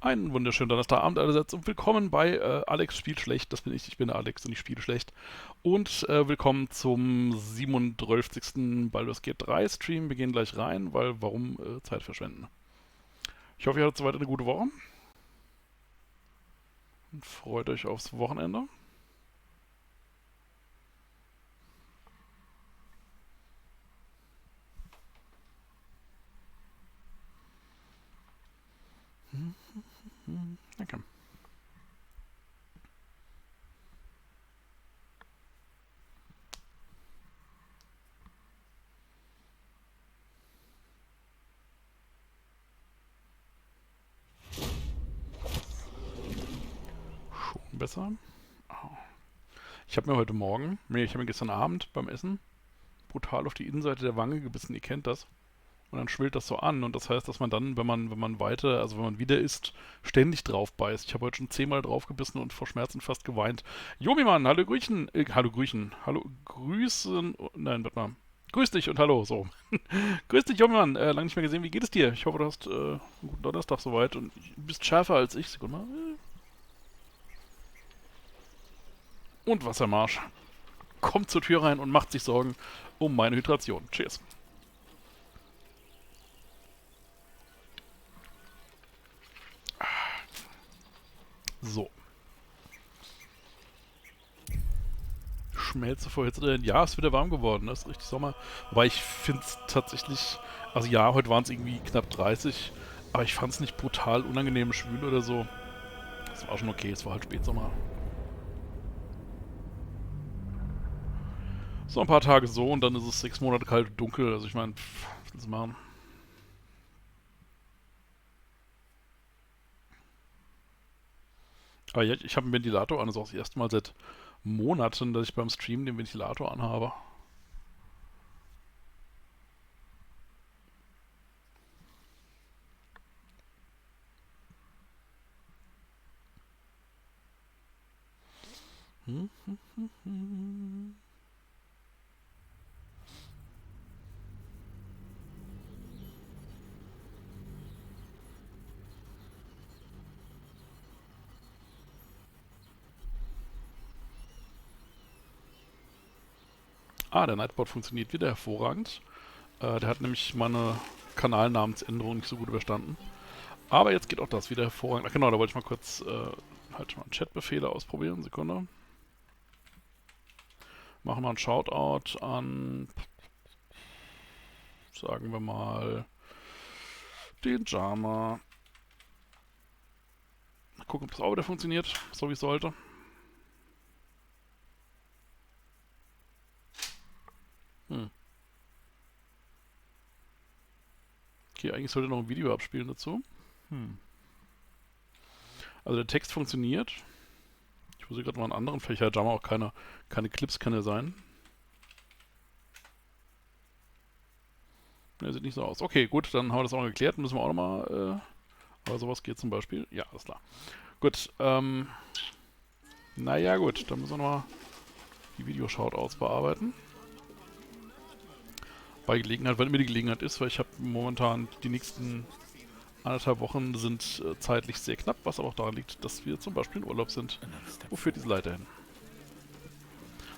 Einen wunderschönen Donnerstagabend allerseits und willkommen bei Alex spielt schlecht. Das bin ich bin Alex und ich spiele schlecht. Und willkommen zum 37. Baldur's Gate 3 Stream. Wir gehen gleich rein, weil warum Zeit verschwenden? Ich hoffe, ihr hattet soweit eine gute Woche und freut euch aufs Wochenende. Danke. Schon besser. Oh. Ich habe mir heute Morgen, ich habe mir gestern Abend beim Essen brutal auf die Innenseite der Wange gebissen. Ihr kennt das. Und dann schwillt das so an und das heißt, dass man dann, wenn man weiter, also wenn man wieder isst, ständig drauf beißt. Ich habe heute schon 10-mal drauf gebissen und vor Schmerzen fast geweint. Jomimann, hallo Grüchen, hallo Grüchen, hallo Grüßen, nein, warte mal. Grüß dich und hallo, so. Grüß dich, Jomimann, lange nicht mehr gesehen, wie geht es dir? Ich hoffe, du hast einen guten Donnerstag soweit und bist schärfer als ich. Sekunde mal. Und Wassermarsch. Kommt zur Tür rein und macht sich Sorgen um meine Hydration. Cheers. So. Schmelze vor Hitze drin. Ja, es ist wieder warm geworden, ne? Ist richtig Sommer. Wobei ich finde es tatsächlich, also ja, heute waren es irgendwie knapp 30, aber ich fand es nicht brutal unangenehm schwül oder so. Es war schon okay, es war halt Spätsommer. So ein paar Tage so und dann ist es 6 Monate kalt und dunkel. Also ich meine, was willst du machen? Aber ja, ich habe einen Ventilator an, das ist auch das erste Mal seit Monaten, dass ich beim Stream den Ventilator anhabe. Hm? Ah, der Nightbot funktioniert wieder hervorragend. Der hat nämlich meine Kanalnamensänderung nicht so gut überstanden. Aber jetzt geht auch das wieder hervorragend. Ach genau, da wollte ich mal kurz halt mal Chatbefehle ausprobieren. Sekunde. Machen wir einen Shoutout an, sagen wir mal, den Jama. Gucken, ob das auch wieder funktioniert, so wie es sollte. Hm. Okay, eigentlich sollte noch ein Video abspielen dazu. Hm. Also der Text funktioniert. Ich muss gerade mal einen anderen, vielleicht hat Jama auch keine Clips, kann ja sein. Ne, sieht nicht so aus. Okay, gut, dann haben wir das auch noch geklärt. Müssen wir auch nochmal, aber sowas geht zum Beispiel. Ja, alles klar. Gut, naja gut, dann müssen wir nochmal die Videoshoutouts bearbeiten. Bei Gelegenheit, weil immer die Gelegenheit ist, weil ich habe momentan die nächsten 1,5 Wochen sind zeitlich sehr knapp, was aber auch daran liegt, dass wir zum Beispiel in Urlaub sind. Wofür diese Leiter hin?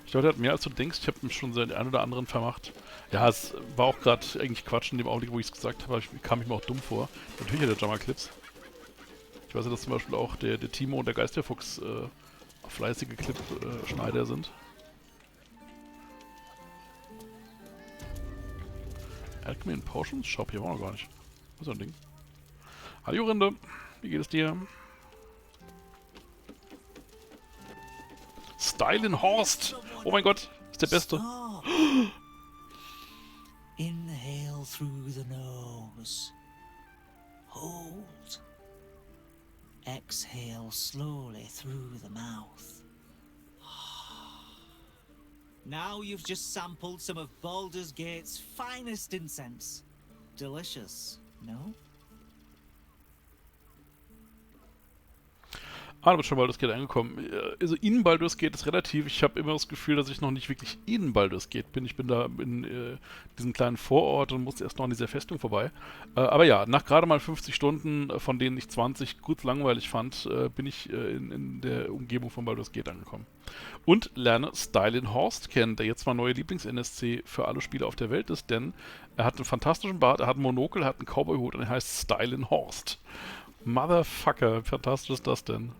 Ich glaube, der hat mehr als du denkst. Ich habe mich schon den einen oder anderen vermacht. Ja, es war auch gerade eigentlich Quatsch in dem Augenblick, wo ich es gesagt habe, kam ich mir auch dumm vor. Natürlich hat der Jammer Clips. Ich weiß ja, dass zum Beispiel auch der Timo und der Geisterfuchs fleißige Clip-Schneider sind. Alchemy Potions? Shop hier war noch gar nicht. Was ist so ein Ding? Hallo Rinde, wie geht es dir? Stylin Horst! Oh mein Gott, ist der Beste. Inhale through the nose. Hold. Exhale slowly through the mouth. Now you've just sampled some of Baldur's Gate's finest incense. Delicious, no? Ah, du bist schon Baldur's Gate angekommen. Also in Baldur's Gate ist relativ. Ich habe immer das Gefühl, dass ich noch nicht wirklich in Baldur's Gate bin. Ich bin da in diesem kleinen Vorort und musste erst noch an dieser Festung vorbei. Aber ja, nach gerade mal 50 Stunden, von denen ich 20 kurz langweilig fand, bin ich in der Umgebung von Baldur's Gate angekommen. Und lerne Stylin Horst kennen, der jetzt mein neuer Lieblings-NSC für alle Spiele auf der Welt ist, denn er hat einen fantastischen Bart, er hat einen Monokel, er hat einen Cowboy-Hut und er heißt Stylin Horst. Motherfucker, wie fantastisch ist das denn?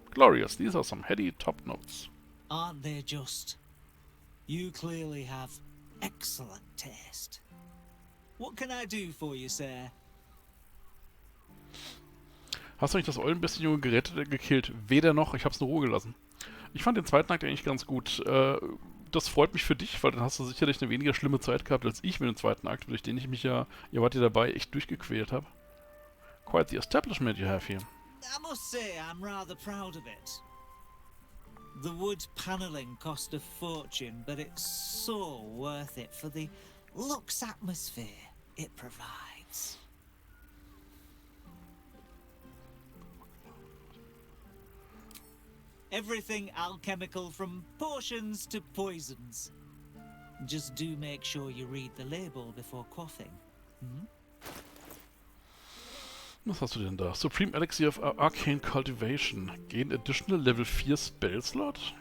Glorious, these are some heady top notes. Aren't they just? You clearly have excellent taste. What can I do for you, sir? Hast du nicht das Eulenbestie-Junge gerettet, gekillt? Weder noch, ich hab's in Ruhe gelassen. Ich fand den zweiten Akt eigentlich ganz gut. Das freut mich für dich, weil dann hast du sicherlich eine weniger schlimme Zeit gehabt als ich mit dem zweiten Akt, durch den ich mich ja, ihr wart ja dabei, echt durchgequält habe. Quite the establishment you have here. I must say I'm rather proud of it. The wood paneling cost a fortune, but it's so worth it for the luxe atmosphere it provides. Everything alchemical from potions to poisons. Just do make sure you read the label before quaffing. Hmm? Was hast du denn da? Supreme Elixir of Arcane Cultivation. Gain additional Level 4 Spell Slot?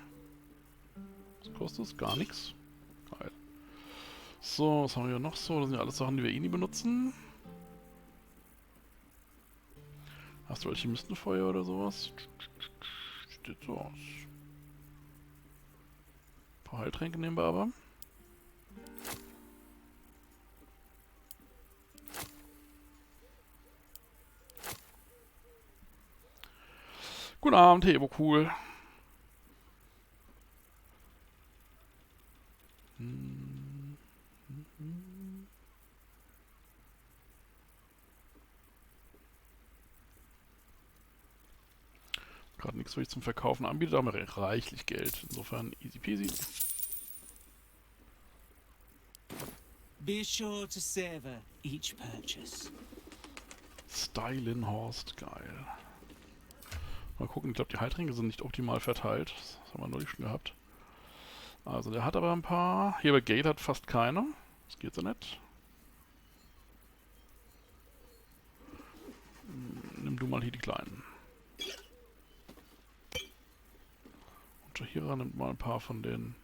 Was kostet das? Gar nichts. Geil. So, was haben wir hier noch so? Das sind ja alles Sachen, die wir eh nie benutzen. Hast du Alchemistenfeuer oder sowas? Steht so aus. Ein paar Heiltränke nehmen wir aber. Guten Abend, Hebo, cool. Gerade nichts, was ich zum Verkaufen anbiete, aber reichlich Geld. Insofern easy peasy. Be sure to savor each purchase. Stylin Horst, geil. Mal gucken, ich glaube, die Heiltränke sind nicht optimal verteilt. Das haben wir neulich schon gehabt. Also, der hat aber ein paar. Hier bei Gate hat fast keine. Das geht so nicht. Nimm du mal hier die kleinen. Und Shahira nimmt mal ein paar von denen.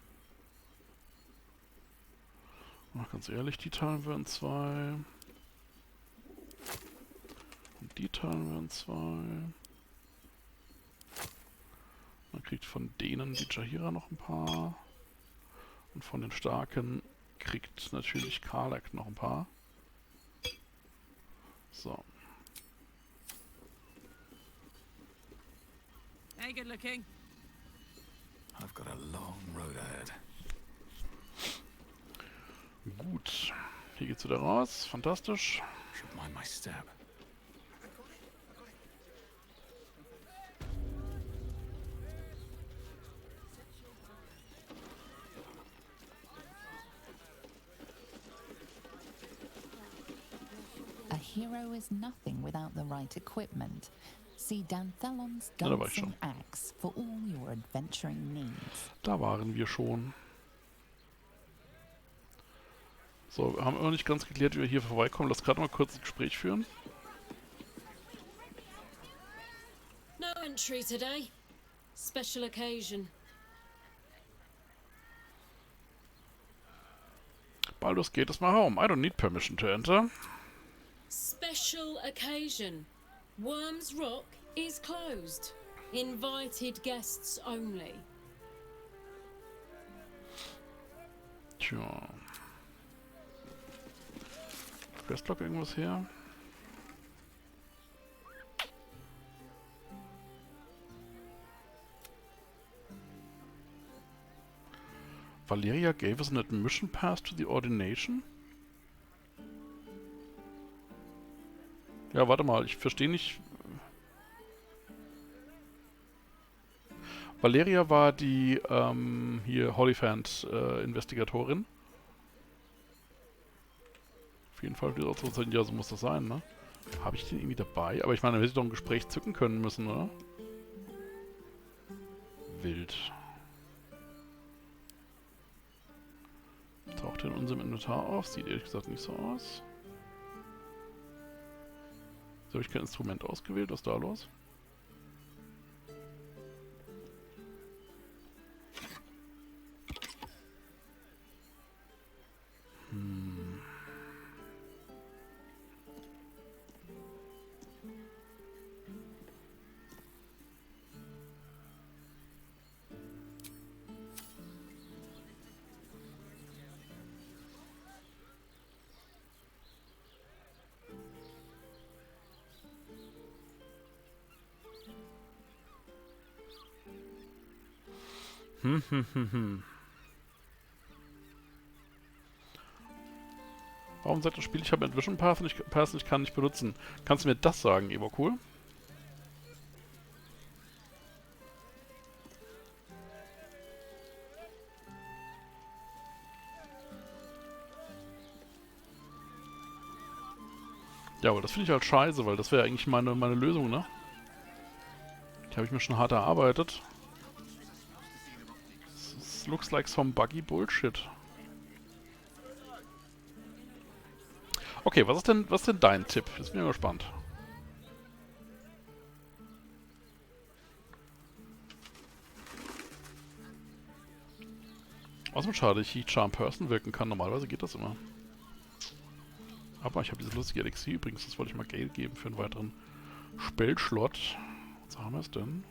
Ach, ganz ehrlich, die teilen wir in zwei. Und die teilen wir in zwei. Man kriegt von denen die Shahira noch ein paar. Und von den Starken kriegt natürlich Karlak noch ein paar. So. Hey, good looking. I've got a long road ahead. Gut. Hier geht's wieder raus. Fantastisch. Should mind my step. A hero is nothing without the right equipment. See Danthelon's Ja, da war ich schon. dancing axe for all your adventuring needs. Da waren wir schon. So, wir haben immer noch nicht ganz geklärt, wie wir hier vorbeikommen. Lass gerade mal kurz ein Gespräch führen. No entry today. Special occasion. Baldur's Gate is my home. I don't need permission to enter. Special occasion. Worms Rock is closed. Invited guests only. Tja. Questlog irgendwas her? Valeria gave us an admission pass to the ordination? Ja, warte mal, ich verstehe nicht. Valeria war die, hier, Hollyphant-Investigatorin. Auf jeden Fall wieder so sein, ja, so muss das sein, ne? Habe ich den irgendwie dabei? Aber ich meine, dann hätte ich doch ein Gespräch zücken können müssen, oder? Wild. Taucht in unserem Inventar auf. Sieht ehrlich gesagt nicht so aus. So, habe ich kein Instrument ausgewählt. Was ist da los? Warum sagt das Spiel, ich habe Admission Pass und ich kann nicht benutzen? Kannst du mir das sagen, Eber cool? Ja, aber das finde ich halt scheiße, weil das wäre eigentlich meine Lösung, ne? Die habe ich mir schon hart erarbeitet. This looks like some buggy bullshit. Okay, was ist denn dein Tipp? Jetzt bin ich mal gespannt. Außerdem schade, ich Charm Person wirken kann. Normalerweise geht das immer. Aber ich habe diese lustige Elixier übrigens. Das wollte ich mal Geld geben für einen weiteren Spellslot. Was haben wir es denn?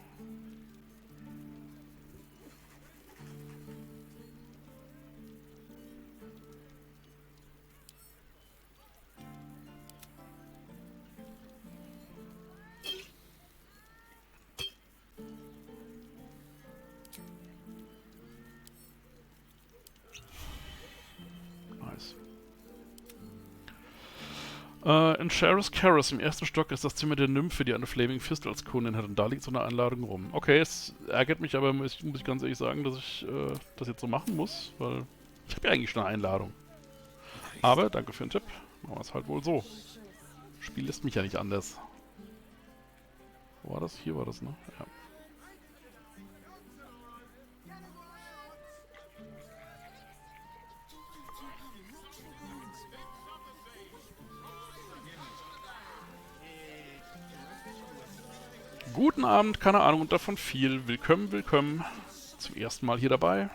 Nice. In Sheriff's Carross im ersten Stock ist das Zimmer der Nymphe, die eine Flaming Fist als Kundin hat. Und da liegt so eine Einladung rum. Okay, es ärgert mich, aber muss ich ganz ehrlich sagen, dass ich das jetzt so machen muss, weil ich habe ja eigentlich schon eine Einladung. Aber, danke für den Tipp, machen wir es halt wohl so. Das Spiel lässt mich ja nicht anders. Wo war das? Hier war das, ne? Ja. Guten Abend, keine Ahnung und davon viel. Willkommen, willkommen. Zum ersten Mal hier dabei.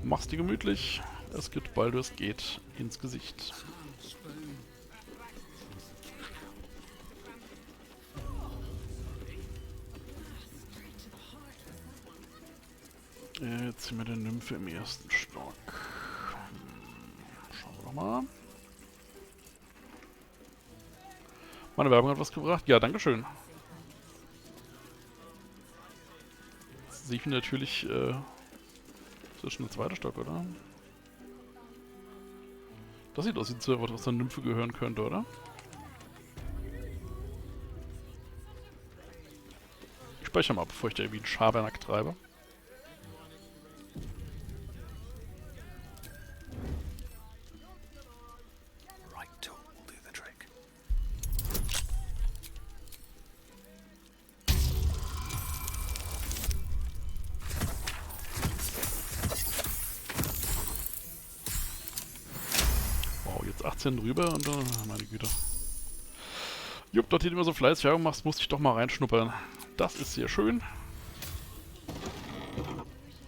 Mach's dir gemütlich. Es gibt Baldur's Gate ins Gesicht. Jetzt sind wir der Nymphe im ersten Stock. Schauen wir doch mal. Meine Werbung hat was gebracht. Ja, dankeschön. Jetzt sehe ich natürlich... ist das schon der zweite Stock, oder? Das sieht aus wie ein Server, was zur Nymphe gehören könnte, oder? Ich speichere mal ab, bevor ich da irgendwie einen Schabernack treibe. Wow, jetzt 18 drüber und meine Güte. Jupp, dort hier immer so fleißig Werbung machst, musste ich doch mal reinschnuppern. Das ist sehr schön.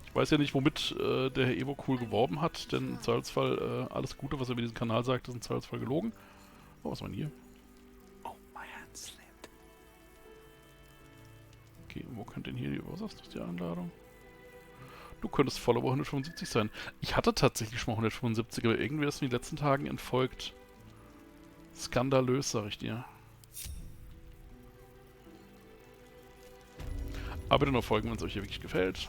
Ich weiß ja nicht, womit der Herr Evo cool geworben hat, denn im Zweifelsfall alles Gute, was er über diesen Kanal sagt, ist im Zweifelsfall gelogen. Oh, was war denn hier? Oh, my hand slipped. Okay, wo könnte denn hier, was ist das, die Einladung? Du könntest Follower 175 sein. Ich hatte tatsächlich schon mal 175, aber irgendwie ist in den letzten Tagen entfolgt. Skandalös, sag ich dir. Aber bitte nur folgen, wenn es euch hier wirklich gefällt.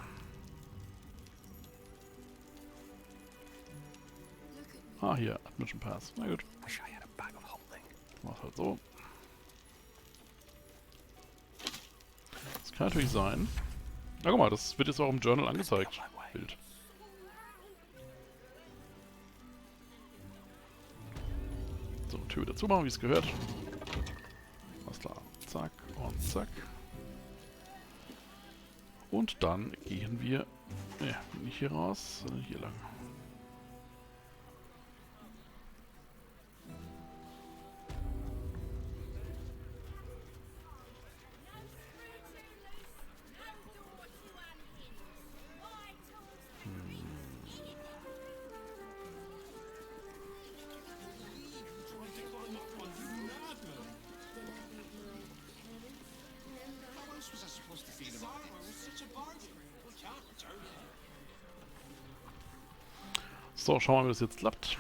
Ah, hier, Admission Pass. Na gut. Wish I had a bag of holding. Mach's halt so. Das kann natürlich sein. Na guck mal, das wird jetzt auch im Journal angezeigt. Bild. Tür wieder zumachen, wie es gehört. Alles klar. Zack und zack. Und dann gehen wir... Ne, nicht hier raus, sondern hier lang. So, schauen wir mal, wie das jetzt klappt.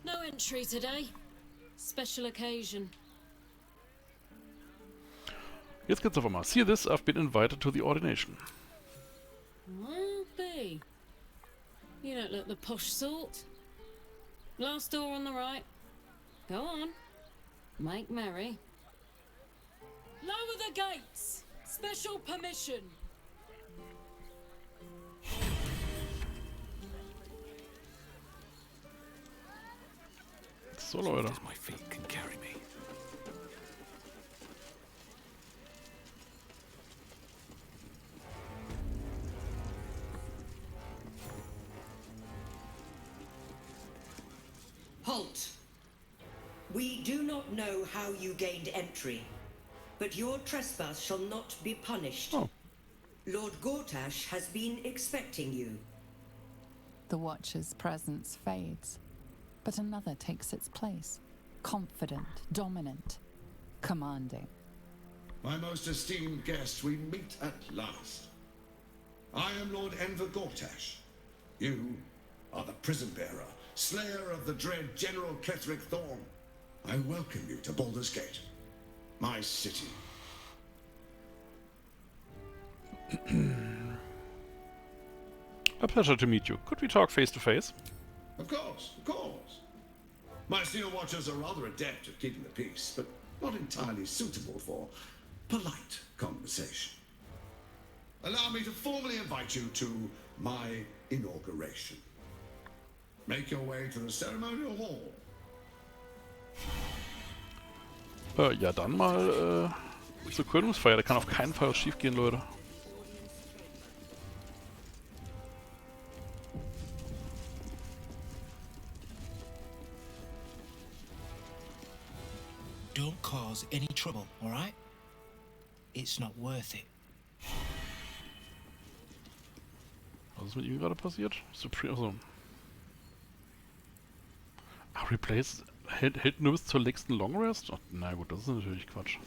No entry today. Special occasion. Jetzt geht's auf einmal. See this, I've been invited to the ordination. Well, be. You don't look the posh sort. Last door on the right. Go on. Make merry. Lower the gates. Special permission. So, Leute. As my feet can carry me. Halt! We do not know how you gained entry, but your trespass shall not be punished. Oh. Lord Gortash has been expecting you. The Watcher's presence fades, but another takes its place. Confident, dominant, commanding. My most esteemed guest, we meet at last. I am Lord Enver Gortash. You are the prison bearer, slayer of the dread General Ketheric Thorn. I welcome you to Baldur's Gate, my city. A pleasure to meet you. Could we talk face to face? Of course, of course. My steel watchers are rather adept at keeping the peace, but not entirely suitable for polite conversation. Allow me to formally invite you to my inauguration. Make your way to the ceremonial hall. Ja, dann mal zur Krönungsfeier. Da kann auf keinen Fall was schief gehen, Leute. Don't cause any trouble, alright? It's not worth it. Was ist mit ihm gerade passiert? Supreme, also. Ah, Replace hält nur bis zur nächsten Long Rest? Oh, na gut, das ist natürlich Quatsch.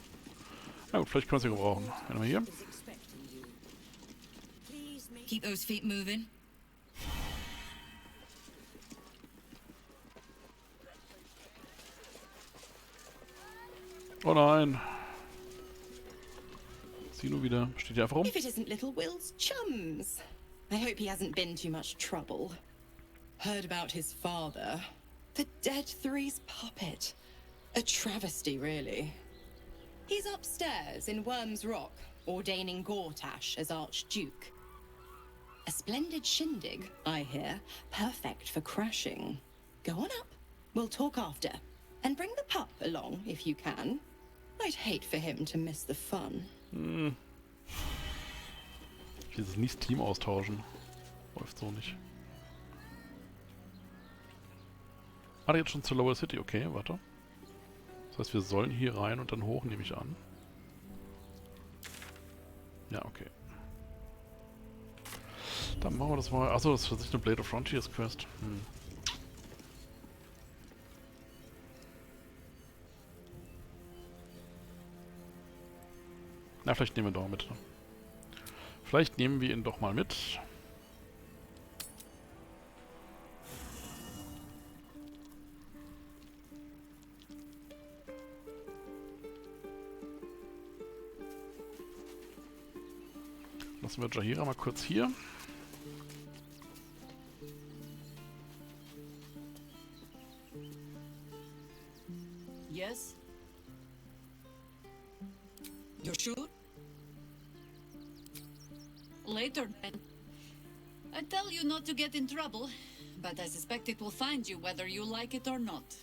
Na gut, vielleicht können wir es ja gebrauchen. Einmal hier. Keep those feet moving. Oh nein. Sie nur wieder. Steht hier einfach rum. If it isn't little Will's chums. I hope he hasn't been too much trouble. Heard about his father. The Dead Three's puppet. A travesty, really. He's upstairs in Worm's Rock, ordaining Gortash as Archduke. A splendid shindig, I hear. Perfect for crashing. Go on up. We'll talk after. And bring the pup along, if you can. I'd hate for him to miss the fun. Dieses nicht Team austauschen. Läuft so nicht. Ah, jetzt schon zur Lower City. Okay, warte. Das heißt, wir sollen hier rein und dann hoch, nehme ich an. Ja, okay. Dann machen wir das mal. Achso, das ist tatsächlich eine Blade of Frontiers Quest. Na, vielleicht nehmen wir ihn doch mal mit. Vielleicht nehmen wir ihn doch mal mit. Lassen wir Jaheira mal kurz hier. Yes? You're sure? Later then. I tell you not to get in trouble. But I suspect it will find you whether you like it or not.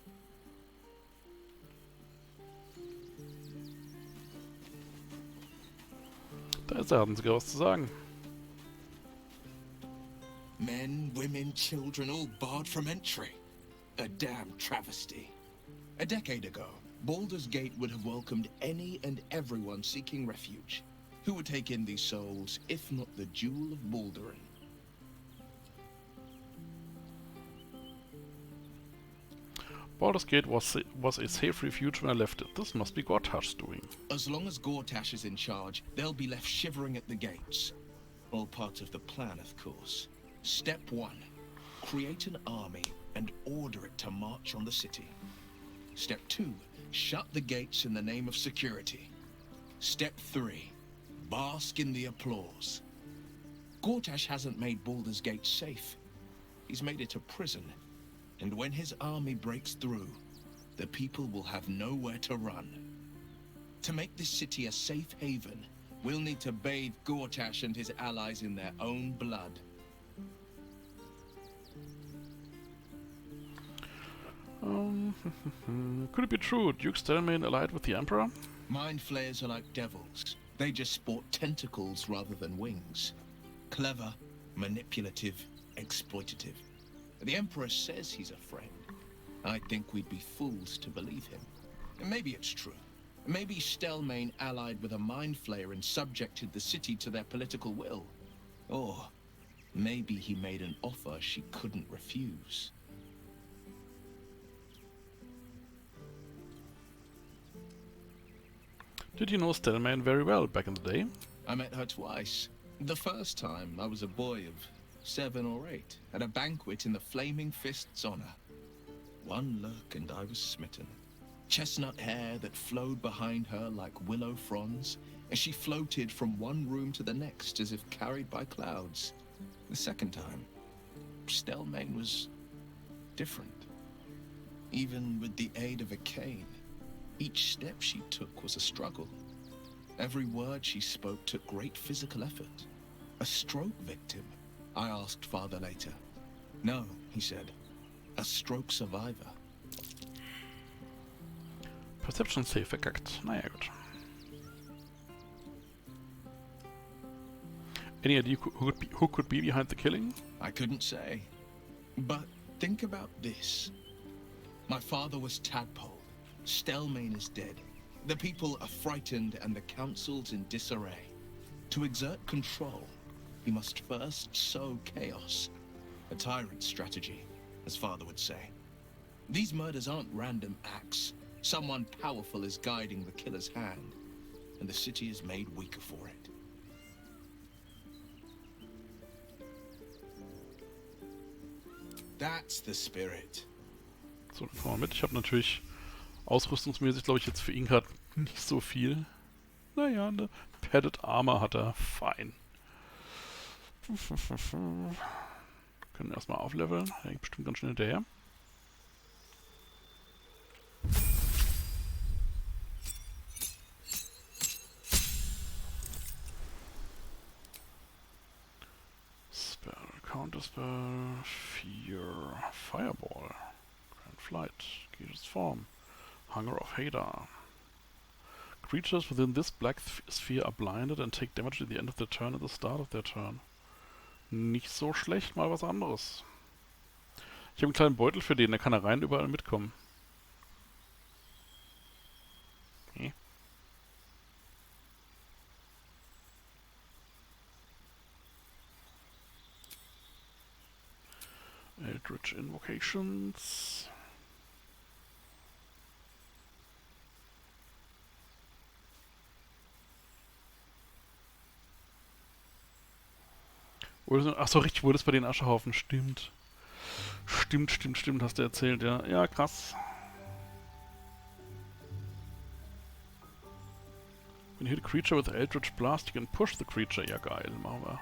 Da ist er, hatten sie was zu sagen. Men, women, children, all barred from entry. A damn travesty. A decade ago, Baldur's Gate would have welcomed any and everyone seeking refuge. Who would take in these souls, if not the Jewel of Baldurin? Baldur's Gate was a safe refuge when I left it. This must be Gortash's doing. As long as Gortash is in charge, they'll be left shivering at the gates. All part of the plan, of course. Step 1. Create an army and order it to march on the city. Step 2. Shut the gates in the name of security. Step 3. Bask in the applause. Gortash hasn't made Baldur's Gate safe. He's made it a prison. And when his army breaks through, the people will have nowhere to run. To make this city a safe haven, we'll need to bathe Gortash and his allies in their own blood. Could it be true? Duke Stelmane allied with the Emperor? Mind flayers are like devils. They just sport tentacles rather than wings. Clever, manipulative, exploitative. The Emperor says he's a friend. I think we'd be fools to believe him. And maybe it's true. Maybe Stelmane allied with a mind flayer and subjected the city to their political will. Or maybe he made an offer she couldn't refuse. Did you know Stelmane very well back in the day? I met her twice. The first time, I was a boy of 7 or 8, at a banquet in the Flaming Fist's honor. One look and I was smitten. Chestnut hair that flowed behind her like willow fronds, as she floated from one room to the next as if carried by clouds. The second time, Stelmane was different. Even with the aid of a cane, each step she took was a struggle. Every word she spoke took great physical effort. A stroke victim? I asked Father later. No, he said. A stroke survivor. Perception Save verkackt. Naja, gut. Any idea who could be behind the killing? I couldn't say. But think about this. My father was Tadpole. Stelmane is dead. The people are frightened and the council's in disarray. To exert control, he must first sow chaos. A tyrant's strategy, as Father would say. These murders aren't random acts. Someone powerful is guiding the killer's hand, and the city is made weaker for it. That's the spirit. So, dann kommen wir mit. Ich habe natürlich ausrüstungsmäßig, glaube ich, jetzt für ihn gerade nicht so viel. Naja, eine Padded Armor hat er. Fein. Können erstmal aufleveln. Hängt bestimmt ganz schnell hinterher. Spell, Counterspell, 4, Fireball, Grand Flight, Gears Form, Hunger of Hadar. Creatures within this black sphere are blinded and take damage at the end of their turn and the start of their turn. Nicht so schlecht, mal was anderes. Ich habe einen kleinen Beutel für den, der kann da rein überall mitkommen. Okay. Eldritch Invocations. Achso, richtig, wurde es bei den Aschehaufen. Stimmt. Stimmt, hast du erzählt, ja. Ja, krass. When you hit a creature with Eldritch Blast, you can push the creature. Ja, geil, machen wir.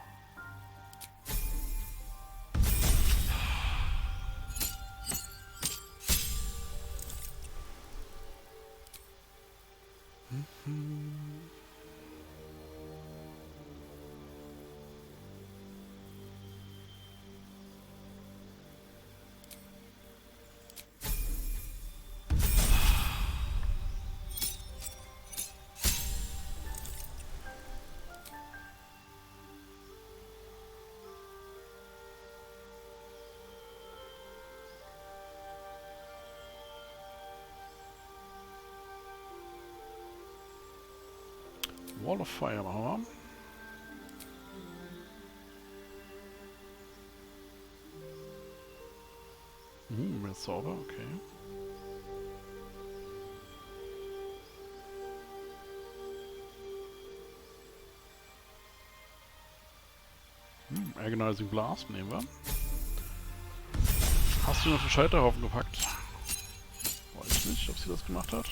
Wall of Fire machen wir. Mehr Zauber, okay. Agonizing Blast nehmen wir. Hast du noch den Scheiterhaufen gepackt? Weiß ich nicht, ob sie das gemacht hat.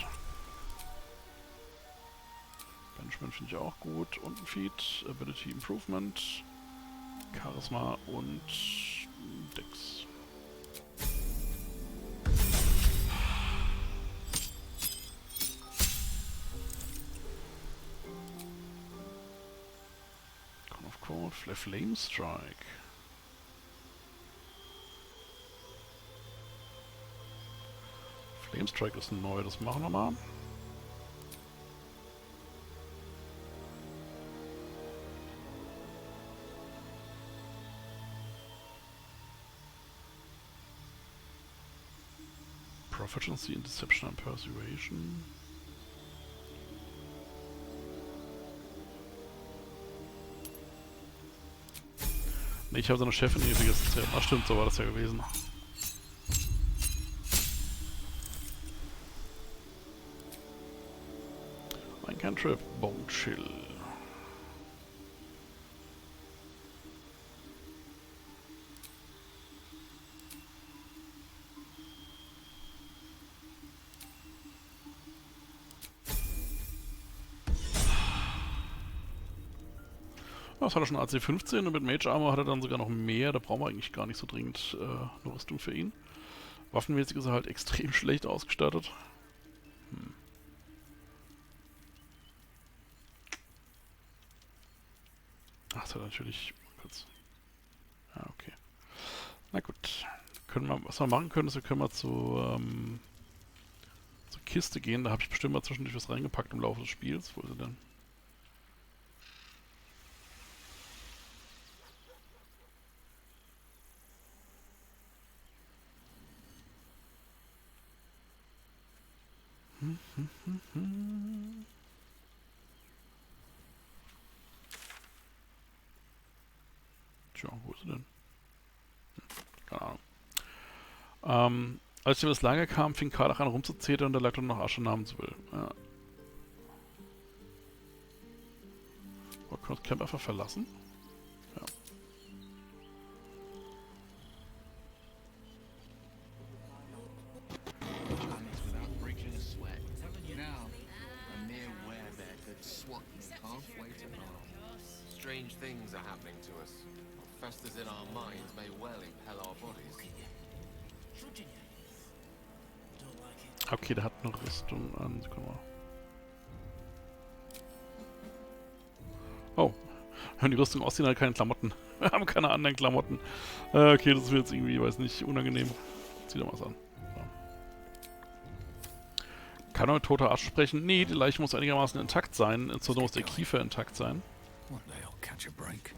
Benjamin finde ich auch gut. Und ein Feed, Ability Improvement, Charisma und Dex. Cone of Cold, Flame Strike. Flame Strike ist neu, das machen wir mal. Proficiency in Deception and Persuasion. Ne, ich habe seine Chefin irgendwie erzählt. Ach stimmt, so war das ja gewesen. Ein Cantrip, Bone Chill. Das hat er schon AC15 und mit Mage Armor hat er dann sogar noch mehr. Da brauchen wir eigentlich gar nicht so dringend eine Rüstung für ihn. Waffenmäßig ist er halt extrem schlecht ausgestattet. Ach, das hat er natürlich... Ja, okay. Na gut. Was wir machen können, ist, wir können mal zur Kiste gehen. Da habe ich bestimmt mal zwischendurch was reingepackt im Laufe des Spiels. Wo ist sie denn? Tja, wo ist sie denn? Keine Ahnung. Als ich über das Lager kam, fing Karlach an rumzuzetern und da lag dann noch Asche namens Will. Ja. Oh, können wir das Camp einfach verlassen? Ja. Strange things are happening to us. What festers in our minds may well impel our bodies. Okay, der hat eine Rüstung an. Sekunde mal. Oh. Wenn die Rüstung aussehen, hat keine Klamotten. Wir haben keine anderen Klamotten. Okay, das ist mir jetzt irgendwie, weiß nicht, unangenehm. Zieh doch mal was an. So. Kann er mit toter Arsch sprechen? Nee, die Leiche muss einigermaßen intakt sein. Insbesondere muss der Kiefer intakt sein. One day I'll catch a break.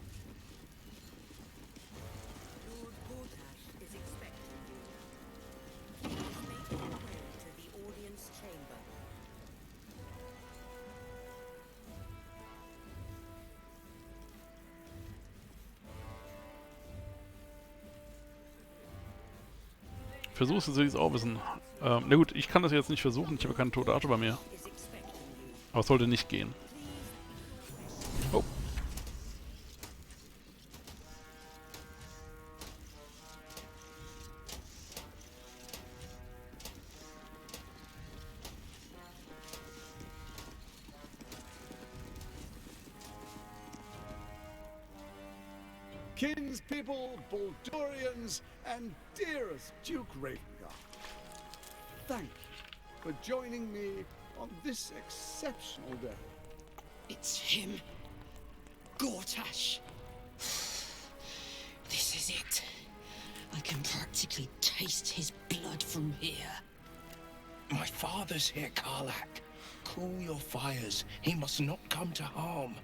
Lord Baldur is expecting you. Make your way to the audience chamber. Versuch's, jetzt will ich's auch wissen. Na gut, ich kann das jetzt nicht versuchen. Ich habe keine tote Arche bei mir. Aber es sollte nicht gehen. Oh. Kinspeople, Baldurians, and dearest Duke Ravengard, thank you for joining me on this exceptional day. It's him. Gortash. This is it. I can practically taste his blood from here. My father's here, Karlach. Cool your fires. He must not come to harm.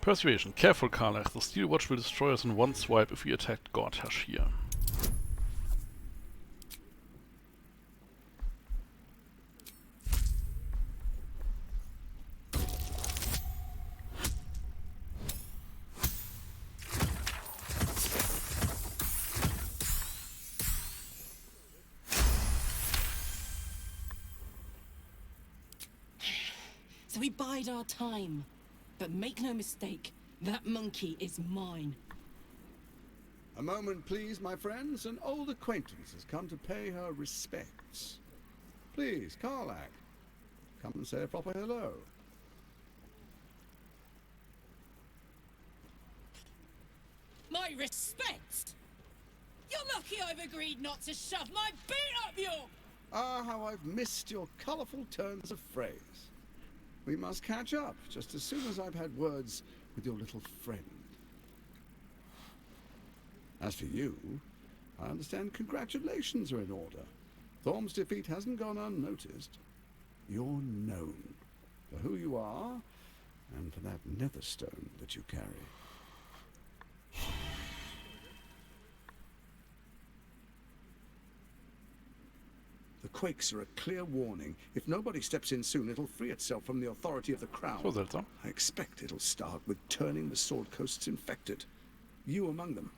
Persuasion. Careful, Karlach. The Steel Watch will destroy us in one swipe if we attack Gortash here. So we bide our time. But make no mistake, that monkey is mine. A moment, please, my friends. An old acquaintance has come to pay her respects. Please, Karlach, come and say a proper hello. My respects? You're lucky I've agreed not to shove my beat up your... Ah, how I've missed your colourful turns of phrase. We must catch up just as soon as I've had words with your little friend. As for you, I understand congratulations are in order. Thorm's defeat hasn't gone unnoticed. You're known for who you are and for that netherstone that you carry. The quakes are a clear warning. If nobody steps in soon, it'll free itself from the authority of the Crown. So that's all. I expect it'll start with turning the Sword Coasts infected. You among them.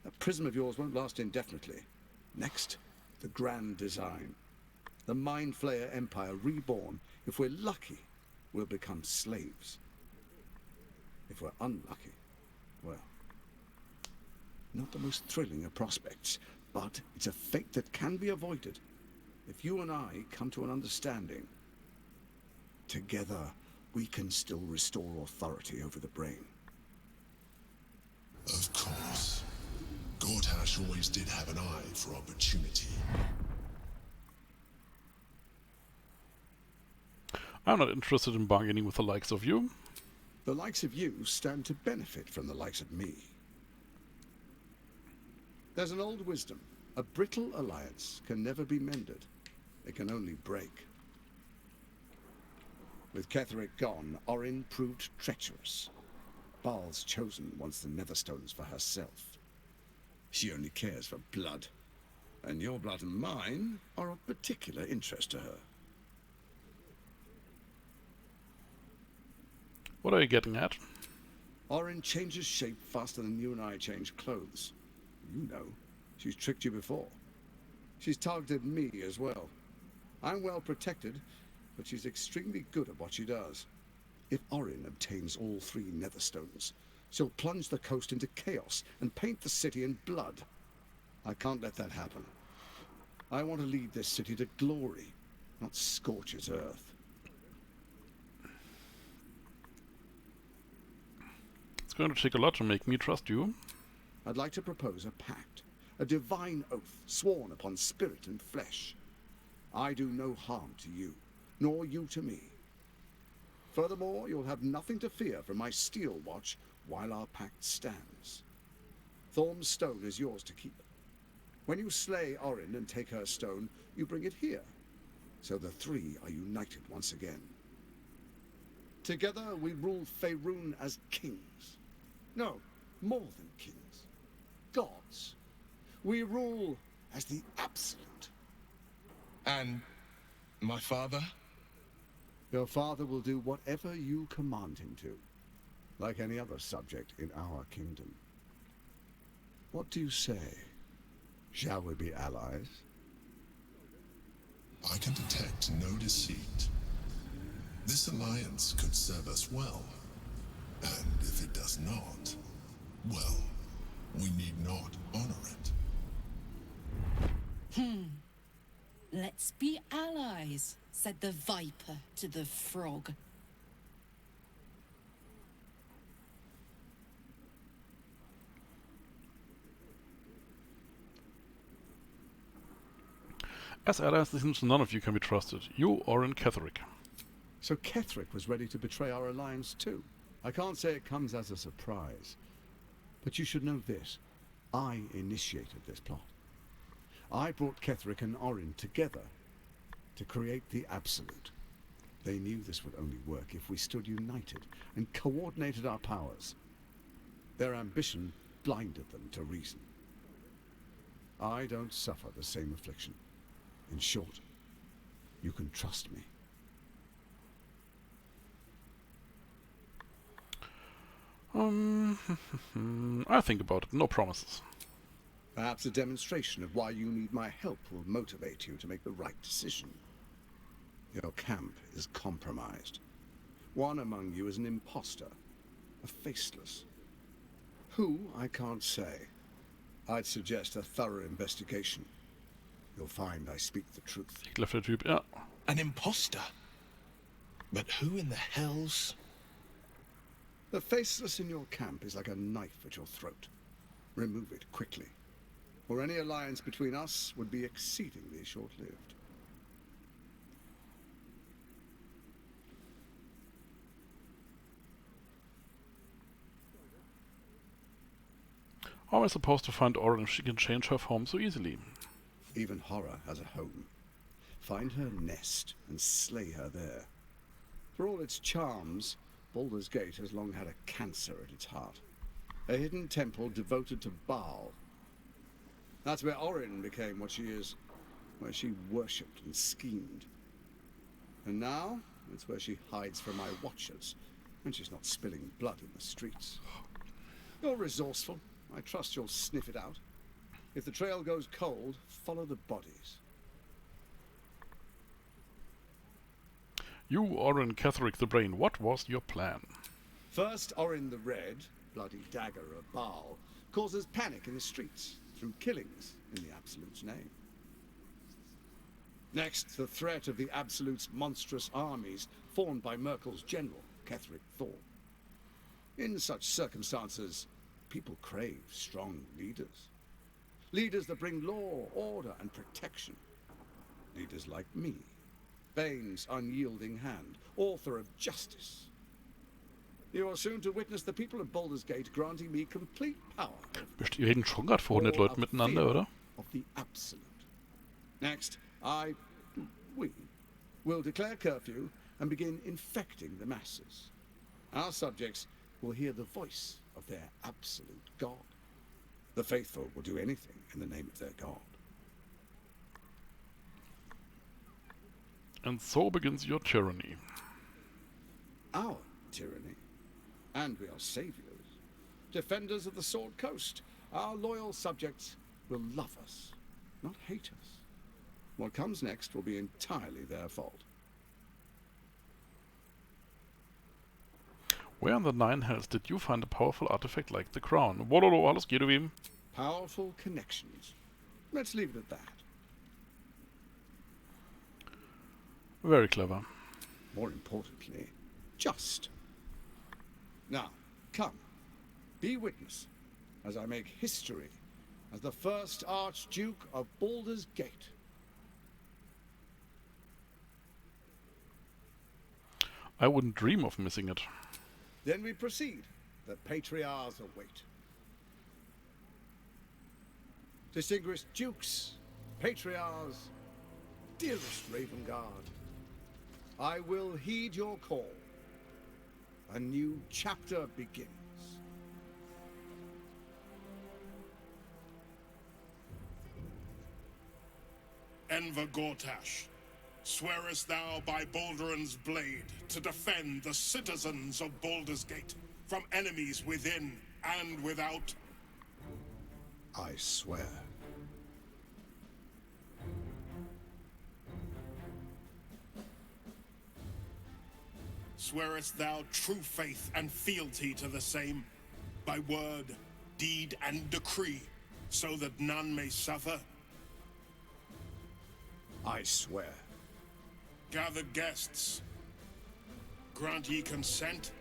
That prism of yours won't last indefinitely. Next, the grand design. The Mind Flayer Empire reborn. If we're lucky, we'll become slaves. If we're unlucky, well, not the most thrilling of prospects, but it's a fate that can be avoided. If you and I come to an understanding, together we can still restore authority over the brain. Of course. Gortash always did have an eye for opportunity. I'm not interested in bargaining with the likes of you. The likes of you stand to benefit from the likes of me. There's an old wisdom. A brittle alliance can never be mended. It can only break. With Ketheric gone, Orin proved treacherous. Baal's chosen wants the Netherstones for herself. She only cares for blood. And your blood and mine are of particular interest to her. What are you getting at? Orin changes shape faster than you and I change clothes. You know, she's tricked you before. She's targeted me as well. I'm well protected, but she's extremely good at what she does. If Orin obtains all 3 Netherstones, she'll plunge the coast into chaos and paint the city in blood. I can't let that happen. I want to lead this city to glory, not scorch its earth. It's going to take a lot to make me trust you. I'd like to propose a pact, a divine oath sworn upon spirit and flesh. I do no harm to you, nor you to me. Furthermore, you'll have nothing to fear from my steel watch while our pact stands. Thorm's stone is yours to keep. When you slay Orin and take her stone, you bring it here, so the 3 are united once again. Together we rule Faerun as kings. No, more than kings. Gods. We rule as the Absolute. And my father? Your father will do whatever you command him to, like any other subject in our kingdom. What do you say? Shall we be allies? I can detect no deceit. This alliance could serve us well. And if it does not, well, we need not honor it. Let's be allies, said the viper to the frog. As allies, it seems none of you can be trusted. You, Orin, Ketheric. So Ketheric was ready to betray our alliance too. I can't say it comes as a surprise. But you should know this. I initiated this plot. I brought Ketheric and Orin together to create the Absolute. They knew this would only work if we stood united and coordinated our powers. Their ambition blinded them to reason. I don't suffer the same affliction. In short, you can trust me. I'll think about it. No promises. Perhaps a demonstration of why you need my help will motivate you to make the right decision. Your camp is compromised. One among you is an imposter, a faceless. Who, I can't say. I'd suggest a thorough investigation. You'll find I speak the truth. Ekelhafter Typ, ja. An imposter? But who in the hell's... The faceless in your camp is like a knife at your throat. Remove it quickly, or any alliance between us would be exceedingly short-lived. How am I supposed to find Orin if she can change her form so easily? Even horror has a home. Find her nest and slay her there. For all its charms, Baldur's Gate has long had a cancer at its heart. A hidden temple devoted to Baal. That's where Orin became what she is, where she worshipped and schemed. And now, it's where she hides from my watchers, when she's not spilling blood in the streets. You're resourceful. I trust you'll sniff it out. If the trail goes cold, follow the bodies. You, Orin Catherick the Brain, what was your plan? First, Orin the Red, bloody dagger of Baal, causes panic in the streets through killings in the Absolute's name. Next, the threat of the Absolute's monstrous armies formed by Merkel's general, Catherick Thor. In such circumstances, people crave strong leaders. Leaders that bring law, order, and protection. Leaders like me, Bane's unyielding hand, author of justice. You are soon to witness the people of Baldur's Gate granting me complete power. Wir reden schon gerade vor 100 Leuten miteinander, oder? Of the Absolute. Next, we will declare curfew and begin infecting the masses. Our subjects will hear the voice of their absolute God. The faithful will do anything in the name of their God. And so begins your tyranny. Our tyranny. And we are saviors. Defenders of the Sword Coast. Our loyal subjects will love us, not hate us. What comes next will be entirely their fault. Where in the Nine Hells did you find a powerful artifact like the crown? Wololo, alles geht ihm. Powerful connections. Let's leave it at that. Very clever. More importantly, just. Now, come. Be witness as I make history as the first Archduke of Baldur's Gate. I wouldn't dream of missing it. Then we proceed. The patriarchs await. Distinguished dukes, patriarchs, dearest Ravengard, I will heed your call. A new chapter begins. Enver Gortash, swearest thou by Balduran's blade to defend the citizens of Baldur's Gate from enemies within and without? I swear. Swearest thou true faith and fealty to the same, by word, deed, and decree, so that none may suffer? I swear. Gathered guests, grant ye consent?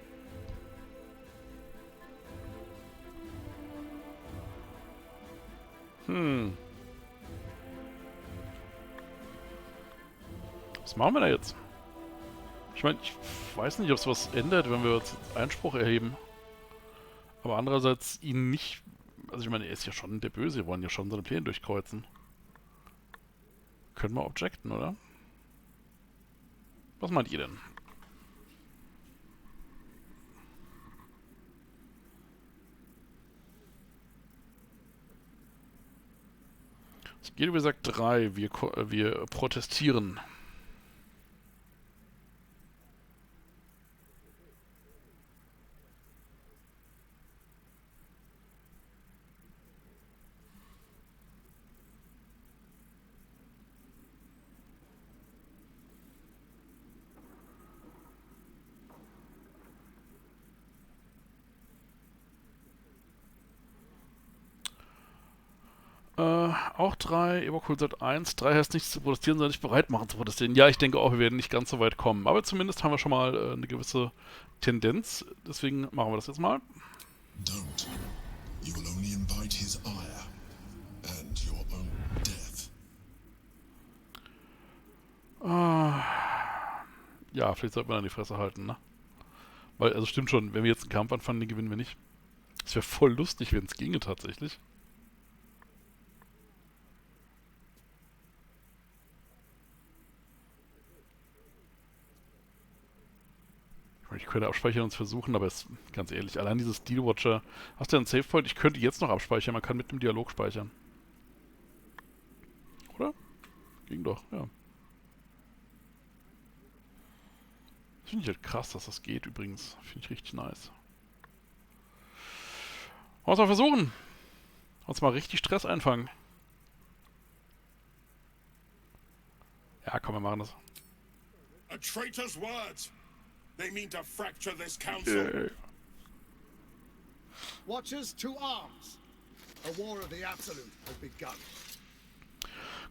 Was machen wir da jetzt? Ich meine, ich weiß nicht, ob es was ändert, wenn wir jetzt Einspruch erheben. Aber andererseits ihn nicht... Also ich meine, er ist ja schon der Böse, wir wollen ja schon seine Pläne durchkreuzen. Können wir objecten, oder? Was meint ihr denn? Es geht, wie gesagt, 3. Wir protestieren. Auch 3, Ebercool sagt 1. 3 heißt nichts zu protestieren, sondern nicht bereit machen zu protestieren. Ja, ich denke auch, wir werden nicht ganz so weit kommen. Aber zumindest haben wir schon mal eine gewisse Tendenz. Deswegen machen wir das jetzt mal. Don't. You will only invite his ire and your own death. Ja, vielleicht sollte man dann die Fresse halten, ne? Weil, also stimmt schon, wenn wir jetzt einen Kampf anfangen, den gewinnen wir nicht. Es wäre voll lustig, wenn es ginge tatsächlich. Ich könnte abspeichern und es versuchen, aber es, ganz ehrlich, allein dieses Deal-Watcher. Hast du einen Savepoint? Ich könnte jetzt noch abspeichern, man kann mit dem Dialog speichern. Oder? Ging doch, ja. Das finde ich halt krass, dass das geht übrigens. Finde ich richtig nice. Wollen wir es mal versuchen? Uns mal richtig Stress einfangen. Ja, komm, wir machen das. A traitor's words. They mean to fracture this council. Watchers to arms. A war of the absolute has begun.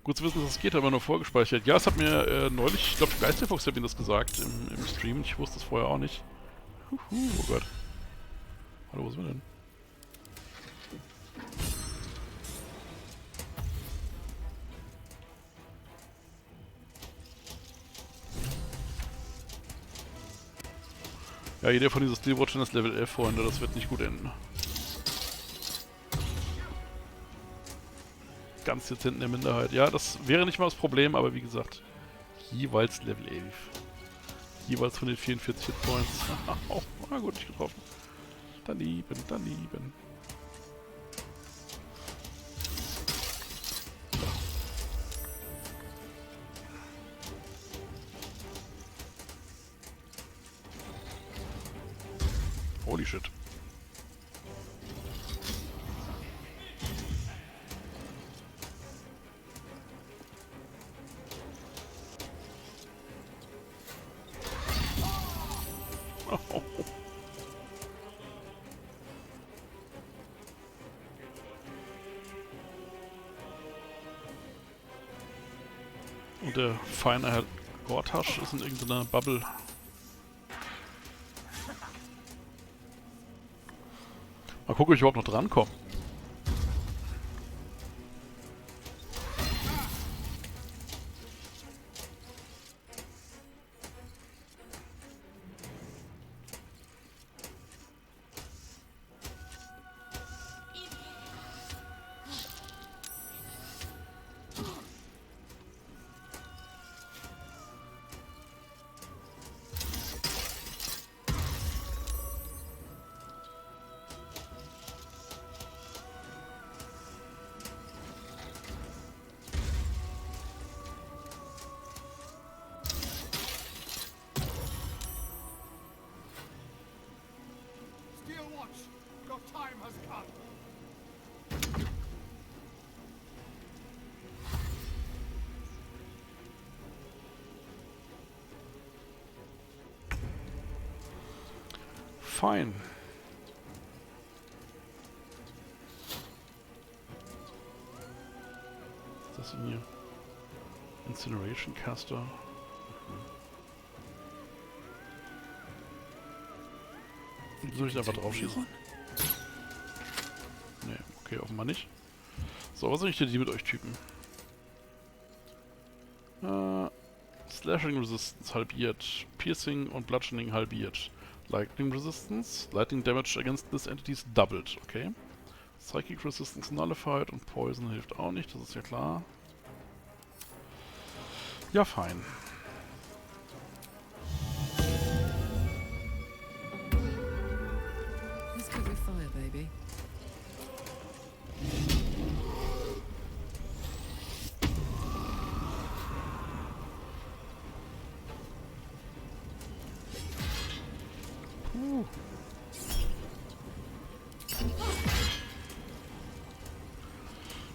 Gut zu wissen, dass es geht, aber nur vorgespeichert. Ja, es hat mir neulich, ich glaube, Geisterfuchs hat mir das gesagt im Stream. Ich wusste es vorher auch nicht. Oh Gott. Hallo, wo sind wir denn? Ja, jeder von diesen Steelwatchern ist Level 11, Freunde. Das wird nicht gut enden. Ganz dezent in der Minderheit. Ja, das wäre nicht mal das Problem, aber wie gesagt, jeweils Level 11. Jeweils von den 44 Hitpoints. Oh, gut, nicht getroffen. Daneben, daneben. Holy shit. Oh. Und der feine Herr Gortasch ist in irgendeiner Bubble. Mal gucken, ob ich überhaupt noch drankomme. Fine. Was ist das denn hier? Incineration Caster. Soll ich einfach drauf schießen? Ne, okay, offenbar nicht. So, was soll ich denn die mit euch Typen? Slashing Resistance halbiert. Piercing und Bludgeoning halbiert. Lightning Resistance. Lightning Damage against this entities doubled. Okay. Psychic Resistance nullified und Poison hilft auch nicht, das ist ja klar. Ja, fein. Let's go with fire, baby.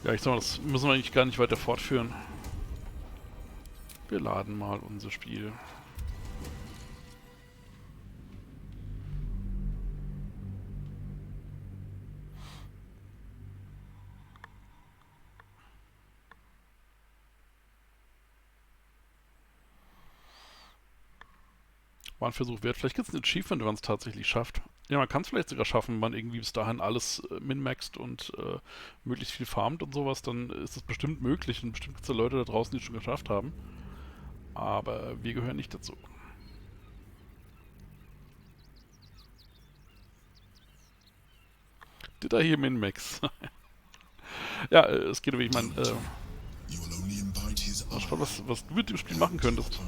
Ja, ich sag mal, das müssen wir eigentlich gar nicht weiter fortführen. Wir laden mal unser Spiel. War ein Versuch wert. Vielleicht gibt es ein Achievement, wenn man es tatsächlich schafft. Ja, man kann es vielleicht sogar schaffen, wenn man irgendwie bis dahin alles min-maxt und möglichst viel farmt und sowas, dann ist es bestimmt möglich und bestimmt gibt es da Leute da draußen, die es schon geschafft haben. Aber wir gehören nicht dazu. Did I hear min-max? Ja, es geht um, ich meine, was du mit dem Spiel machen könntest.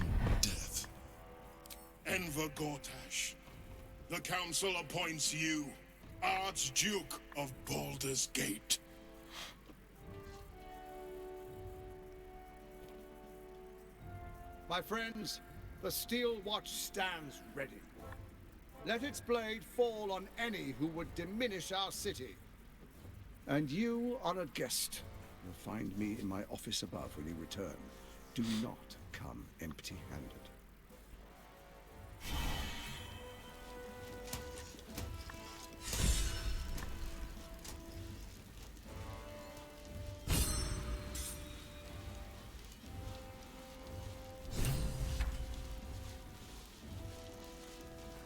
Enver Gortash, the council appoints you Archduke of Baldur's Gate. My friends, the Steel Watch stands ready. Let its blade fall on any who would diminish our city. And you, honored guest, will find me in my office above when you return. Do not come empty-handed.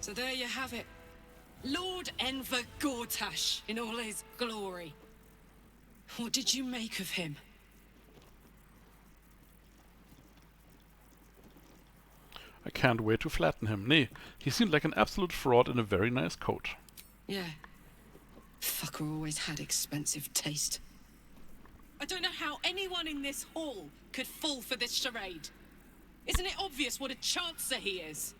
So there you have it. Lord Enver Gortash in all his glory. What did you make of him? I can't wait to flatten him. Nee, he seemed like an absolute fraud in a very nice coat. Yeah. Fucker always had expensive taste. I don't know how anyone in this hall could fall for this charade. Isn't it obvious what a chancer he is?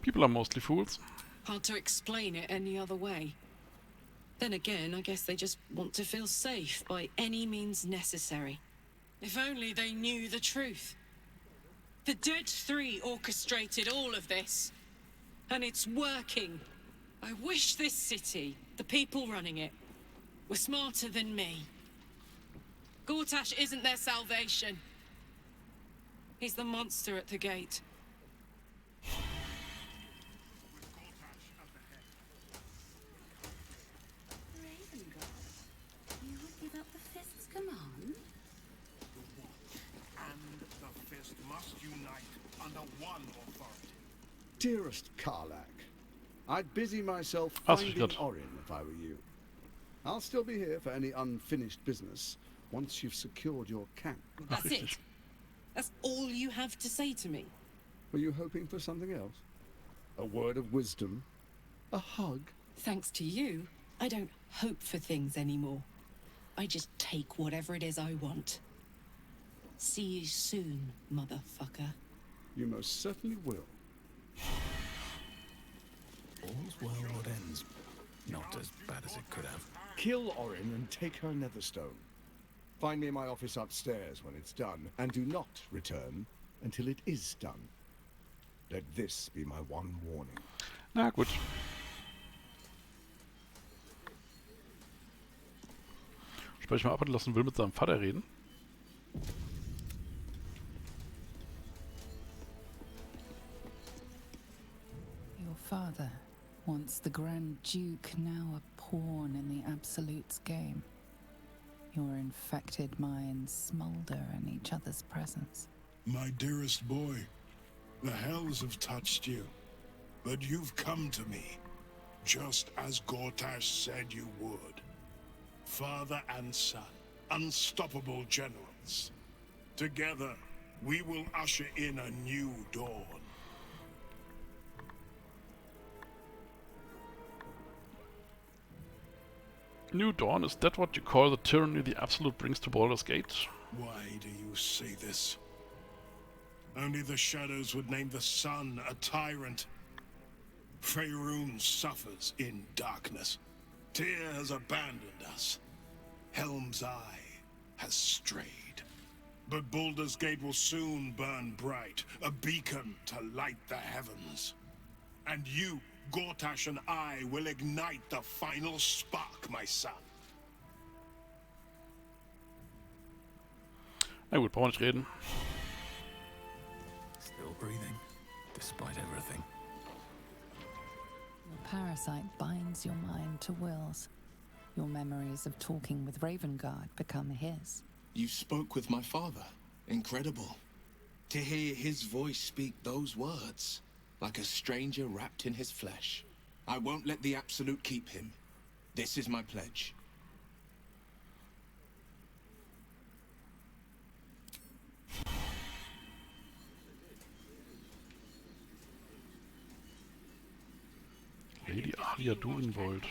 People are mostly fools. Hard to explain it any other way. Then again, I guess they just want to feel safe by any means necessary. If only they knew the truth. The Dead Three orchestrated all of this. And it's working. I wish this city, the people running it, were smarter than me. Gortash isn't their salvation. He's the monster at the gate. You would give up the Fist's command? And the Fist must unite under one authority. Dearest Karlak, I'd busy myself That's finding good. Orin if I were you. I'll still be here for any unfinished business once you've secured your camp. That's it. That's all you have to say to me. Were you hoping for something else? A word of wisdom? A hug? Thanks to you, I don't hope for things anymore. I just take whatever it is I want. See you soon, motherfucker. You most certainly will. All's well that ends. Not as bad as it could have. Kill Orin and take her Netherstone. Find me in my office upstairs when it's done, and do not return until it is done. Let this be my one warning. Na gut. Sprech mal ab und lassen will mit seinem Vater reden. Your father, once the Grand Duke, now a pawn in the Absolute's game. Your infected minds smolder in each other's presence. My dearest boy, the hells have touched you, but you've come to me, just as Gortash said you would. Father and son, unstoppable generals. Together, we will usher in a new dawn. New Dawn, is that what you call the tyranny the Absolute brings to Baldur's Gate? Why do you say this? Only the shadows would name the sun a tyrant. Faerun suffers in darkness. Tyr has abandoned us. Helm's Eye has strayed. But Baldur's Gate will soon burn bright, a beacon to light the heavens. And you, Gortash, and I will ignite the final spark, my son. Na gut, brauchen wir nicht reden. Still breathing, despite everything. The parasite binds your mind to Will's. Your memories of talking with Ravengard become his. You spoke with my father. Incredible. To hear his voice speak those words, like a stranger wrapped in his flesh. I won't let the Absolute keep him. This is my pledge. Lady Alia Durenvold.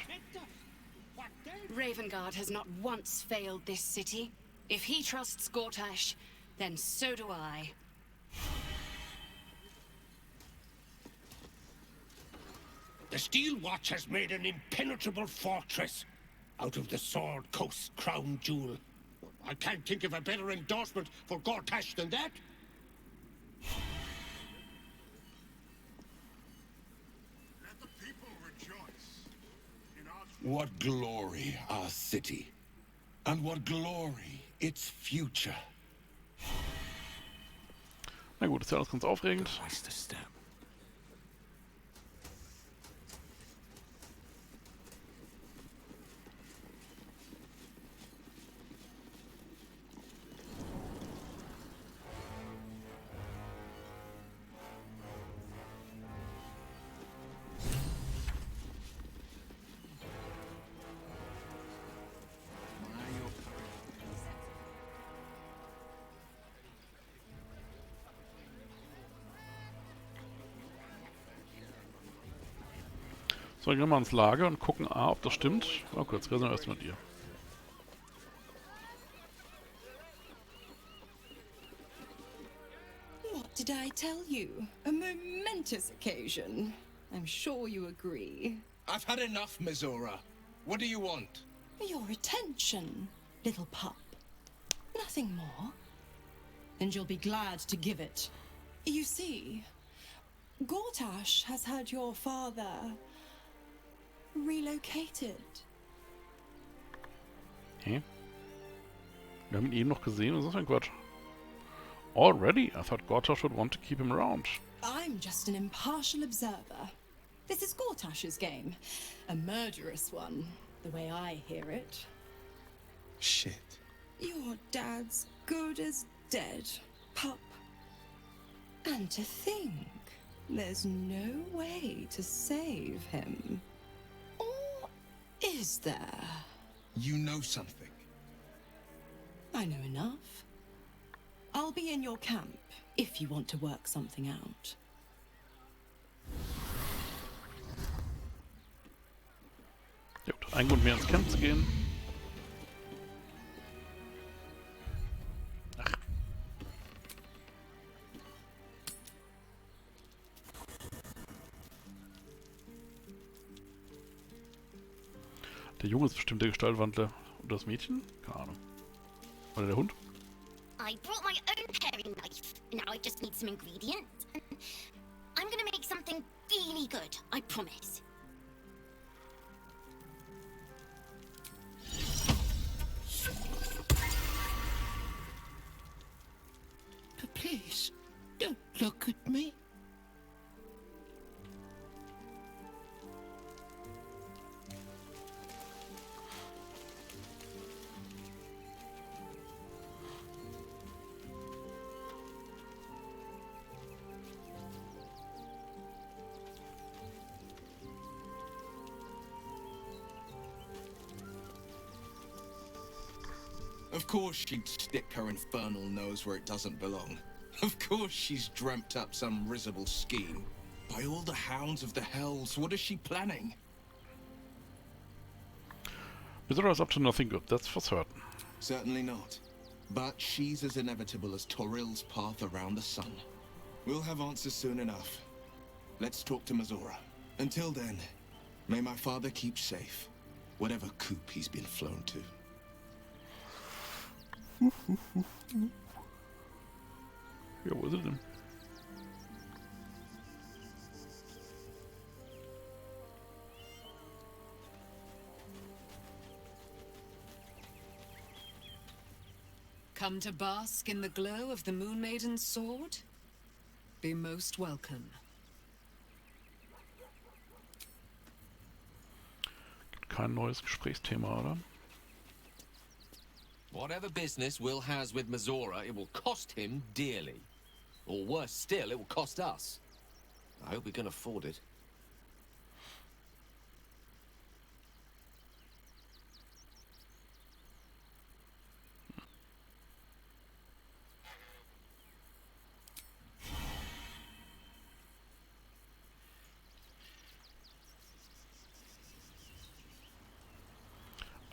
Ravengard has not once failed this city. If he trusts Gortash, then so do I. The Steel Watch has made an impenetrable fortress out of the Sword Coast crown jewel. I can't think of a better endorsement for Gortash than that. Let the people rejoice in our... What glory our city, and what glory its future. Na gut, ist ja alles ganz aufregend. So, gehen wir mal ins Lager und gucken, ob das stimmt. Oh, kurz, reden wir erst mit ihr. What did I tell you? A momentous occasion. I'm sure you agree. I've had enough, Mizora. What do you want? Your attention, little pup. Nothing more. And you'll be glad to give it. You see, Gortash has had your father relocated. Okay. Wir haben ihn eben noch gesehen, was ist das für ein Quatsch? Already? I thought Gortash would want to keep him around. I'm just an impartial observer. This is Gortash's game. A murderous one, the way I hear it. Shit. Your dad's good as dead, pup. And to think, there's no way to save him. Or is there? You know something. I know enough. I'll be in your camp if you want to work something out. Gut, ein Grund mehr ins Camp zu gehen. Ach. Der Junge ist bestimmt der Gestaltwandler. Und das Mädchen? Keine Ahnung. Oder der Hund? I brought my own paring knife. Now I just need some ingredients. I'm gonna make something really good, I promise. Please, don't look at me. Of course she'd stick her infernal nose where it doesn't belong. Of course she's dreamt up some risible scheme. By all the hounds of the hells, what is she planning? Mizora's up to nothing good, that's for certain. Certainly not. But she's as inevitable as Toril's path around the sun. We'll have answers soon enough. Let's talk to Mizora. Until then, may my father keep safe, whatever coop he's been flown to. Ja, wo ist er denn? Come to bask in the glow of the Moon Maiden's sword? Be most welcome. Kein neues Gesprächsthema, oder? Whatever business Will has with Mazora, it will cost him dearly. Or worse still, it will cost us. I hope we can afford it.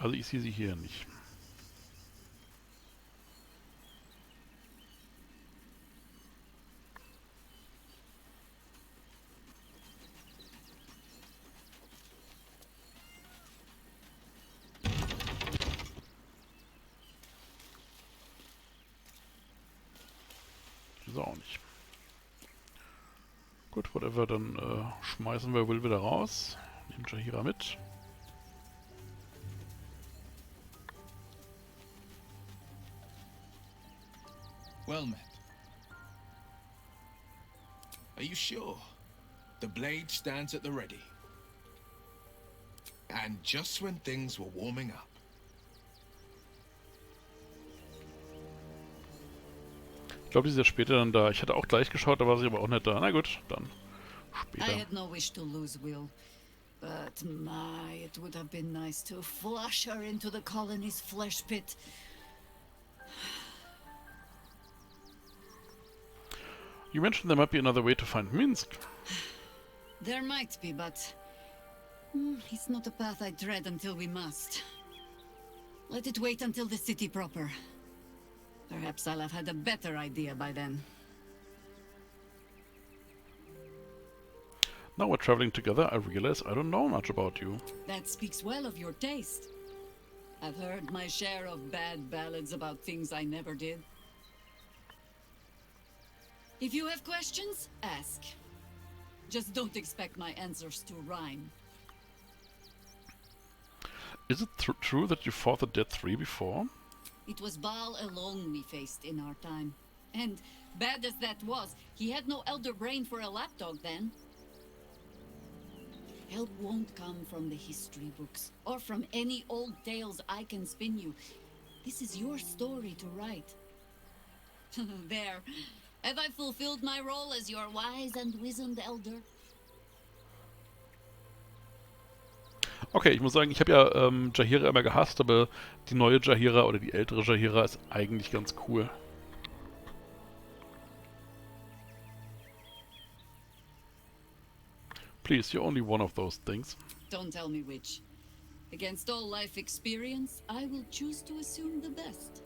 Also ich sehe sie hier nicht. Ist auch nicht. Gut, whatever, dann schmeißen wir Will wieder raus. Nehmen Jaheira mit. Well met. Are you sure? The blade stands at the ready. And just when things were warming up. Ich glaube, die ist ja später dann da. Ich hatte auch gleich geschaut, da war sie aber auch nicht da. Na gut, dann I später. had no wish to lose Will, but my, it would have been nice to flush her into the colony's flesh pit. You mentioned there might be another way to find Minsk. There might be, but it's not a path I tread until we must. Let it wait until the city proper. Perhaps I'll have had a better idea by then. Now we're traveling together, I realize I don't know much about you. That speaks well of your taste. I've heard my share of bad ballads about things I never did. If you have questions, ask. Just don't expect my answers to rhyme. Is it true that you fought the Dead Three before? It was Baal alone we faced in our time. And bad as that was, he had no elder brain for a lapdog then. Help won't come from the history books, or from any old tales I can spin you. This is your story to write. There. Have I fulfilled my role as your wise and wizened elder? Okay, ich muss sagen, ich habe ja Jaheira immer gehasst, aber die neue Jaheira oder die ältere Jaheira ist eigentlich ganz cool. Please, you're only one of those things. Don't tell me which. Against all life experience, I will choose to assume the best.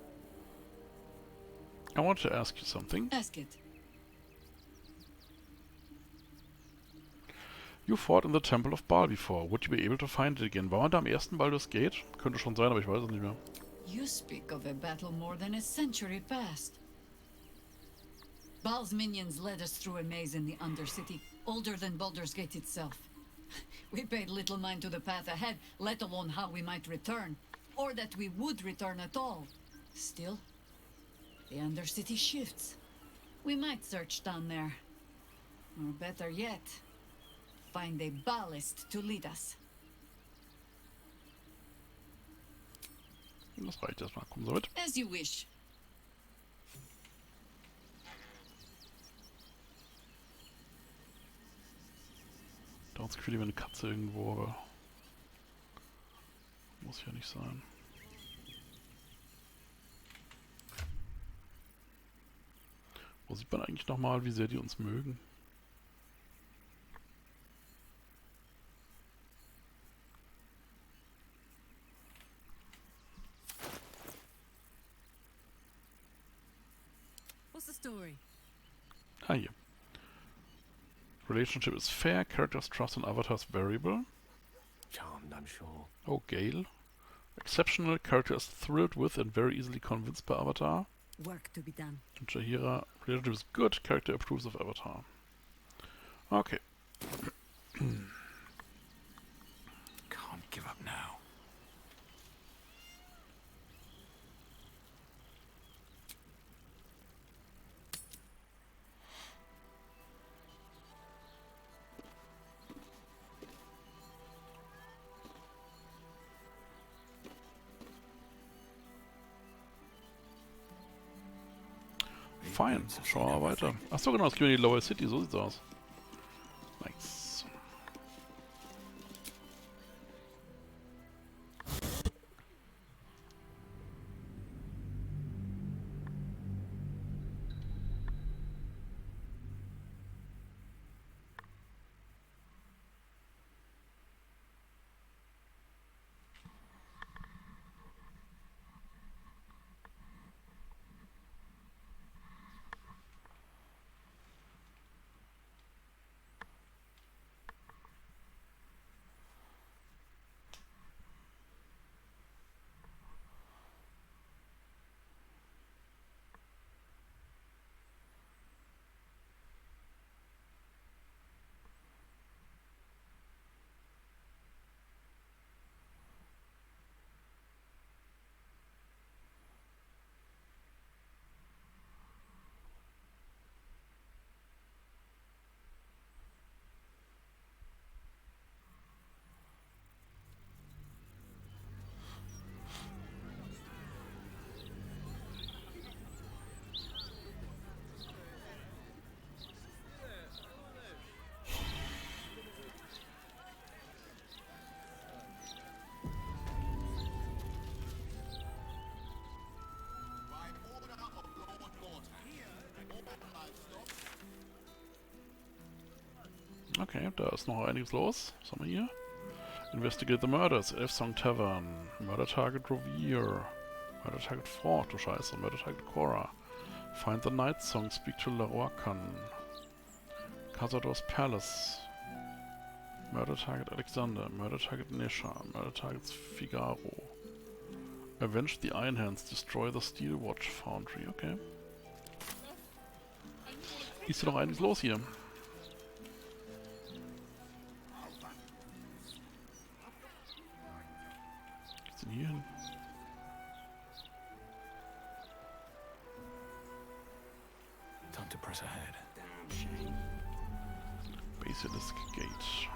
I want to ask you something. Ask it. You fought in the Temple of Baal before. Would you be able to find it again? War man da am ersten Baldur's Gate? Könnte schon sein, aber ich weiß es nicht mehr. You speak of a battle more than a century past. Baal's minions led us through a maze in the Undercity, older than Baldur's Gate itself. We paid little mind to the path ahead, let alone how we might return, or that we would return at all. Still, the Undercity shifts. We might search down there. Or better yet, find a ballast to lead us. Das reicht erstmal. Kommen Sie mit. As you wish. Da hat das Gefühl, wie eine Katze irgendwo, aber muss ja nicht sein. Wo sieht man eigentlich nochmal, wie sehr die uns mögen? What's the story? Ah, hier. Relationship is fair, characters trust in avatars variable. Charmed, I'm sure. Oh, Gale. Exceptional, character is thrilled with and very easily convinced by avatar. Work to be done. And Jaheira, relationship is good, character approves of avatar. Okay. Can't give up now. Fein. Schauen wir mal weiter. Achso, genau, es geht in die Lower City, so sieht's aus. Nice. Okay, da ist noch einiges los. Was haben wir hier? Investigate the murders. Elfsong Tavern. Murder Target Rovere. Murder Target Fort, du Scheiße. Murder Target Cora. Find the Night Song. Speak to Laorcan. Cazador's Palace. Murder Target Alexander. Murder Target Nisha. Murder Target Figaro. Avenge the Iron Hands. Destroy the Steel Watch Foundry. Okay. Ist hier noch einiges los hier? Hier hin. Time to press ahead. Basilisk Gate.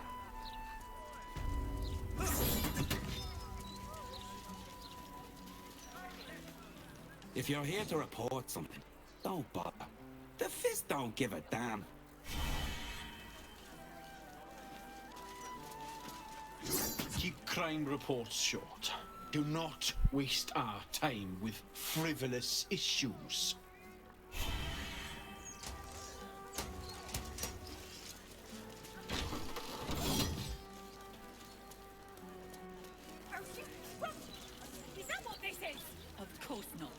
If you're here to report something, don't bother. The Fist don't give a damn. Keep crime reports short. Do not waste our time with frivolous issues. Is that what this is? Of course not.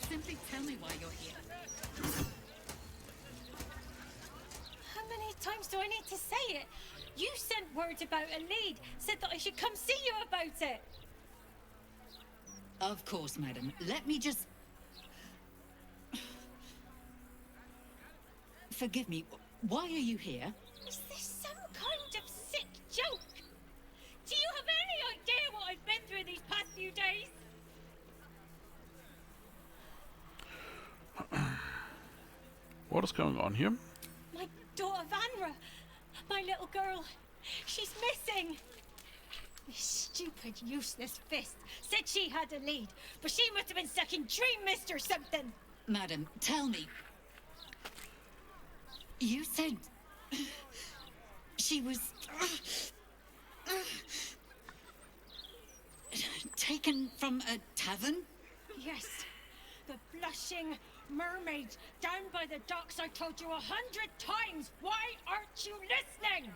Simply tell me why you're here. How many times do I need to say it? You sent word about a lead, said that I should come see you about it. Of course, madam. Let me just... Forgive me. Why are you here? Is this some kind of sick joke? Do you have any idea what I've been through these past few days? What is going on here? My daughter Vanra, my little girl, she's missing. This stupid, useless Fist said she had a lead, but she must have been sucking Dream Mist or something. Madam, tell me. You said... she was... taken from a tavern? Yes, the blushing mermaid down by the docks. I told you 100 times. Why aren't you listening?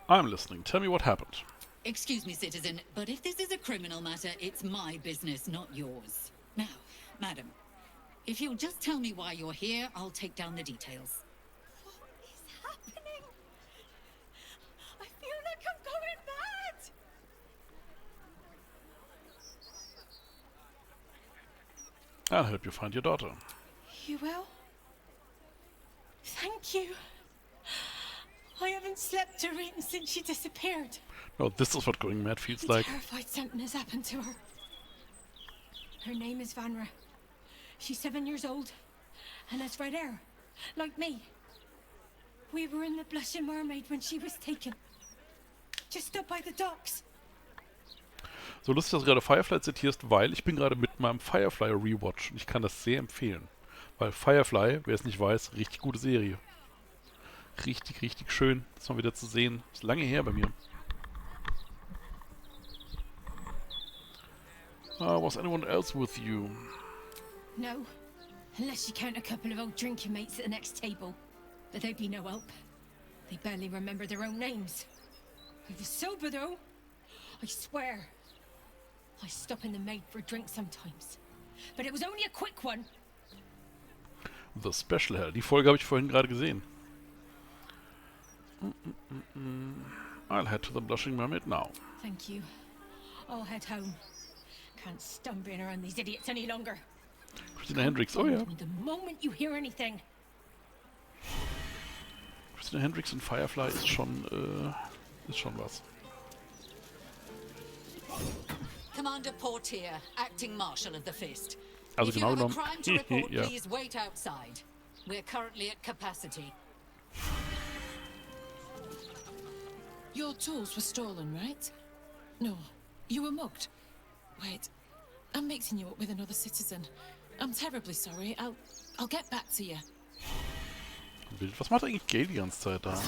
I'm listening. Tell me what happened. Excuse me, citizen, but if this is a criminal matter, it's my business, not yours. Now, madam, if you'll just tell me why you're here, I'll take down the details. What is happening? I feel like I'm going mad. I'll help you find your daughter. You will? Thank you. I haven't slept or eaten since she disappeared. Oh, this is what going mad feels I'm like. terrified something has happened to her. Her name is Vanra. She's 7 years old, and has red hair, like me. We were in the Blushing Mermaid when she was taken. Just up by the docks. So lustig, dass du gerade Firefly zitierst, weil ich bin gerade mit meinem Firefly Rewatch und ich kann das sehr empfehlen. Weil Firefly, wer es nicht weiß, richtig gute Serie. Richtig, richtig schön, das mal wieder zu sehen. Ist lange her bei mir. Was anyone else with you? No, unless you count a couple of old drinking mates at the next table. But they'd be no help. They barely remember their own names. I was sober though. I swear. I stop in the maid for a drink sometimes. But it was only a quick one. The Special Hell. Die Folge habe ich vorhin gerade gesehen. I'll head to the Blushing Mermaid now. Thank you. I'll head home. Can't stand being around these idiots any longer. Christina Hendricks, oh ja. The moment you hear anything. Christina Hendricks in Firefly ist schon was. Commander Portier, acting marshal of the Fist. Also If you genau have a genommen. crime to report, Ja. please wait outside. We're currently at capacity. Your tools were stolen, right? No, you were mugged. Wait, I'm mixing you up with another citizen. I'm terribly sorry. I'll get back to you. Wild. Was macht eigentlich Gale die ganze Zeit da?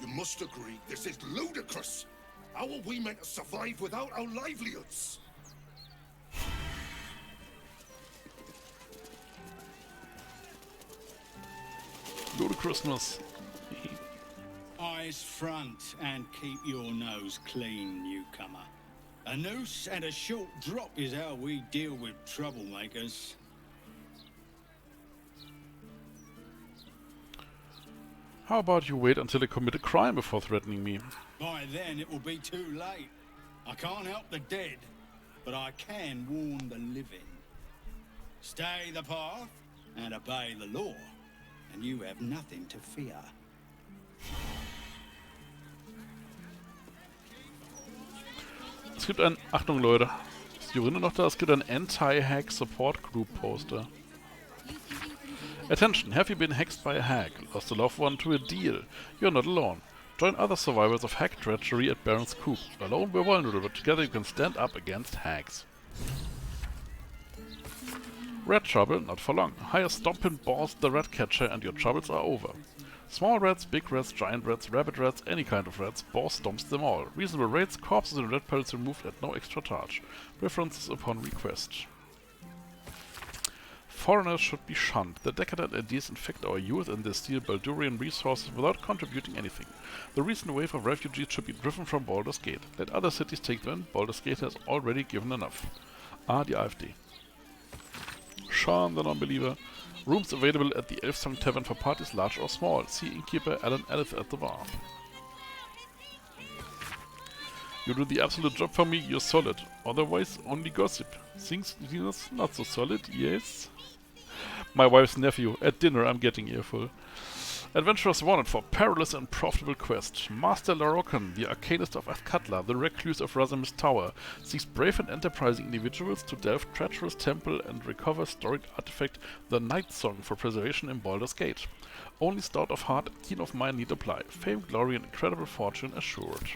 You must agree, this is ludicrous. How are we meant to survive without our livelihoods? Ludicrousness. Eyes front and keep your nose clean, newcomer. A noose and a short drop is how we deal with troublemakers. How about you wait until I commit a crime before threatening me? By then it will be too late. I can't help the dead, but I can warn the living. Stay the path and obey the law, and you have nothing to fear. Es gibt ein, Achtung Leute, ist Jorinde noch da? Es gibt ein Anti-Hack Support Group Poster. Attention, have you been hexed by a hack? Lost a loved one to a deal? You're not alone. Join other survivors of hack treachery at Baron's Coop. Alone we're vulnerable, but together you can stand up against hacks. Rat trouble, not for long. Hire Stompin' Balls the rat catcher and your troubles are over. Small rats, big rats, giant rats, rabbit rats, any kind of rats, Boss stomps them all. Reasonable rates, corpses and rat pellets removed at no extra charge. References upon request. Foreigners should be shunned. The decadent ideas infect our youth and they steal Baldurian resources without contributing anything. The recent wave of refugees should be driven from Baldur's Gate. Let other cities take them. Baldur's Gate has already given enough. Die AfD. Sean the Non-Believer. Rooms available at the Elfsong Tavern for parties large or small. See Innkeeper Alan Elf at the bar. You do the absolute job for me, you're solid. Otherwise, only gossip. Things not so solid, yes? My wife's nephew. At dinner, I'm getting earful. Adventurers wanted for perilous and profitable quest. Master Larrocan, the arcanist of Athkatla, the recluse of Razamis Tower, seeks brave and enterprising individuals to delve treacherous temple and recover storied artifact the Night Song for preservation in Baldur's Gate. Only stout of heart and keen of mind need apply. Fame, glory and incredible fortune assured.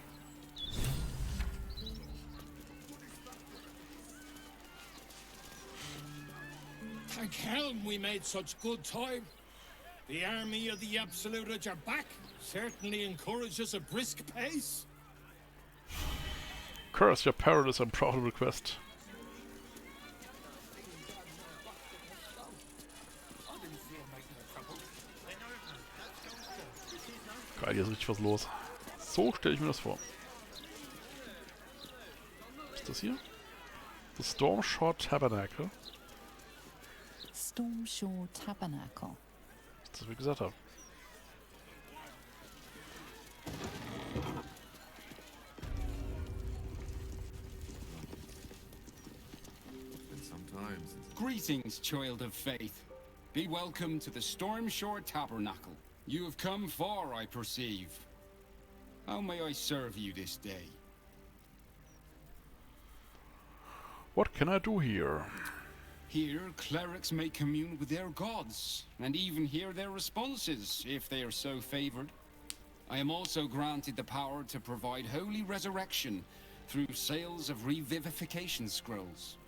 Thank Helm we made such good time. The army of the Absolute are back. Certainly encourages a brisk pace. Curse your perilous and profitable quest. Geil, hier ist richtig was los. So stelle ich mir das vor. Was ist das hier? The Storm Shore Tabernacle. Storm Shore Tabernacle. Das ist, wie ich gesagt habe. Greetings, child of faith. Be welcome to the Stormshore Tabernacle. You have come far, I perceive. How may I serve you this day? What can I do here? Here, clerics may commune with their gods, and even hear their responses, if they are so favored. I am also granted the power to provide holy resurrection through sales of revivification scrolls.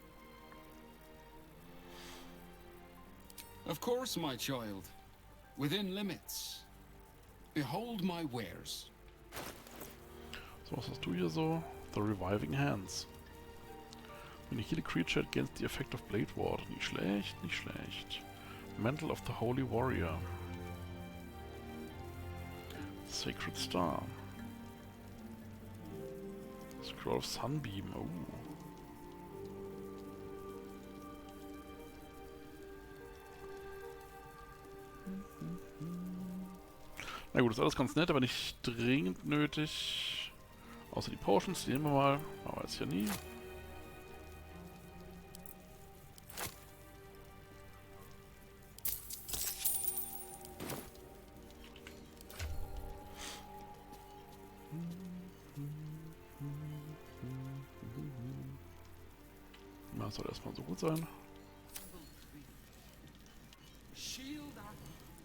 Of course, my child. Within limits. Behold my wares. So, was hast du hier so? The Reviving Hands. When you heal a creature, it gains the effect of Blade Ward. Nicht schlecht, nicht schlecht. Mantle of the Holy Warrior. Sacred Star. Scroll of Sunbeam. Oh. Na gut, ist alles ganz nett, aber nicht dringend nötig. Außer die Potions, die nehmen wir mal. Aber jetzt ja nie. Das soll erstmal so gut sein.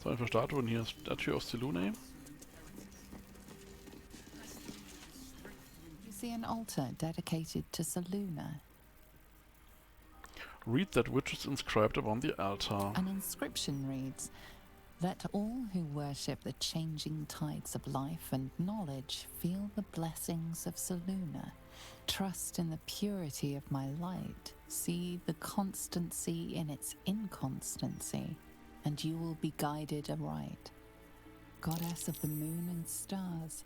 Zwei für Statuen, hier ist Statue of Selune. You see an altar dedicated to Seluna. Read that which is inscribed upon the altar. An inscription reads, "Let all who worship the changing tides of life and knowledge feel the blessings of Seluna. Trust in the purity of my light. See the constancy in its inconstancy, and you will be guided aright. Goddess of the moon and stars.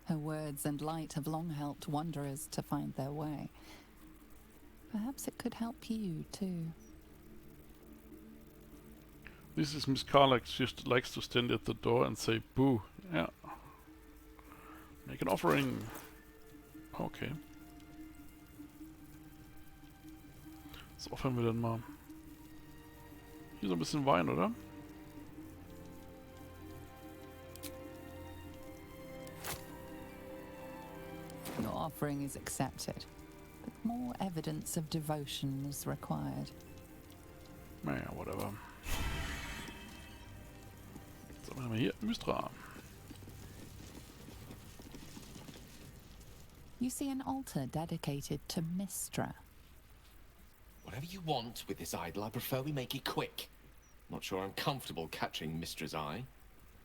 Her words and light have long helped wanderers to find their way. Perhaps it could help you too." This is Miss Carlack. She likes to stand at the door and say boo. Yeah. Make an offering. Okay. Was offern wir denn mal? Hier so ein bisschen Wein, oder? Your offering is accepted, but more evidence of devotion is required. Naja, whatever. So, was haben wir hier? Mystra. You see an altar dedicated to Mistra. Whatever you want with this idol, I prefer we make it quick. Not sure I'm comfortable catching Mistra's eye,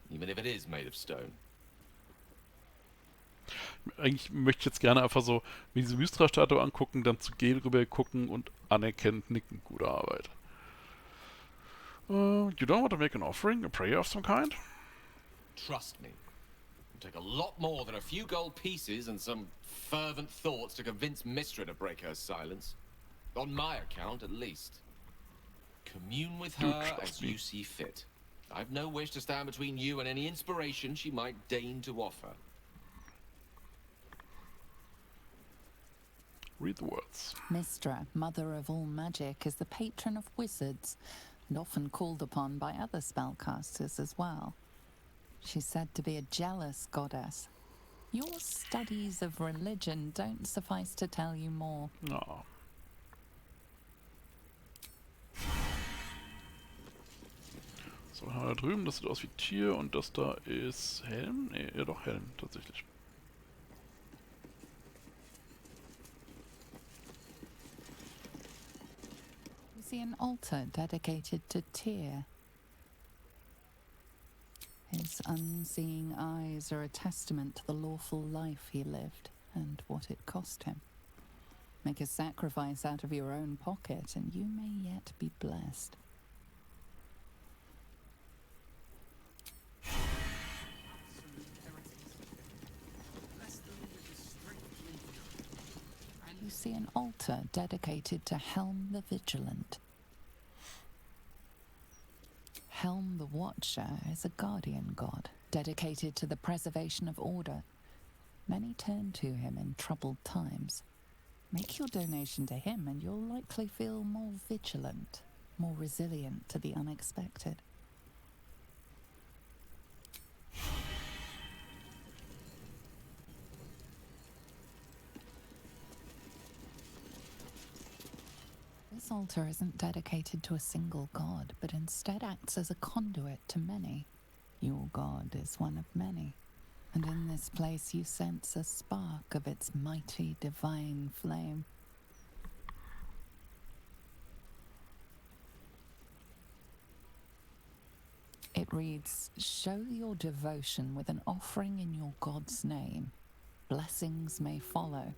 even if it is made of stone. Eigentlich möchte ich jetzt gerne einfach so mir diese Mystra-Statue angucken, dann zu Gel rüber gucken und anerkennend nicken. Gute Arbeit. You don't want to make an offering? A prayer of some kind? Trust me. It'll take a lot more than a few gold pieces and some fervent thoughts to convince Mistra to break her silence. On my account, at least. Commune with her as you see fit. I've no wish to stand between you and any inspiration she might deign to offer. Read the words. Mistra, mother of all magic, is the patron of wizards, and often called upon by other spellcasters as well. She's said to be a jealous goddess. Your studies of religion don't suffice to tell you more. No. So, was haben wir da drüben? Das sieht aus wie Tier und das da ist Helm? Nee, ja doch Helm, tatsächlich. You see an altar dedicated to Tyr. His unseeing eyes are a testament to the lawful life he lived and what it cost him. Make a sacrifice out of your own pocket and you may yet be blessed. You see an altar dedicated to Helm the Vigilant. Helm the Watcher is a guardian god, dedicated to the preservation of order. Many turn to him in troubled times. Make your donation to him and you'll likely feel more vigilant. more resilient to the unexpected. This altar isn't dedicated to a single god, but instead acts as a conduit to many. Your god is one of many, and in this place you sense a spark of its mighty divine flame. It reads, "Show your devotion with an offering in your god's name. Blessings may follow."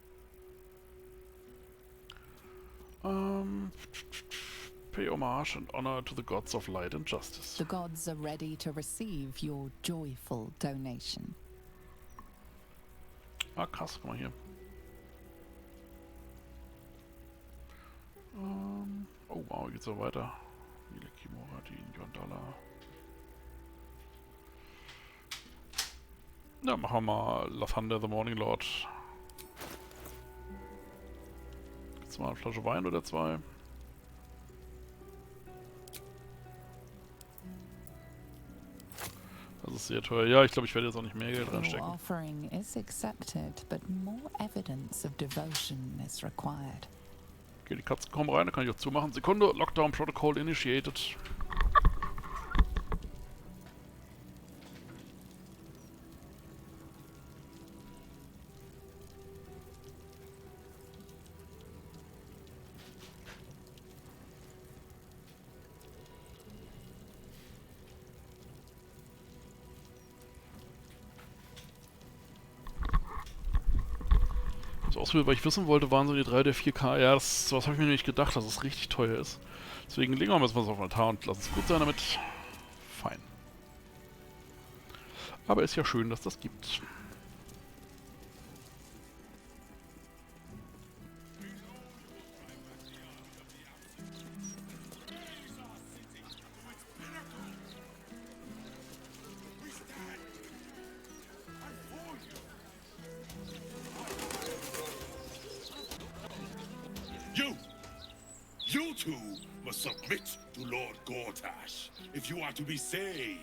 Pay homage and honor to the gods of light and justice. The gods are ready to receive your joyful donation. Ah, krass, guck mal hier. Oh wow, geht's so weiter. Mile Kimura, die Yondala. Ja, machen wir mal Lathander, the Morning Lord. Jetzt mal eine Flasche Wein oder zwei. Das ist sehr teuer. Ja, ich glaube, ich werde jetzt auch nicht mehr Geld Your reinstecken. offering is accepted, but more evidence of devotion is required. Okay, die Katzen kommen rein, da kann ich auch zumachen. Sekunde, Lockdown Protocol initiated. Ausprobiert, weil ich wissen wollte, waren so die 3 der 4K. Ja, sowas habe ich mir nicht gedacht, dass es richtig teuer ist. Deswegen legen wir mal was auf den Altar und lassen es gut sein damit. Fein. Aber ist ja schön, dass das gibt. You two must submit to Lord Gortash if you are to be saved.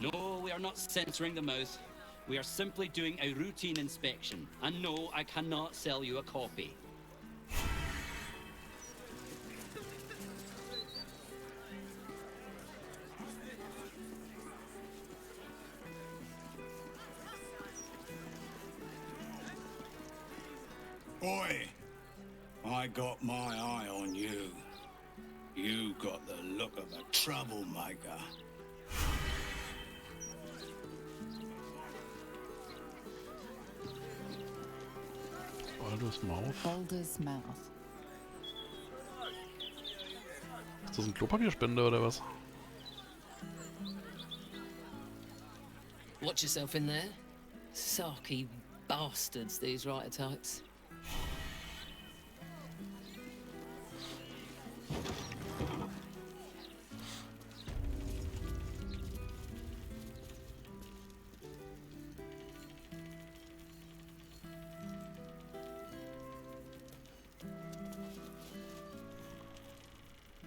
No, we are not censoring the mouth. We are simply doing a routine inspection. And no, I cannot sell you a copy. Boy, I got my eye on you. You got the look of a troublemaker. Baldur's Mouth. Baldur's Mouth. Ist das ein Klopapierspender oder was? Watch yourself in there. Sarky bastards, these writer types.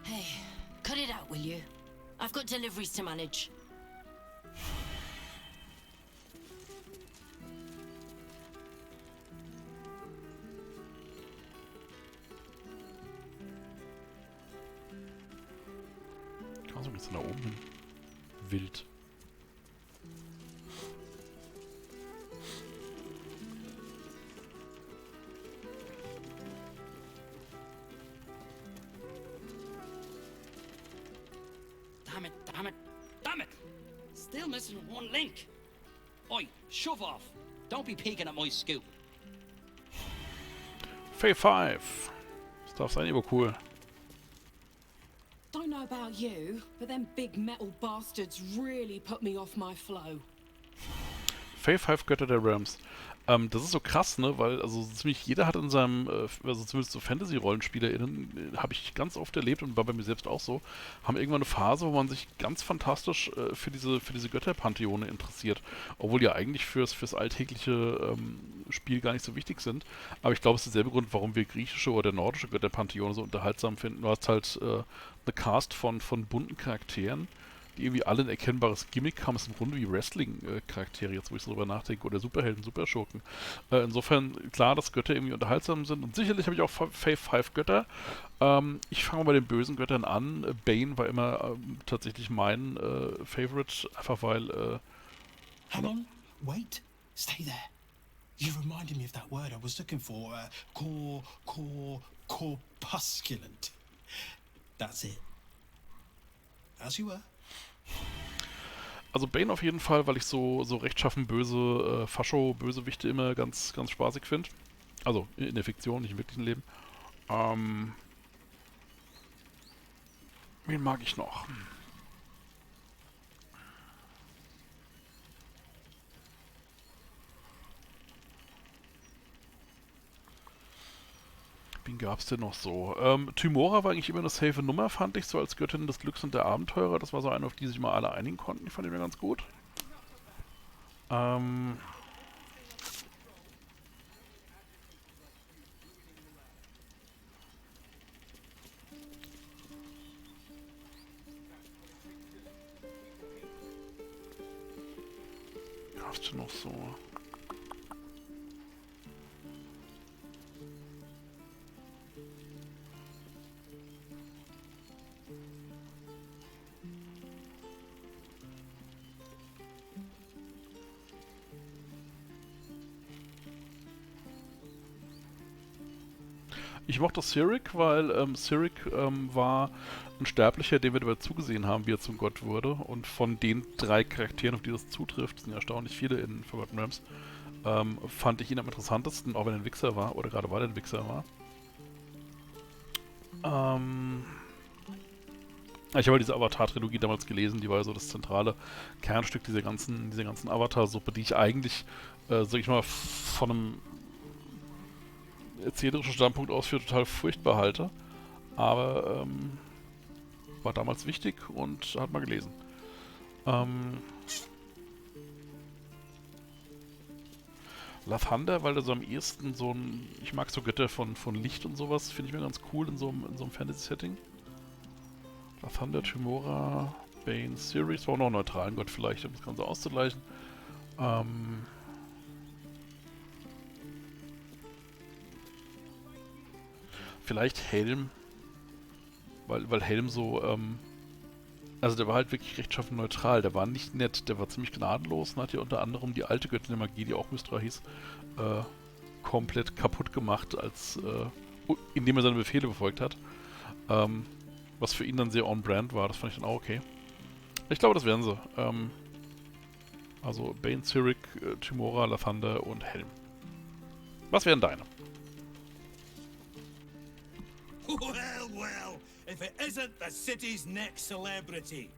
Hey, cut it out, will you? I've got deliveries to manage. So geht's nach oben hin. Wild. Damn it, damn it, damn it! Still missing one link. Oi, shove off. Don't be peeking at my scoop. Fay 5. Das darf sein, aber cool. Don't know about you, but them big metal bastards really put me off my flow. Fay 5 Götter der Realms. Das ist so krass, ne, weil also ziemlich jeder hat in seinem, also zumindest so Fantasy-RollenspielerInnen, habe ich ganz oft erlebt und war bei mir selbst auch so, haben irgendwann eine Phase, wo man sich ganz fantastisch für diese Götterpantheone interessiert. Obwohl die ja eigentlich fürs alltägliche Spiel gar nicht so wichtig sind. Aber ich glaube, es ist derselbe Grund, warum wir griechische oder nordische Götterpantheone so unterhaltsam finden. Du hast halt eine Cast von bunten Charakteren, die irgendwie alle ein erkennbares Gimmick haben. Es sind im Grunde wie Wrestling-Charaktere, jetzt wo ich so drüber nachdenke, oder Superhelden, Superschurken. Insofern, klar, dass Götter irgendwie unterhaltsam sind. Und sicherlich habe ich auch Faith 5 Götter. Ich fange mal bei den bösen Göttern an. Bane war immer tatsächlich mein Favorite, einfach weil... Hang on, wait, stay there. You reminded me of that word I was looking for. Corpusculent. That's it. As you were. Also Bane auf jeden Fall, weil ich so rechtschaffen böse Fascho-Bösewichte immer ganz spaßig finde. Also in der Fiktion, nicht im wirklichen Leben. Wen mag ich noch? Wen gab's denn noch so? Tymora war eigentlich immer eine safe Nummer, fand ich, so als Göttin des Glücks und der Abenteurer. Das war so eine, auf die sich mal alle einigen konnten. Die fand ich mir ganz gut. Gab's denn noch so? Ich mochte Cyric, weil Cyric war ein Sterblicher, dem wir dabei zugesehen haben, wie er zum Gott wurde. Und von den 3 Charakteren, auf die das zutrifft, sind ja erstaunlich viele in Forgotten Realms, fand ich ihn am interessantesten, auch wenn er ein Wichser war, oder gerade weil er ein Wichser war. Ich habe halt diese Avatar-Trilogie damals gelesen, die war ja so das zentrale Kernstück dieser ganzen Avatar-Suppe, die ich eigentlich, sag ich mal, von einem erzählerischen Standpunkt aus für total furchtbar halte. Aber war damals wichtig und hat mal gelesen. Lathander, weil er so am ehesten so ein... Ich mag so Götter von Licht und sowas, finde ich mir ganz cool in so einem Fantasy-Setting. Lathander, Tymora, Bane, Sirius, war auch noch einen neutralen Gott vielleicht, um das Ganze auszugleichen. Vielleicht Helm, weil Helm so, also der war halt wirklich rechtschaffen neutral, der war nicht nett, der war ziemlich gnadenlos und hat ja unter anderem die alte Göttin der Magie, die auch Mystra hieß, komplett kaputt gemacht, indem er seine Befehle befolgt hat. Was für ihn dann sehr on-brand war, das fand ich dann auch okay. Ich glaube, das wären sie. Also Bane, Cyric, Tymora, Lathander und Helm. Was wären deine? Well, if it isn't the city's next celebrity.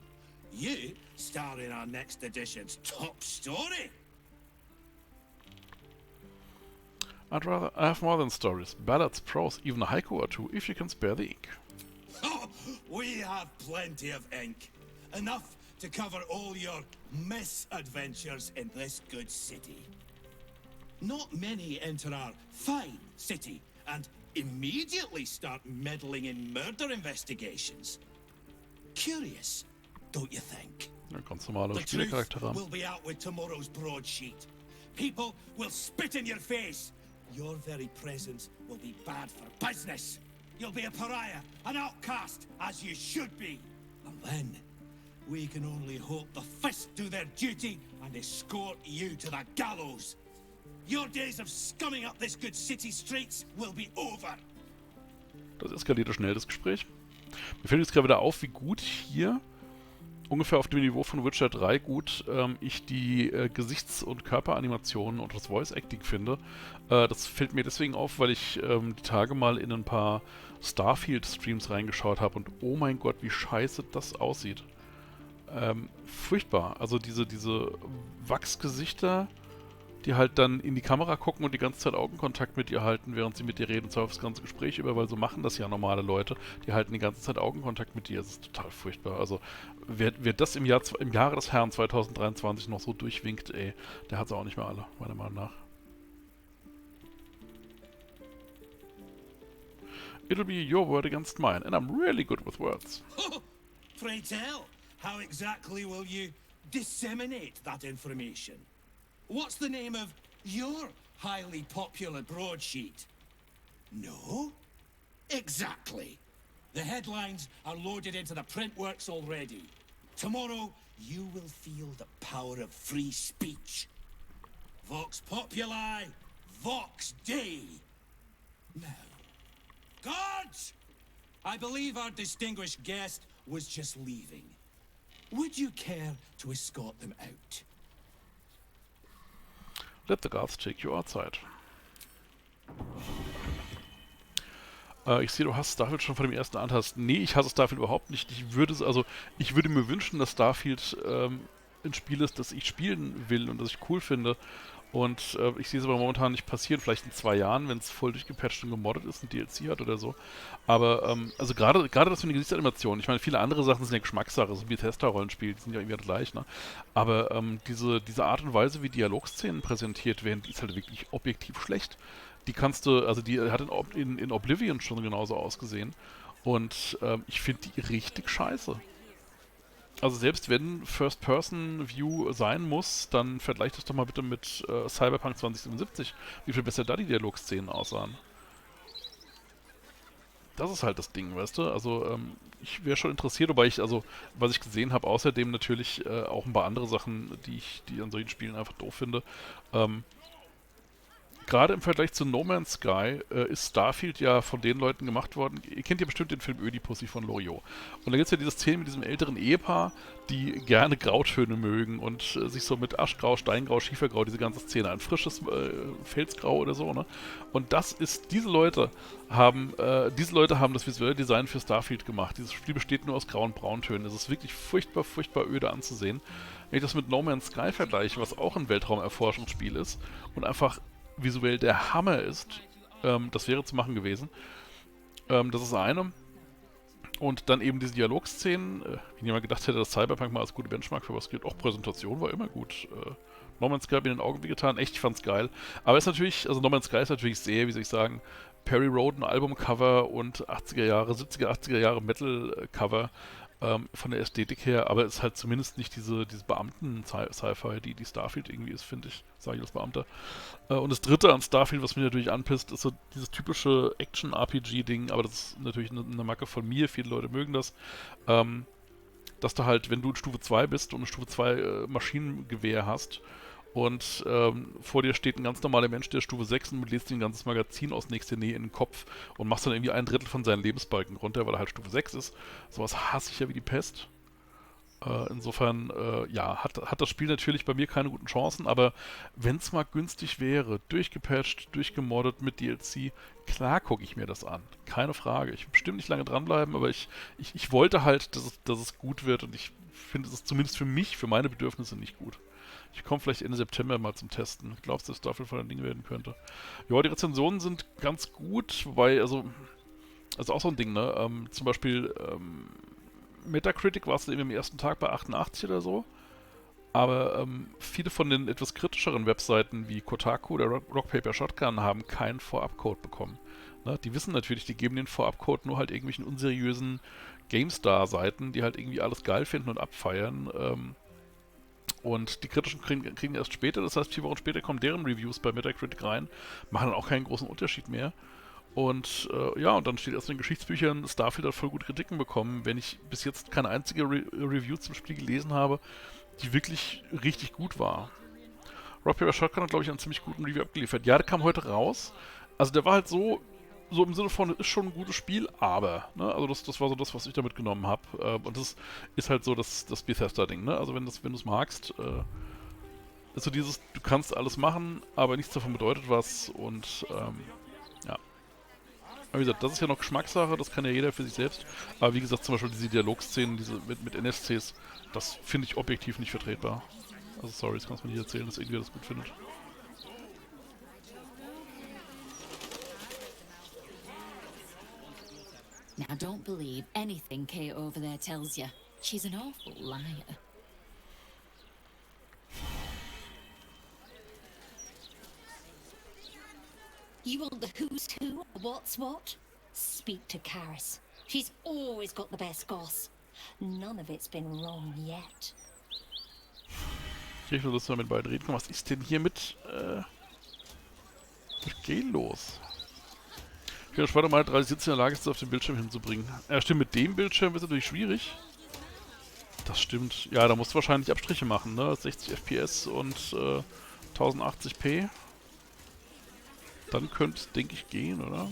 You star in our next edition's top story. I'd rather have more than stories, ballads, prose, even a haiku or two, if you can spare the ink. We have plenty of ink. Enough to cover all your misadventures in this good city. Not many enter our fine city and immediately start meddling in murder investigations. Curious, don't you think? Ja, ganz normale The Spielercharaktere truth haben. will be out with tomorrow's broadsheet. People will spit in your face. Your very presence will be bad for business. You'll be a pariah, an outcast, as you should be. And then, we can only hope the Fist do their duty and escort you to the gallows. Your days of scumming up this good city streets will be over. Das eskalierte schnell, das Gespräch. Mir fällt jetzt gerade wieder auf, wie gut hier, ungefähr auf dem Niveau von Witcher 3, gut ich die Gesichts- und Körperanimationen und das Voice-Acting finde. Das fällt mir deswegen auf, weil ich die Tage mal in ein paar Starfield-Streams reingeschaut habe und oh mein Gott, wie scheiße das aussieht. Furchtbar. Also diese Wachsgesichter, die halt dann in die Kamera gucken und die ganze Zeit Augenkontakt mit ihr halten, während sie mit dir reden, und zwar das ganze Gespräch über, weil so machen das ja normale Leute, die halten die ganze Zeit Augenkontakt mit dir. Das ist total furchtbar. Also, wer das im Jahre des Herrn 2023 noch so durchwinkt, ey, der hat es auch nicht mehr alle, meiner Meinung nach. It'll be your word against mine, and I'm really good with words. Pray tell, how exactly will you disseminate that information? What's the name of your highly popular broadsheet? No? Exactly. The headlines are loaded into the print works already. Tomorrow, you will feel the power of free speech. Vox populi, vox dei. Now, guards! I believe our distinguished guest was just leaving. Would you care to escort them out? Let the guards take you outside. Ich sehe, du hast Starfield schon von dem ersten an hast. Nee, ich hasse Starfield überhaupt nicht. Ich würde mir wünschen, dass Starfield ein Spiel ist, das ich spielen will und das ich cool finde. Und ich sehe es aber momentan nicht passieren, vielleicht in 2 Jahren, wenn es voll durchgepatcht und gemoddet ist, ein DLC hat oder so. Aber, also gerade das für eine Gesichtsanimation, ich meine, viele andere Sachen sind ja Geschmackssache, so ein Bethesda-Rollenspiel, die sind ja irgendwie gleich, ne? Aber diese Art und Weise, wie Dialogszenen präsentiert werden, die ist halt wirklich objektiv schlecht. Die kannst du, also die hat in Oblivion schon genauso ausgesehen. Und ich finde die richtig scheiße. Also selbst wenn First-Person-View sein muss, dann vergleich das doch mal bitte mit Cyberpunk 2077, wie viel besser da die Dialogszenen aussahen. Das ist halt das Ding, weißt du? Also ich wäre schon interessiert, wobei was ich gesehen habe, außerdem natürlich auch ein paar andere Sachen, die an solchen Spielen einfach doof finde. Gerade im Vergleich zu No Man's Sky ist Starfield ja von den Leuten gemacht worden. Ihr kennt ja bestimmt den Film Ödipussy von Loriot. Und da gibt es ja diese Szene mit diesem älteren Ehepaar, die gerne Grautöne mögen und sich so mit Aschgrau, Steingrau, Schiefergrau, diese ganze Szene, ein frisches Felsgrau oder so, ne? Und diese Leute haben das visuelle Design für Starfield gemacht. Dieses Spiel besteht nur aus Grau- und Brauntönen. Es ist wirklich furchtbar, furchtbar öde anzusehen. Wenn ich das mit No Man's Sky vergleiche, was auch ein Weltraumerforschungsspiel ist und einfach visuell der Hammer ist, das wäre zu machen gewesen. Das ist eine. Und dann eben diese Dialogszenen. Wenn jemand gedacht hätte, dass Cyberpunk mal als gute Benchmark für was gilt. Auch Präsentation war immer gut. No Man's Sky hat mir in den Augen wehgetan. Echt, ich fand's geil. Aber ist natürlich, also No Man's Sky ist natürlich sehr, wie soll ich sagen, Perry Roden Albumcover und 80er Jahre, 70er, 80er Jahre Metal-Cover. Von der Ästhetik her, aber es ist halt zumindest nicht diese Beamten-Sci-Fi, die Starfield irgendwie ist, finde ich, sage ich als Beamter. Und das dritte an Starfield, was mich natürlich anpisst, ist so dieses typische Action-RPG-Ding, aber das ist natürlich eine Macke von mir, viele Leute mögen das, dass du halt, wenn du in Stufe 2 bist und ein Stufe 2 Maschinengewehr hast und vor dir steht ein ganz normaler Mensch, der Stufe 6 und lässt dir ein ganzes Magazin aus nächster Nähe in den Kopf und machst dann irgendwie 1/3 von seinen Lebensbalken runter, weil er halt Stufe 6 ist. Sowas hasse ich ja wie die Pest. Insofern, ja, hat das Spiel natürlich bei mir keine guten Chancen, aber wenn es mal günstig wäre, durchgepatcht, durchgemoddet mit DLC, klar gucke ich mir das an. Keine Frage. Ich will bestimmt nicht lange dranbleiben, aber ich wollte halt, dass es gut wird und ich finde, es ist zumindest für mich, für meine Bedürfnisse nicht gut. Ich komme vielleicht Ende September mal zum Testen. Glaubst du, dass das dafür von ein Ding werden könnte? Ja, die Rezensionen sind ganz gut, wobei, also auch so ein Ding, ne? Zum Beispiel, Metacritic war es eben im ersten Tag bei 88 oder so. Aber viele von den etwas kritischeren Webseiten wie Kotaku oder Rock Paper Shotgun haben keinen Vorabcode bekommen. Ne? Die wissen natürlich, die geben den Vorabcode nur halt irgendwelchen unseriösen GameStar-Seiten, die halt irgendwie alles geil finden und abfeiern. Und die Kritischen kriegen erst später, das heißt 4 Wochen später kommen deren Reviews bei Metacritic rein, machen dann auch keinen großen Unterschied mehr. Und ja, und dann steht erst in den Geschichtsbüchern, Starfield hat voll gute Kritiken bekommen, wenn ich bis jetzt keine einzige Review zum Spiel gelesen habe, die wirklich richtig gut war. Rock Paper Shotgun hat, glaube ich, einen ziemlich guten Review abgeliefert. Ja, der kam heute raus. Also der war halt so im Sinne von, ist schon ein gutes Spiel, aber, ne, also das war so das, was ich da mitgenommen habe. Und das ist halt so das Bethesda-Ding, ne? Also wenn du es magst, ist so dieses, du kannst alles machen, aber nichts davon bedeutet was und ja. Aber wie gesagt, das ist ja noch Geschmackssache, das kann ja jeder für sich selbst. Aber wie gesagt, zum Beispiel diese Dialogszenen, diese mit NSCs, das finde ich objektiv nicht vertretbar. Also sorry, das kannst du mir nicht erzählen, dass irgendwer das gut findet. Now don't believe anything Kate over there tells you. She's an awful liar. You want the who's who, what's what? Speak to Karis. She's always got the best goss. None of it's been wrong yet. Ich will das mal mit beiden reden. Was ist denn hier mit Geh los? Okay, ich warte mal, 3 Sitze in der Lage ist, auf den Bildschirm hinzubringen. Ja, stimmt, mit dem Bildschirm ist natürlich schwierig. Das stimmt. Ja, da musst du wahrscheinlich Abstriche machen, ne? 60 FPS und 1080p. Dann könnte es, denke ich, gehen, oder?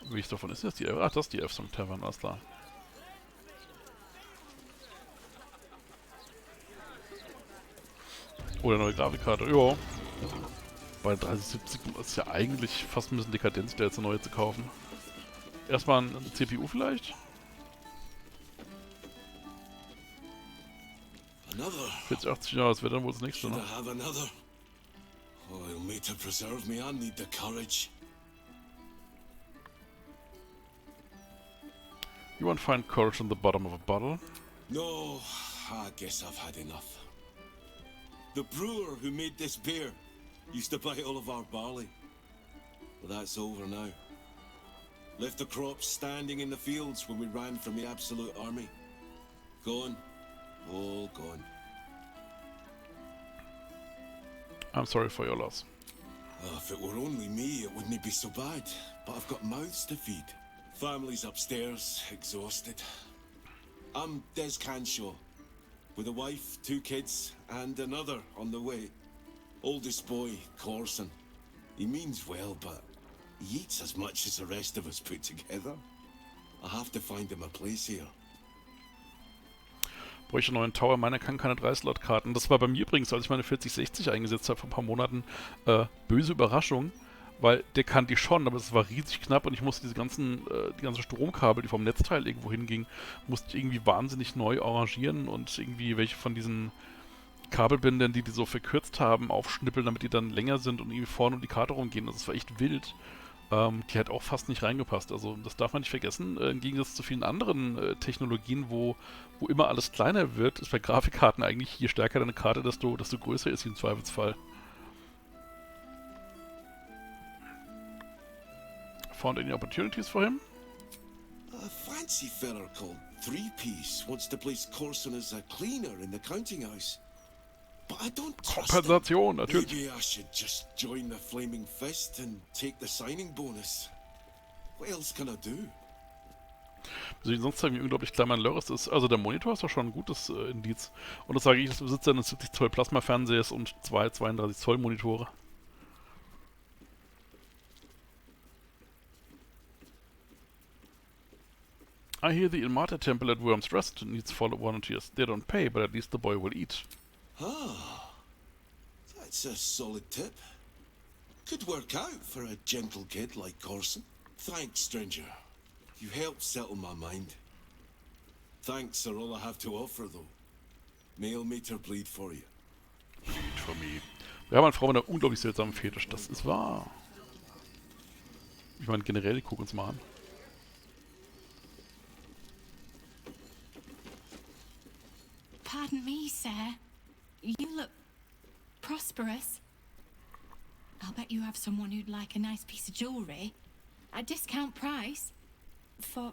Wie ich davon ist jetzt die Ach, das ist die F-Song Tavern, alles klar. Oder neue Grafikkarte, ja. Bei 3070 ist ja eigentlich fast ein bisschen Dekadenz, der jetzt eine neue zu kaufen. Erstmal eine CPU vielleicht? 4080, ja, das wäre dann wohl das nächste, ne? You won't find courage in the bottom of a bottle. No, I guess I've had enough. The brewer who made this beer used to buy all of our barley. But that's over now. Left the crops standing in the fields when we ran from the Absolute Army. Gone. All gone. I'm sorry for your loss. If it were only me, it wouldn't be so bad. But I've got mouths to feed. Family's upstairs, exhausted. I'm Des Canshaw, with a wife, 2 kids, and another on the way. Oldest boy, Corson. He means well, but he eats as much as the rest of us put together. I have to find him a place here. Bräuchte einen neuen Tower, meiner kann keine 3-Slot-Karten. Das war bei mir übrigens, als ich meine 4060 eingesetzt habe vor ein paar Monaten, böse Überraschung, weil der kann die schon, aber es war riesig knapp und ich musste die ganzen Stromkabel, die vom Netzteil irgendwo hingingen, musste ich irgendwie wahnsinnig neu arrangieren und irgendwie welche von diesen Kabelbindern, die so verkürzt haben, aufschnippeln, damit die dann länger sind und irgendwie vorne um die Karte rumgehen. Das war echt wild. Die hat auch fast nicht reingepasst. Also das darf man nicht vergessen. Im Gegensatz zu vielen anderen Technologien, wo immer alles kleiner wird, ist bei Grafikkarten eigentlich, je stärker deine Karte, desto größer ist sie im Zweifelsfall. Found any opportunities for him? A fancy feller called Three-Piece wants to place Corson as a cleaner in the counting house. But I don't trust Kompensation, him. natürlich. Maybe I should just join the Flaming Fist and take the signing bonus. What else can I do? Also sonst zeigen, wie unglaublich klein mein Lörres ist. Also der Monitor ist doch schon ein gutes Indiz. Und das sage ich, das Besitzer eines 70 Zoll Plasma-Fernsehers und 32 Zoll Monitore. I hear the Ilmater Temple at Worm's Rest needs volunteers. They don't pay, but at least the boy will eat. Ah, that's a solid tip. Could work out for a gentle kid like Corson. Thanks, stranger. You helped settle my mind. Thanks are all I have to offer, though. Male meter bleed for you. Bleed for me. Wir haben eine Frau mit einer unglaublich seltsamen Fetisch. Das ist wahr. Ich meine, generell, guck uns mal an. Pardon me, sir. You look prosperous. I'll bet you have someone who'd like a nice piece of jewellery. At discount price. For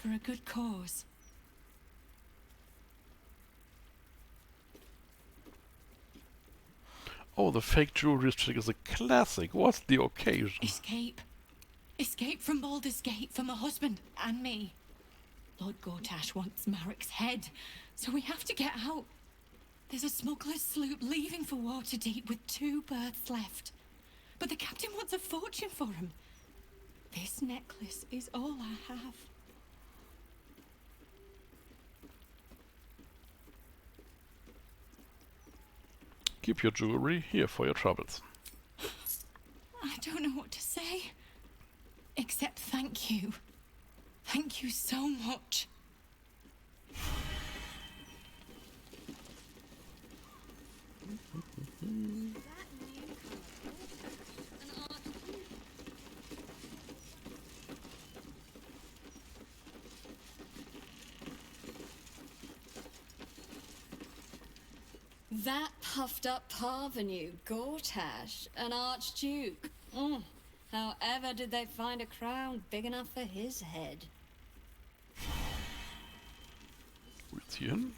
a good cause. Oh, the fake jewelry trick is a classic. What's the occasion? Escape. Escape from Baldur's Gate for my husband and me. Lord Gortash wants Marek's head, so we have to get out. There's a smuggler's sloop leaving for Waterdeep with 2 berths left. But the captain wants a fortune for him. This necklace is all I have. Keep your jewelry here for your troubles. I don't know what to say. Except thank you. Thank you so much. That puffed up parvenu, Gortash, an archduke. However did they find a crown big enough for his head? Wo geht's hier hin?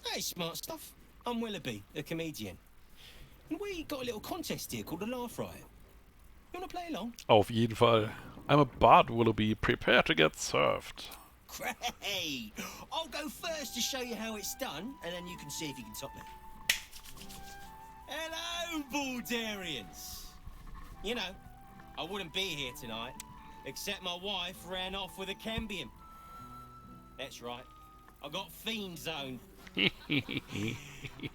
Hey, smart stuff. I'm Willoughby, a comedian. And we got a little contest here called a Laugh Riot. You wanna play along? Auf jeden Fall. I'm a bard, Willoughby. Prepare to get served. Great! I'll go first to show you how it's done, and then you can see if you can top me. Hello, Baldurians! You know, I wouldn't be here tonight, except my wife ran off with a Cambion. That's right. I got fiend zoned. We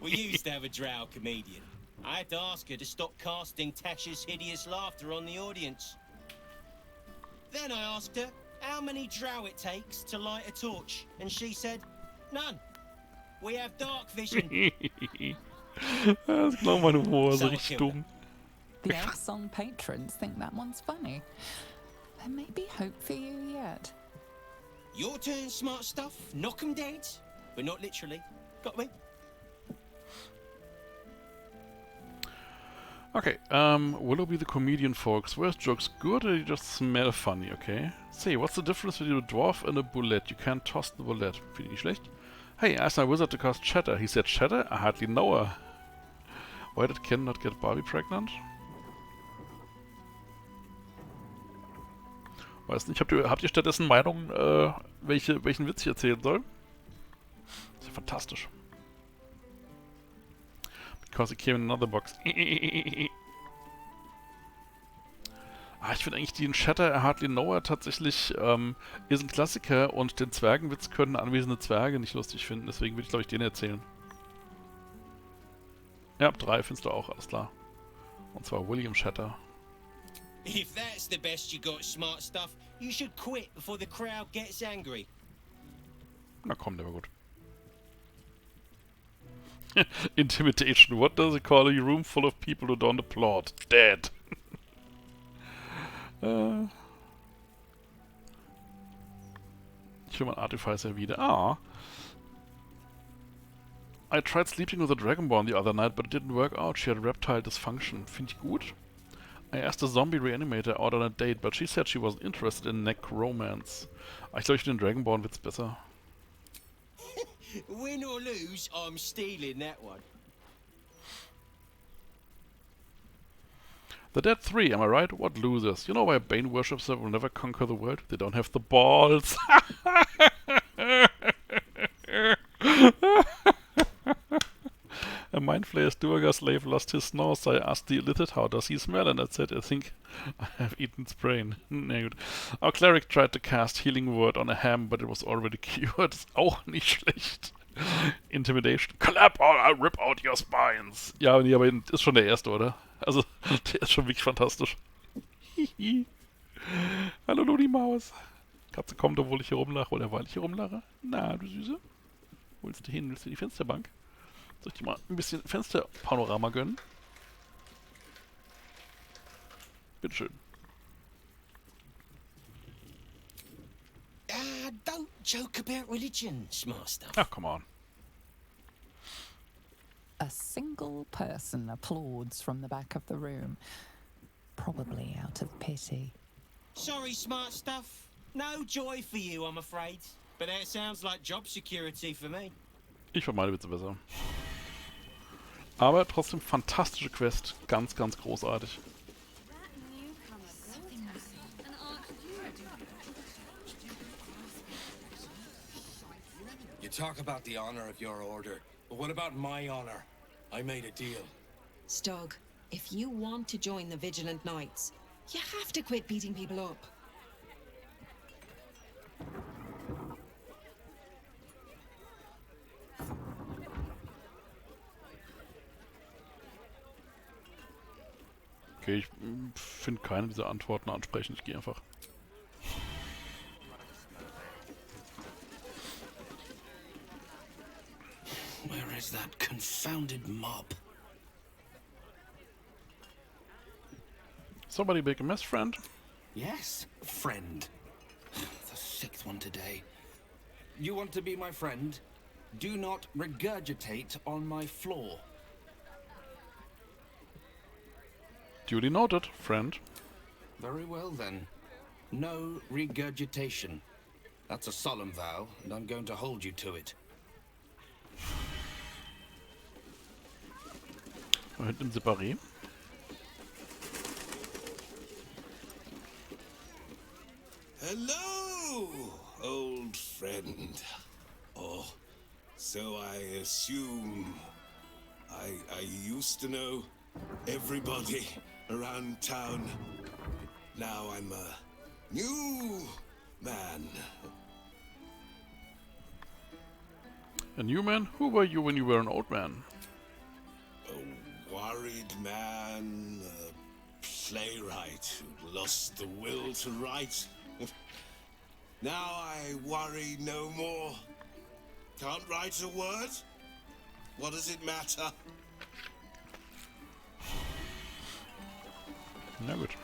used to have a drow comedian. I had to ask her to stop casting Tasha's hideous laughter on the audience. Then I asked her how many drow it takes to light a torch, and she said, none. We have dark vision. Das ist genau mein Humor, so richtig dumm. The Elfsong patrons think that one's funny. There may be hope for you yet. Your turn, smart stuff. Knock 'em dead, but not literally. Got me? Okay, Willoughby the comedian, folks. Where's jokes good or you just smell funny, okay? Say, what's the difference between a dwarf and a bullet? You can't toss the bullet. Finde ich nicht schlecht. Hey, I asked my wizard to cast Shatter. He said Shatter? I hardly know her. Why did Ken not get Barbie pregnant? Weiß nicht, habt ihr stattdessen Meinung, welchen Witz ich erzählen soll? Das ist ja fantastisch. Because it came in another box. Ich finde eigentlich den Shatter, I hardly know her tatsächlich ist ein Klassiker und den Zwergenwitz können anwesende Zwerge nicht lustig finden. Deswegen würde ich, glaube ich, den erzählen. Ja, 3 findest du auch, alles klar. Und zwar William Shatter. If that's the best you got, smart stuff, you should quit before the crowd gets angry. Na komm, der war gut. Intimidation. What does it call a room full of people who don't applaud? Dead. Ich will mein Artificer wieder. Ah. I tried sleeping with a Dragonborn the other night, but it didn't work out. She had reptile dysfunction. Finde ich gut. I asked a zombie reanimator out on a date, but she said she wasn't interested in necromance. Ich glaube, ich finde den Dragonborn-Witz besser. Win or lose, I'm stealing that one. The Dead 3, am I right? What losers? You know why Bane worshippers will never conquer the world? They don't have the balls. A mind flayer's Durga slave lost his nose. I asked the illithid, how does he smell? And I said, I think I have eaten its brain. Na gut. Our cleric tried to cast Healing Word on a ham, but it was already cured. Ist auch nicht schlecht. Intimidation. Clap or I'll rip out your spines. Ja, nee, aber ist schon der erste, oder? Also, der ist schon wirklich fantastisch. Hallo, Ludi Maus. Katze kommt, obwohl ich hier rumlache, oder weil ich hier rumlache. Na, du Süße. Wo willst du hin? Willst du in die Fensterbank? Soll ich dir mal ein bisschen Fensterpanorama gönnen? Bitteschön. Don't joke about religion, smart stuff. Ach, come on. A single person applauds from the back of the room, probably out of pity. Sorry, smart stuff. No joy for you, I'm afraid. But that sounds like job security for me. Ich fand meine Witze besser. Aber trotzdem fantastische Quest. Ganz, ganz großartig. You talk about the honor of your order, but what about my honor? I made a deal. Stog, if you want to join the Vigilant Knights, you have to quit beating people up. Okay, ich finde keine dieser Antworten ansprechend. Ich gehe einfach. Where is that confounded mob? Somebody make a mess, friend? Yes, friend. The sixth one today. You want to be my friend? Do not regurgitate on my floor. Duly noted, friend. Very well then. No regurgitation. That's a solemn vow, and I'm going to hold you to it. Hinten im Separé. Hello, old friend. Oh, so I assume. I used to know everybody around town. Now I'm a new man. A new man? Who were you when you were an old man? A worried man, a playwright who lost the will to write. Now I worry no more. Can't write a word? What does it matter? Na gut.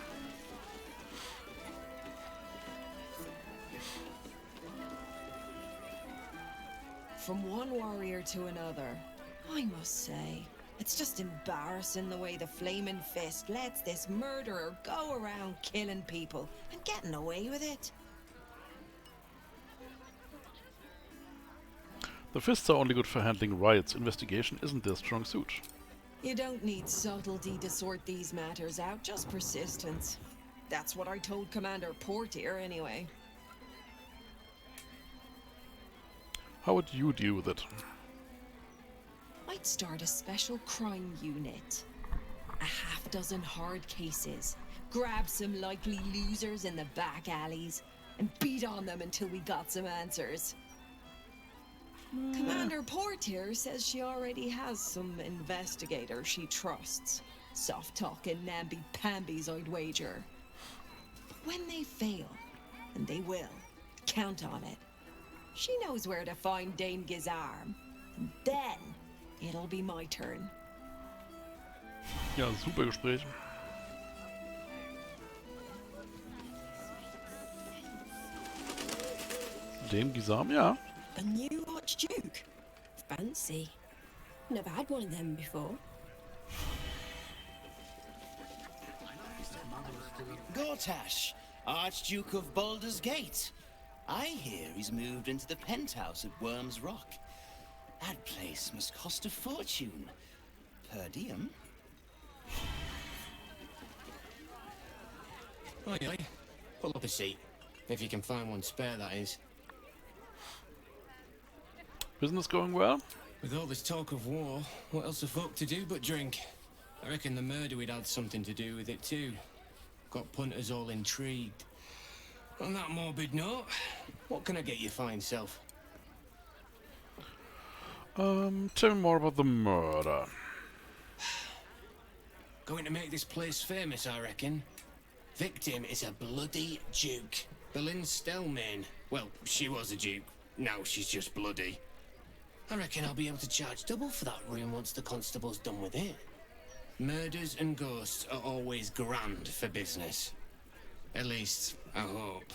From one warrior to another, I must say, it's just embarrassing the way the Flaming Fist lets this murderer go around killing people and getting away with it. The fists are only good for handling riots. Investigation isn't their strong suit. You don't need subtlety to sort these matters out, just persistence. That's what I told Commander Portier, anyway. How would you deal with it? I'd start a special crime unit. A half-dozen hard cases. Grab some likely losers in the back alleys and beat on them until we got some answers. Commander Portier says she already has some investigators she trusts. Soft-talking namby-pambies, I'd wager. But when they fail, and they will, count on it. She knows where to find Dame Gizarm. And then, it'll be my turn. Ja, super Gespräch. Dame Gizarm, ja. A new Archduke? Fancy. Never had one of them before. Gortash, Archduke of Baldur's Gate. I hear he's moved into the penthouse at Worm's Rock. That place must cost a fortune. Per diem. Aye, aye. Pull up a seat. If you can find one spare, that is. Business going well? With all this talk of war, what else are folk to do but drink? I reckon the murder would had something to do with it too. Got punters all intrigued. On that morbid note, what can I get you fine self? Tell me more about the murder. Going to make this place famous, I reckon. Victim is a bloody duke. Boleyn Stelmane. Well, she was a duke. Now she's just bloody. I reckon I'll be able to charge double for that room once the constable's done with it. Murders and ghosts are always grand for business. At least, I hope.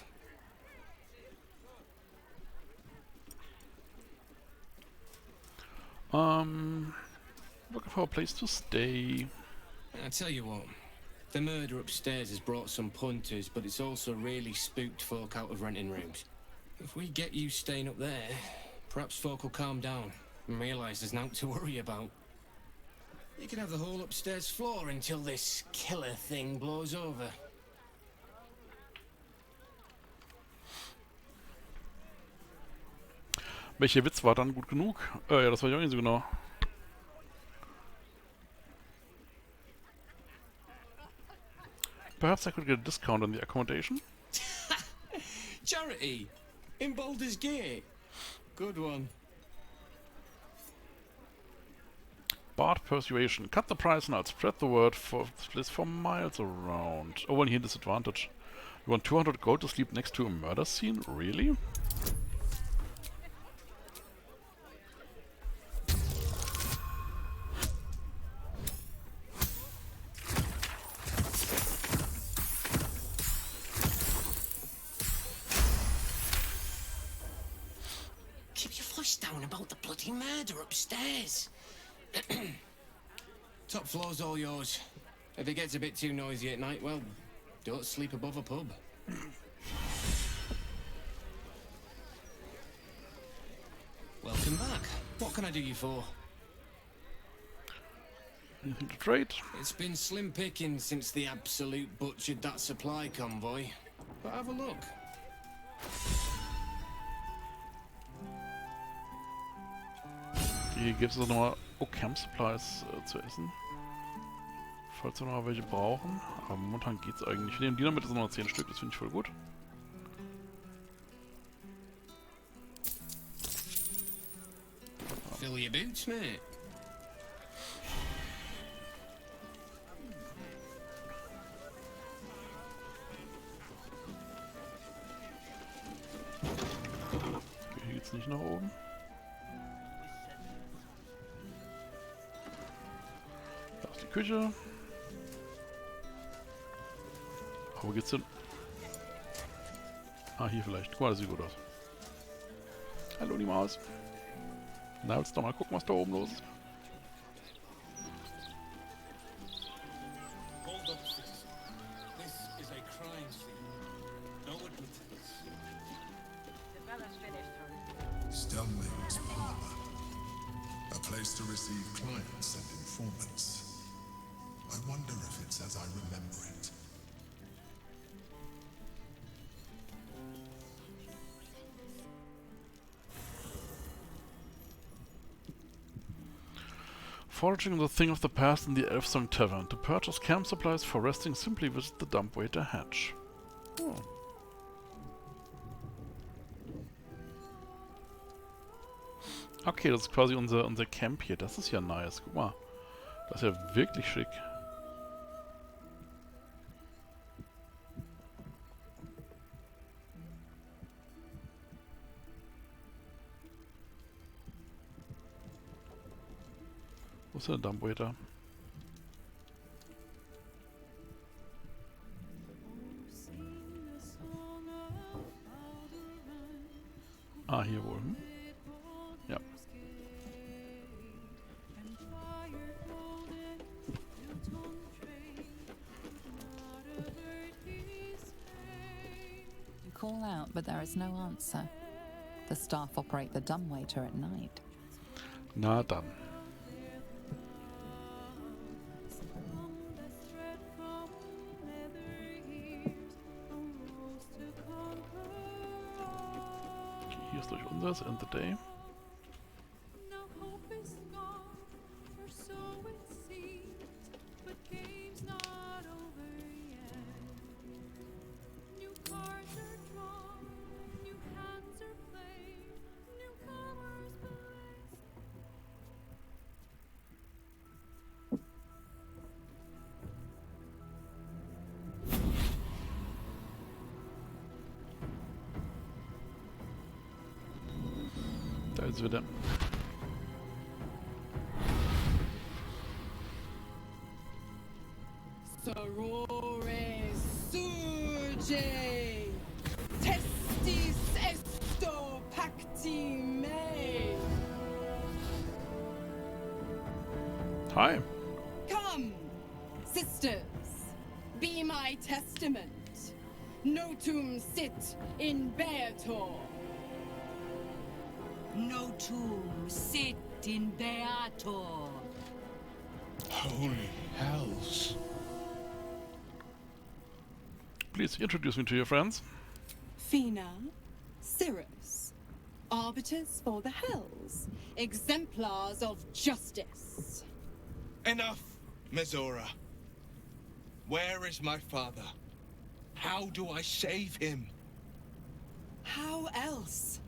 Looking for a place to stay. I tell you what, the murder upstairs has brought some punters, but it's also really spooked folk out of renting rooms. If we get you staying up there, perhaps folk will calm down and realise there's nothing to worry about. You can have the whole upstairs floor until this killer thing blows over. Welcher Witz war dann gut genug? Ja, das war ich auch nicht so genau. Perhaps I could get a discount on the accommodation? Charity! In Baldur's Gate! Good one. Bard persuasion. Cut the price and I'll spread the word for this place for miles around. Oh, and here disadvantage. You want 200 gold to sleep next to a murder scene? Really? on about the bloody murder upstairs. Top floor's all yours. If it gets a bit too noisy at night, well, don't sleep above a pub. Welcome back. What can I do you for? Anything to trade? It's been slim picking since the Absolute butchered that supply convoy. But have a look. Hier gibt es nochmal Camp Supplies zu essen. Falls wir noch welche brauchen. Aber momentan geht's eigentlich. Wir nehmen die damit, das sind noch 10 Stück, das finde ich voll gut. Fill your boots, mate. Okay, hier geht's nicht nach oben. Da ist die Küche. Wo geht's denn? Ah, hier vielleicht. Guck mal, das sieht gut aus. Hallo, die Maus. Na, willst du doch mal gucken, was da oben los ist? Hold up, citizen. This is a crime scene. No admittance. The fella's finished, Stelmane's parlor. A place to receive clients and informants. I wonder if it's as I remember it. Foraging the thing of the past in the Elfsong Tavern. To purchase camp supplies for resting, simply visit the dumbwaiter hatch. Oh. Okay, das ist quasi unser Camp hier. Das ist ja nice. Guck mal. Das ist ja wirklich schick. Wo ist der Dumbwaiter? Ah, hier wohl. Hm? Ja. You call out, but there is no answer. The staff operate the dumbwaiter at night. Na dann. Hier ist durch unseres End the Day. Da ist wieder. Sorore surge, testis esto pacti me. Hi. Come, sisters, be my testament. Notum sit in Beator. Notum sit in Beator. Holy hells. Please introduce me to your friends. Fina, Cirrus, arbiters for the hells, exemplars of justice. Enough, Mizora. Where is my father? How do I save him? How else?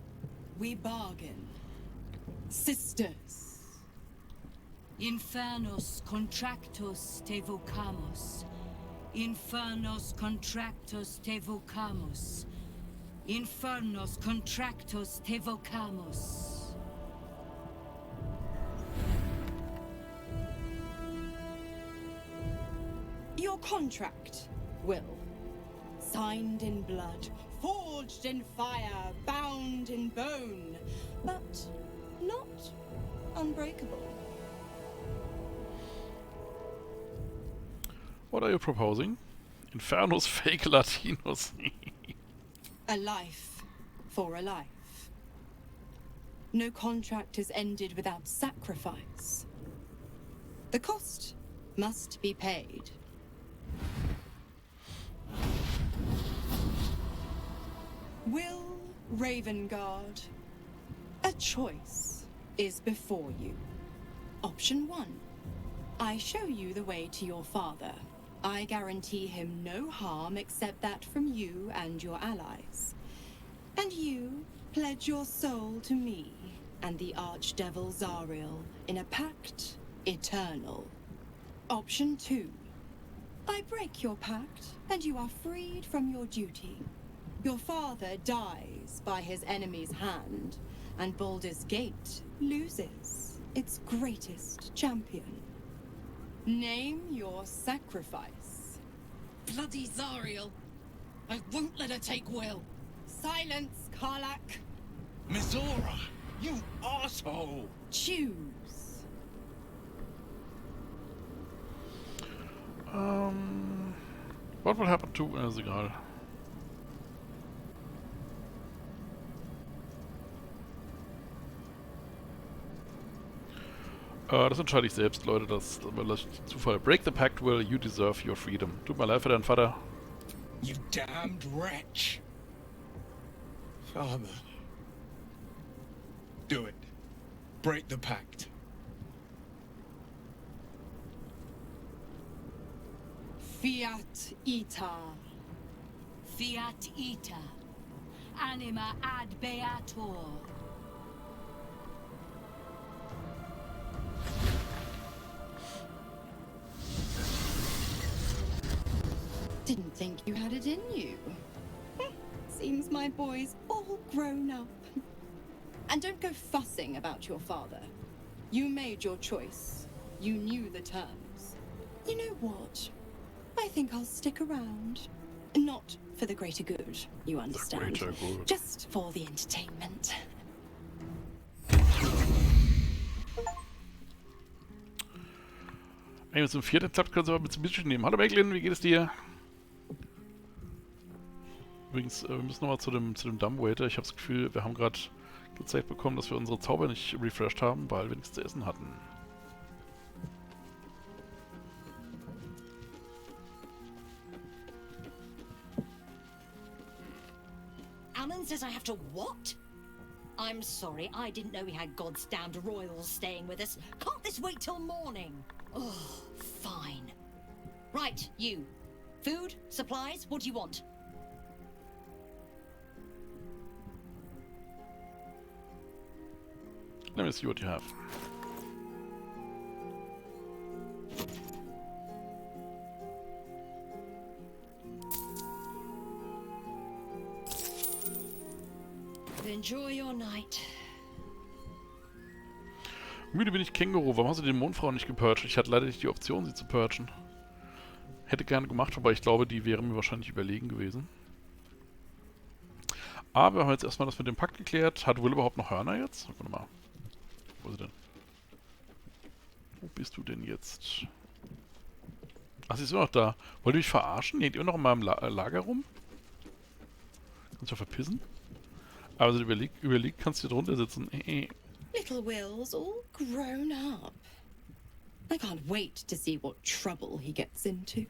We bargain. Sisters. Infernos contractus te vocamus. Infernos contractus te vocamus. Infernos contractus te vocamus. Your contract, Will. Signed in blood, forged in fire, bound in bone. But not unbreakable. What are you proposing? Infernus fake Latinus. A life for a life. No contract is ended without sacrifice. The cost must be paid. Will Ravengard, a choice is before you. Option 1. I show you the way to your father. I guarantee him no harm except that from you and your allies. And you pledge your soul to me and the Archdevil Zariel in a pact eternal. Option 2. I break your pact and you are freed from your duty. Your father dies by his enemy's hand, and Baldur's Gate loses its greatest champion. Name your sacrifice. Bloody Zariel! I won't let her take Will. Silence, Karlak. Mizora, you arsehole! Choose. What will happen to... ist egal. Das entscheide ich selbst, Leute. Das überlasse ich Zufall. Break the pact, Will. You deserve your freedom. Tut mir leid für deinen Vater. You damned wretch! Father. Do it. Break the pact. Fiat ita. Fiat ita. Anima ad beator. Didn't think you had it in you. Seems my boy's all grown up. And don't go fussing about your father. You made your choice. You knew the terms. You know what? I think I'll stick around. Not for the greater good, you understand. greater good. Just for the entertainment. Wenn es im 4. klappt, können Sie aber mit Mittelchen nehmen. Hallo Macklin, wie geht es dir? Übrigens, wir müssen nochmal zu dem Dumbwaiter. Ich habe das Gefühl, wir haben gerade gezeigt bekommen, dass wir unsere Zauber nicht refreshed haben, weil wir nichts zu essen hatten. Alan says I have to what? I'm sorry, I didn't know we had God's damned royals staying with us. Can't this wait till morning? Oh, fine. Right, you. Food? Supplies? What do you want? Let me see what you have. Enjoy your night. Müde bin ich Känguru. Warum hast du den Mondfrau nicht gepurcht? Ich hatte leider nicht die Option, sie zu purchen. Hätte gerne gemacht, aber ich glaube, die wäre mir wahrscheinlich überlegen gewesen. Aber wir haben jetzt erstmal das mit dem Pakt geklärt. Hat Will überhaupt noch Hörner jetzt? Warte mal. Wo ist sie denn? Wo bist du denn jetzt? Ach, sie ist immer noch da. Wollt ihr mich verarschen? Hängt ihr noch in meinem Lager rum? Kannst du ja verpissen? Aber also überlegt, kannst du hier drunter sitzen. Little Will's all grown up. I can't wait to see what trouble he gets into.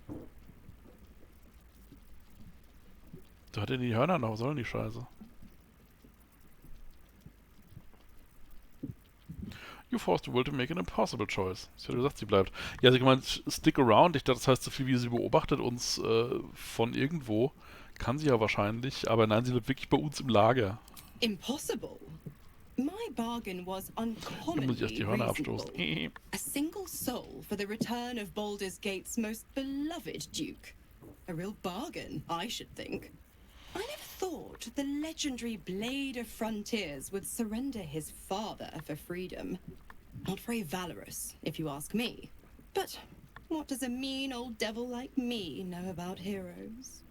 Du hat ja die Hörner noch, was soll denn die Scheiße? You forced the Will to make an impossible choice. Sie hat gesagt, sie bleibt. Ja, sie gemeint, stick around. Ich dachte, das heißt so viel, wie sie beobachtet uns von irgendwo. Kann sie ja wahrscheinlich, aber nein, sie bleibt wirklich bei uns im Lager. Impossible? My bargain was Dann uncommonly muss ich erst die Hörner reasonable. abstoßen. A single soul for the return of Baldur's Gate's most beloved Duke. A real bargain, I should think. I never thought the legendary Blade of Frontiers would surrender his father for freedom. Not very valorous, if you ask me. But what does a mean old devil like me know about heroes?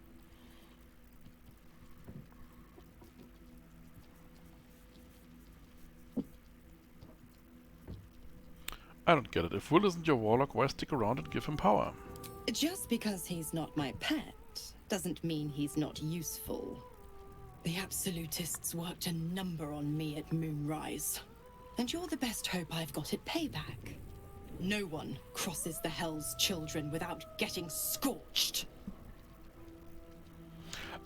I don't get it. If Will isn't your warlock, why stick around and give him power? Just because he's not my pet doesn't mean he's not useful. The Absolutists worked a number on me at Moonrise, and you're the best hope I've got at payback. No one crosses the Hell's Children without getting scorched.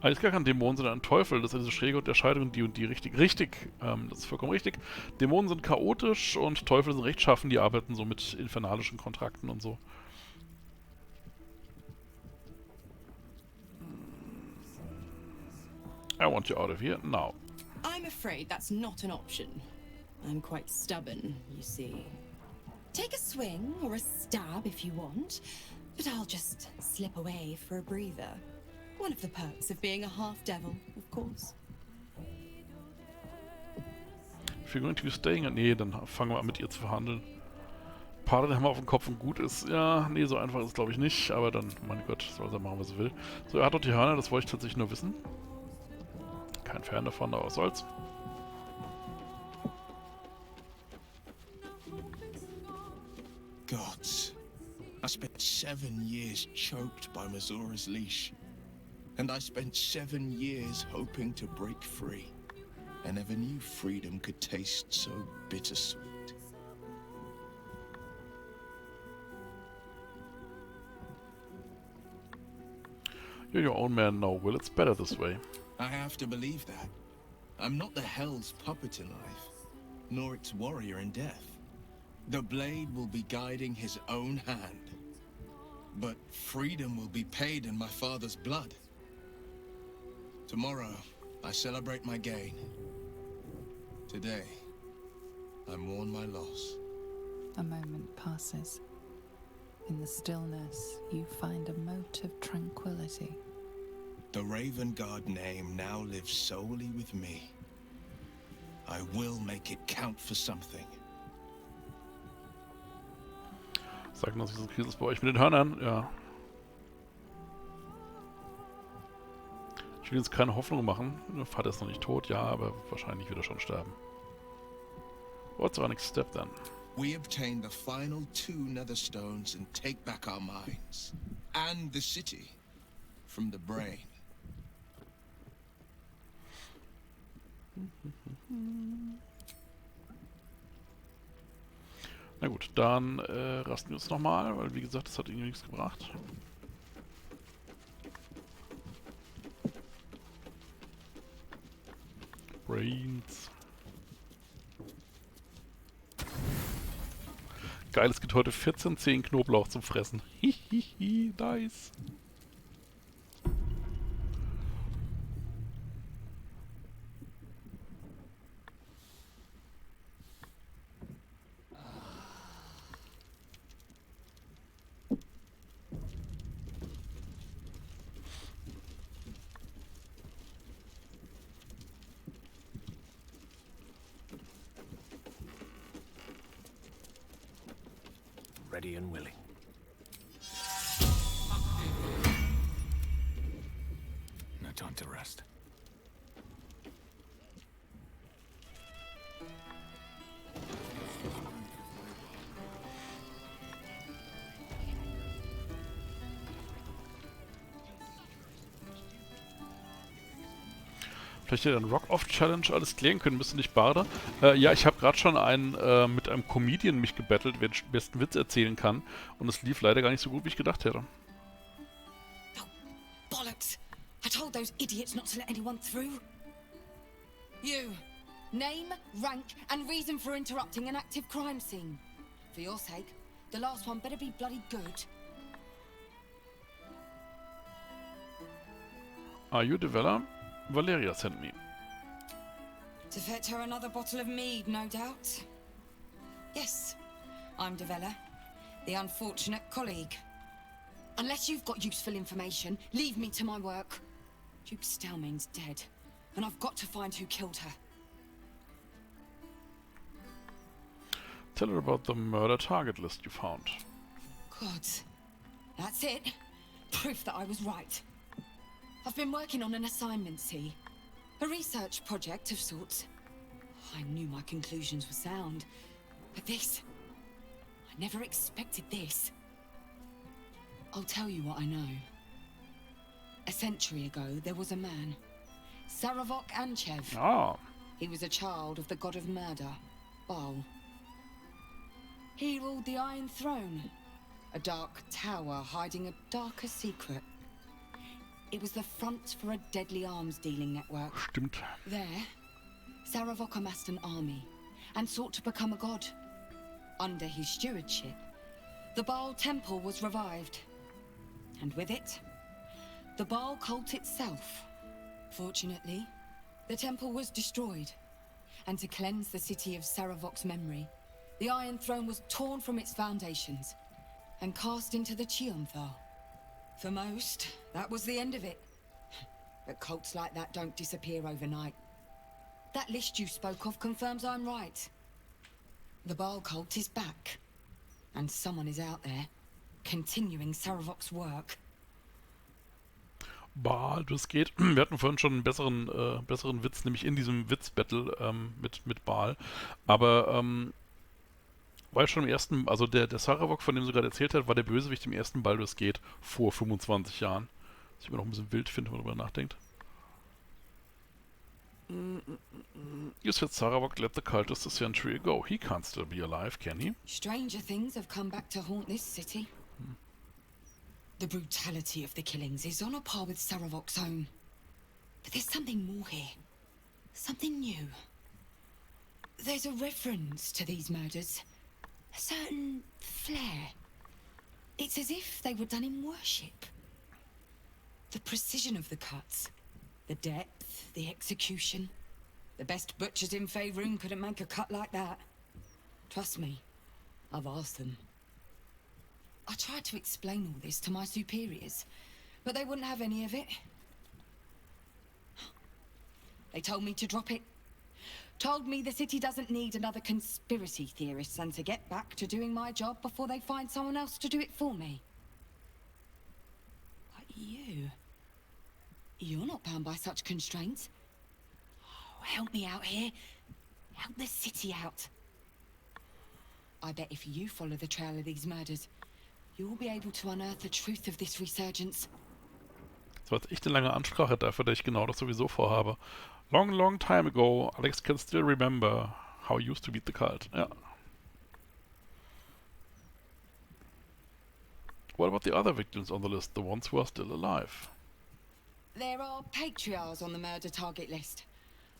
Ist gar kein Dämon, sondern ein Teufel. Das ist diese schräge Unterscheidung, die und die richtig. Richtig, das ist vollkommen richtig. Dämonen sind chaotisch und Teufel sind rechtschaffen, die arbeiten so mit infernalischen Kontrakten und so. I want you out of here now. I'm afraid that's not an option. I'm quite stubborn, you see. Take a swing or a stab if you want, but I'll just slip away for a breather. One of the perks of being a half-devil, of course. If you're going to be staying... Nee, dann fangen wir an mit ihr zu verhandeln. Paar den Hammer auf den Kopf und gut ist. Ja, nee, so einfach ist es glaube ich nicht, aber dann, mein Gott, soll er machen, was er will. So, er hat doch die Hörner, das wollte ich tatsächlich nur wissen. Kein Fan davon, aber was soll's. Gods, I spent 7 years choked by Mazora's leash. And I spent 7 years hoping to break free. I never knew freedom could taste so bittersweet. You're your own man now, Will. It's better this way. I have to believe that. I'm not the Hell's puppet in life, nor its warrior in death. The blade will be guiding his own hand. But freedom will be paid in my father's blood. Tomorrow, I celebrate my gain. Today, I mourn my loss. A moment passes. In the stillness, you find a mote of tranquility. The Raven Guard name now lives solely with me. I will make it count for something. Sagen, dass diese Krise ist bei euch mit den Hörnern, ja. Ich will jetzt keine Hoffnung machen. Der Vater ist noch nicht tot, ja, aber wahrscheinlich wird er schon sterben. What's our next step then? We obtain the final 2 Netherstones and take back our minds. And the city. From the brain. Na gut, dann rasten wir uns nochmal, weil wie gesagt, das hat irgendwie nichts gebracht. Brains. Geil, es gibt heute 14 Knoblauch zum Fressen. Hihihi, nice. Ready and willing. No time to rest. Vielleicht hätte ein Rock-Off-Challenge alles klären können, müsste nicht Barda. Ja, ich habe gerade schon mit einem Comedian mich gebettelt, wer den besten Witz erzählen kann. Und es lief leider gar nicht so gut, wie ich gedacht hätte. Oh, bollocks! I told those idiots not to let anyone through. You. Name, rank, and reason for interrupting an active crime scene. For your sake, the last one better be bloody good. Are you Devella? Valeria sent me. To fetch her another bottle of mead, no doubt. Yes, I'm Devella, the unfortunate colleague. Unless you've got useful information, leave me to my work. Duke Stelmane's dead, and I've got to find who killed her. Tell her about the murder target list you found. God, that's it. Proof that I was right. I've been working on an assignment, see? A research project of sorts. I knew my conclusions were sound. But this... I never expected this. I'll tell you what I know. A century ago, there was a man, Saravok Anchev. Ah. He was a child of the god of murder, Baal. He ruled the Iron Throne, a dark tower hiding a darker secret. It was the front for a deadly arms-dealing network. Stimmt. There, Saravok amassed an army and sought to become a god. Under his stewardship, the Baal temple was revived. And with it, the Baal cult itself. Fortunately, the temple was destroyed. And to cleanse the city of Saravok's memory, the Iron Throne was torn from its foundations and cast into the Chiomthal. For most, that was the end of it. But cults like that don't disappear overnight. That list you spoke of confirms I'm right. The Baal cult is back. And someone is out there, continuing Saravok's work. Baldur's Gate. Wir hatten vorhin schon einen besseren Witz, nämlich in diesem Witz-Battle mit Baal. Aber weil schon im ersten, also der Saravok, von dem sie gerade erzählt hat, war der Bösewicht im ersten Baldur's Gate vor 25 Jahren. Was ich immer noch ein bisschen wild finde, wenn man darüber nachdenkt. You said Saravok led the cultists a century ago. He can't still be alive, can he? Stranger things have come back to haunt this city. The brutality of the killings is on a par with Saravok's own. But there's something more here. Something new. There's a reference to these murders. A certain flair. It's as if they were done in worship. The precision of the cuts. The depth, the execution. The best butchers in Faerun couldn't make a cut like that. Trust me, I've asked them. I tried to explain all this to my superiors, but they wouldn't have any of it. They told me to drop it. Told me the city doesn't need another conspiracy theorist and to get back to doing my job before they find someone else to do it for me. But you're not bound by such constraints. Oh, help me out here. Help the city out. I bet if you follow the trail of these murders, you'll be able to unearth the truth of this resurgence. Das war jetzt echt eine lange Ansprache dafür, dass ich genau das sowieso vorhabe. Long, long time ago, Alex can still remember how he used to beat the cult. Ja. What about the other victims on the list, the ones who are still alive? There are patriarchs on the murder target list.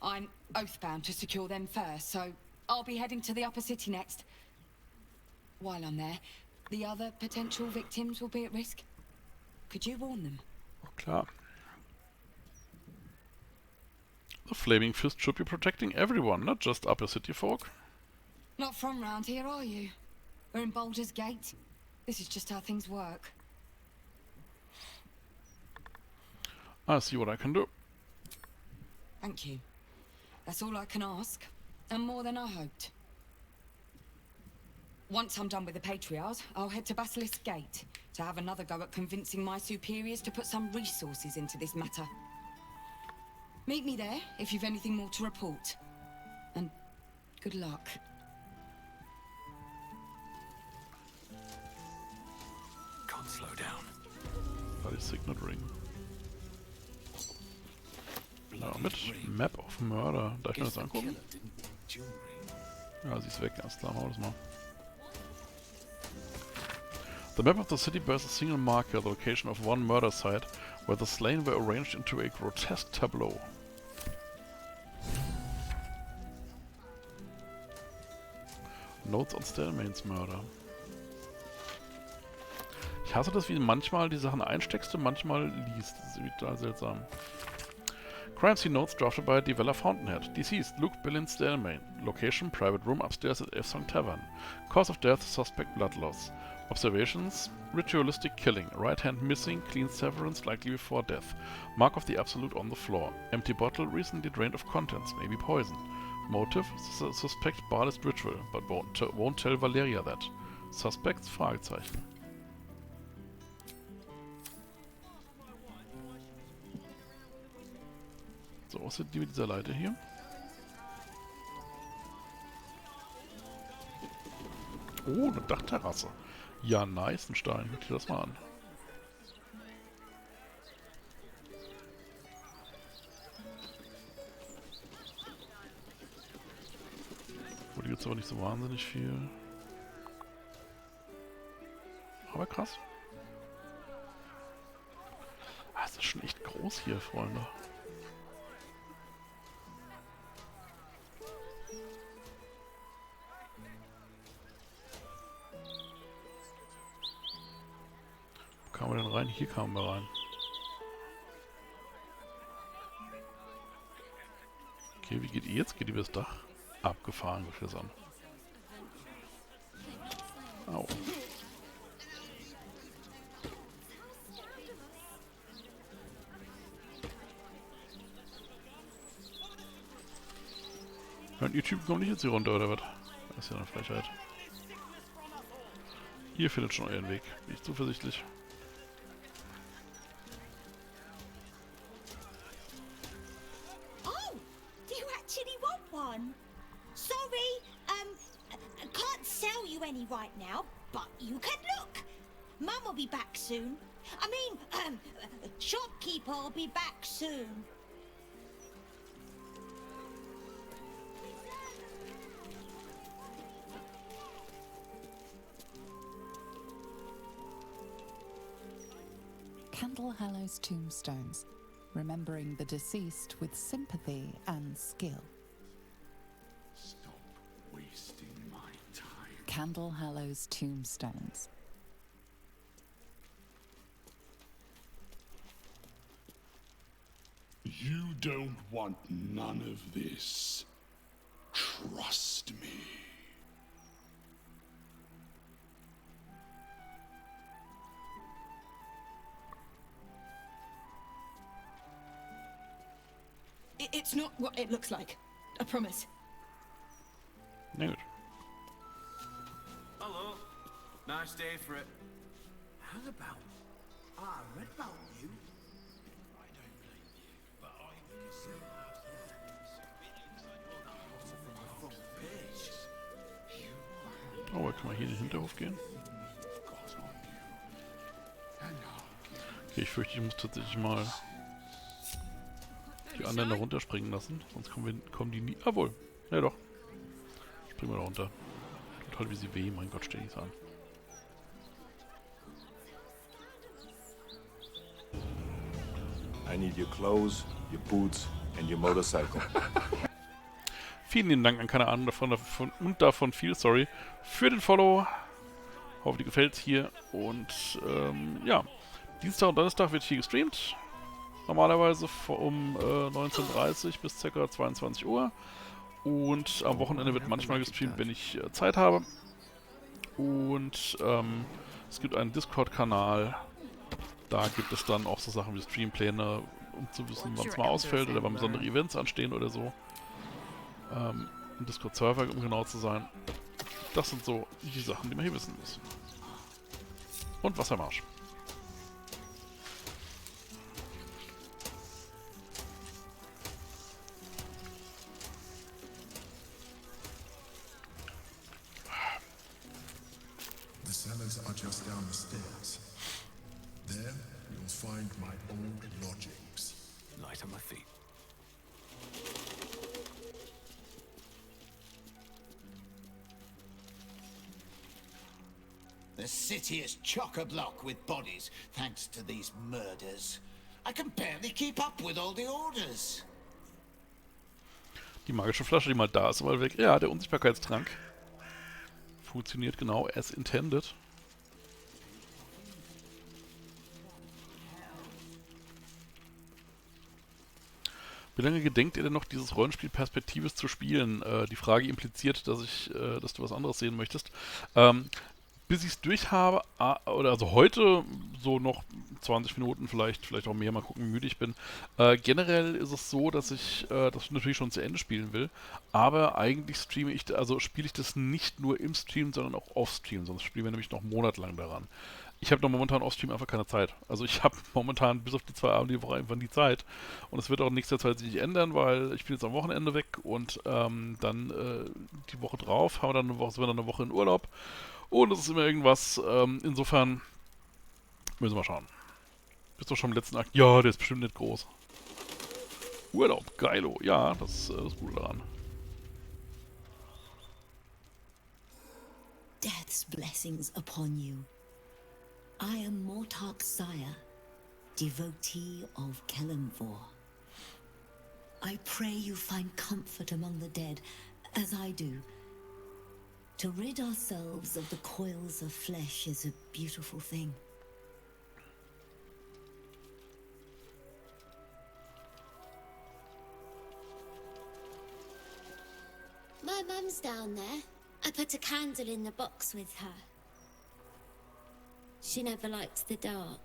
I'm oath-bound to secure them first, so I'll be heading to the upper city next. While I'm there, the other potential victims will be at risk. Could you warn them? Oh, klar. The Flaming Fist should be protecting everyone, not just upper city folk. Not from round here, are you? We're in Baldur's Gate. This is just how things work. I see what I can do. Thank you. That's all I can ask, and more than I hoped. Once I'm done with the Patriarchs, I'll head to Basilisk Gate to have another go at convincing my superiors to put some resources into this matter. Meet me there if you've anything more to report. And good luck. Can't slow down. Bloody Signet Ring. Ja, mit Map of Murder. Darf ich mir das angucken? Ja, sie ist weg. Alles klar, machen wir das mal. The map of the city bears a single marker, the location of one murder site, where the slain were arranged into a grotesque tableau. Notes on Stelmane's Murder. Ich hasse das, wie manchmal die Sachen einsteckst und manchmal liest. Das ist irgendwie total seltsam. Crime scene notes drafted by Devella Fountainhead. Deceased, Luke Billin Stelmane. Location, private room upstairs at Evsong Tavern. Cause of death, suspect blood loss. Observations, ritualistic killing. Right hand missing, clean severance, likely before death. Mark of the Absolute on the floor. Empty bottle, recently drained of contents, maybe poison. Motive, suspect Baalist ritual, but won't tell Valeria that. Suspects, Fragezeichen. So, was sind die mit dieser Leiter hier? Oh, eine Dachterrasse. Ja, nice, ein Stein. Guck dir das mal an. Wo die jetzt aber nicht so wahnsinnig viel. Aber krass. Ah, es ist schon echt groß hier, Freunde. Wo kamen wir denn rein? Hier kamen wir rein. Okay, wie geht ihr jetzt? Geht ihr über das Dach? Abgefahren, guck dir das an. Au. Und ihr Typen kommt nicht jetzt hier runter, oder was? Das ist ja eine Frechheit. Ihr findet schon euren Weg. Bin ich zuversichtlich. Oh, do you actually want one? Sorry, I can't sell you any right now, but you can look. Mum will be back soon. I mean, shopkeeper will be back soon. Candle Hallow's tombstones, remembering the deceased with sympathy and skill. Stop wasting my time. Candle Hallow's tombstones. You don't want none of this. Trust me. It's not what it looks like. I promise. Na gut. Hello. Nice day for it. How about I read about you? I don't blame you, but I can see Oh, kann man hier in den Hinterhof gehen? Okay, ich fürchte, ich muss tatsächlich mal die anderen da runterspringen lassen, sonst kommen die nie... Jawohl, ja doch. Springen wir da runter. Tut halt wie sie weh, mein Gott, stell ich an. I need your clothes, your boots and your motorcycle. Vielen lieben Dank an keine Ahnung davon viel, sorry, für den Follow. Hoffe, dir gefällt's hier. Und ja, Dienstag und Donnerstag wird hier gestreamt. Normalerweise um 19:30 bis ca. 22 Uhr. Und am Wochenende wird manchmal gestreamt, wenn ich Zeit habe. Und es gibt einen Discord-Kanal. Da gibt es dann auch so Sachen wie Streampläne, um zu wissen, wann es mal ausfällt oder wann besondere Events anstehen oder so. Ein Discord-Server, um genau zu sein. Das sind so die Sachen, die man hier wissen muss. Und Wassermarsch. The cellars are just down the stairs. There, you'll find my old lodgings. Light on my feet. The city is chock-a-block with bodies, thanks to these murders. I can barely keep up with all the orders. Die magische Flasche, die mal da ist, mal weg. Ja, der Unsichtbarkeitstrank. Funktioniert genau as intended. Wie lange gedenkt ihr denn noch, dieses Rollenspiel perspektivisch zu spielen? Die Frage impliziert, dass du was anderes sehen möchtest. Bis ich es durch habe, oder also heute so noch 20 Minuten, vielleicht auch mehr, mal gucken, wie müde ich bin. Generell ist es so, dass ich das natürlich schon zu Ende spielen will, aber eigentlich spiele ich das nicht nur im Stream, sondern auch off-Stream, sonst spielen wir nämlich noch monatelang daran. Ich habe doch momentan off-Stream einfach keine Zeit. Also ich habe momentan bis auf die 2 Abende die Woche einfach nie Zeit. Und es wird auch in nächster Zeit sich nicht ändern, weil ich bin jetzt am Wochenende weg und dann die Woche drauf sind wir dann eine Woche in Urlaub. Und es ist immer irgendwas. Insofern müssen wir schauen. Bist du schon im letzten Akt? Ja, der ist bestimmt nicht groß. Urlaub, geilo. Ja, das ist das Gute daran. Death's blessings upon you. I am Mortark's sire, devotee of Kelemvor. I pray you find comfort among the dead, as I do. To rid ourselves of the coils of flesh is a beautiful thing. My mum's down there. I put a candle in the box with her. She never likes the dark.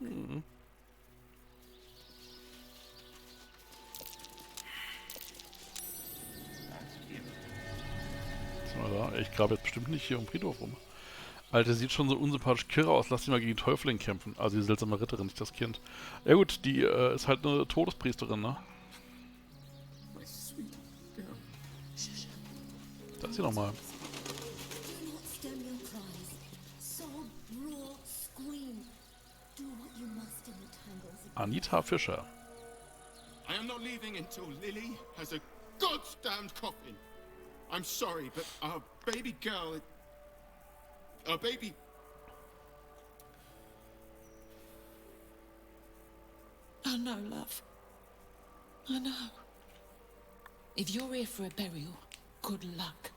Da. Ich grabe jetzt bestimmt nicht hier um Friedhof rum. Alter, sieht schon so unsympathisch kirre aus. Lass die mal gegen die Teufelin kämpfen. Also die seltsame Ritterin, nicht das Kind. Ja gut, die ist halt eine Todespriesterin, ne? Da ist sie nochmal. Anita Fischer. I am not leaving until Lily has a goddamned coffin. I'm sorry, but our baby girl... Our baby... I know, love. I know. If you're here for a burial, good luck.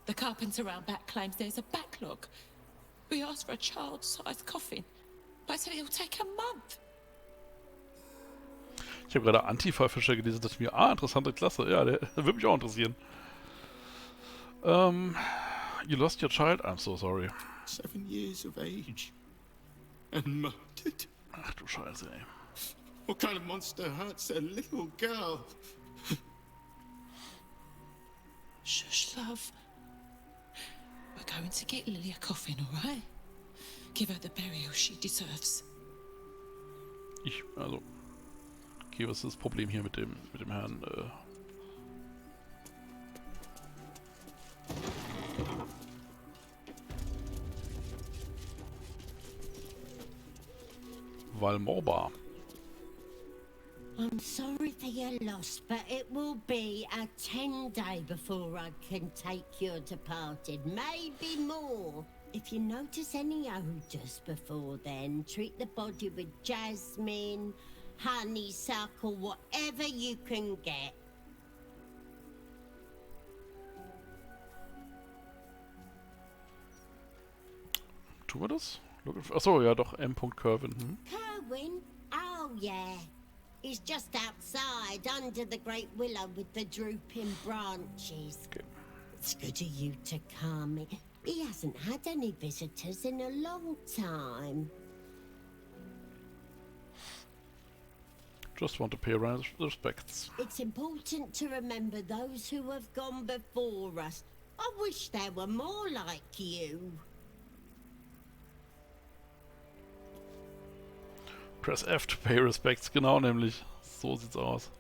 The carpenter around back claims there's a backlog. We asked for a child-sized coffin, but I said it'll take a month. Ich habe gerade Antifa-Fischer gelesen, das ist mir, interessante Klasse. Ja, der würde mich auch interessieren. You lost your child? I'm so sorry. 7 years of age. And murdered. Ach du Scheiße, ey. What kind of monster hurts a little girl? Shush, love. We're going to get Lily a coffin, all right? Give her the burial she deserves. Also... Okay, was ist das Problem hier mit dem Herrn, Valmorba. I'm sorry for your loss, but it will be a 10-day before I can take your departed. Maybe more. If you notice any odours before then, treat the body with jasmine, honeysuckle, whatever you can get. Tun wir das? Achso, ja doch, M. Kerwin. Kerwin? Oh yeah. He's just outside, under the great willow with the drooping branches. Okay. It's good of you to come. He hasn't had any visitors in a long time. Just want to pay respects. It's important to remember those who have gone before us. I wish there were more like you. Press F to pay respects, genau nämlich. So sieht's aus.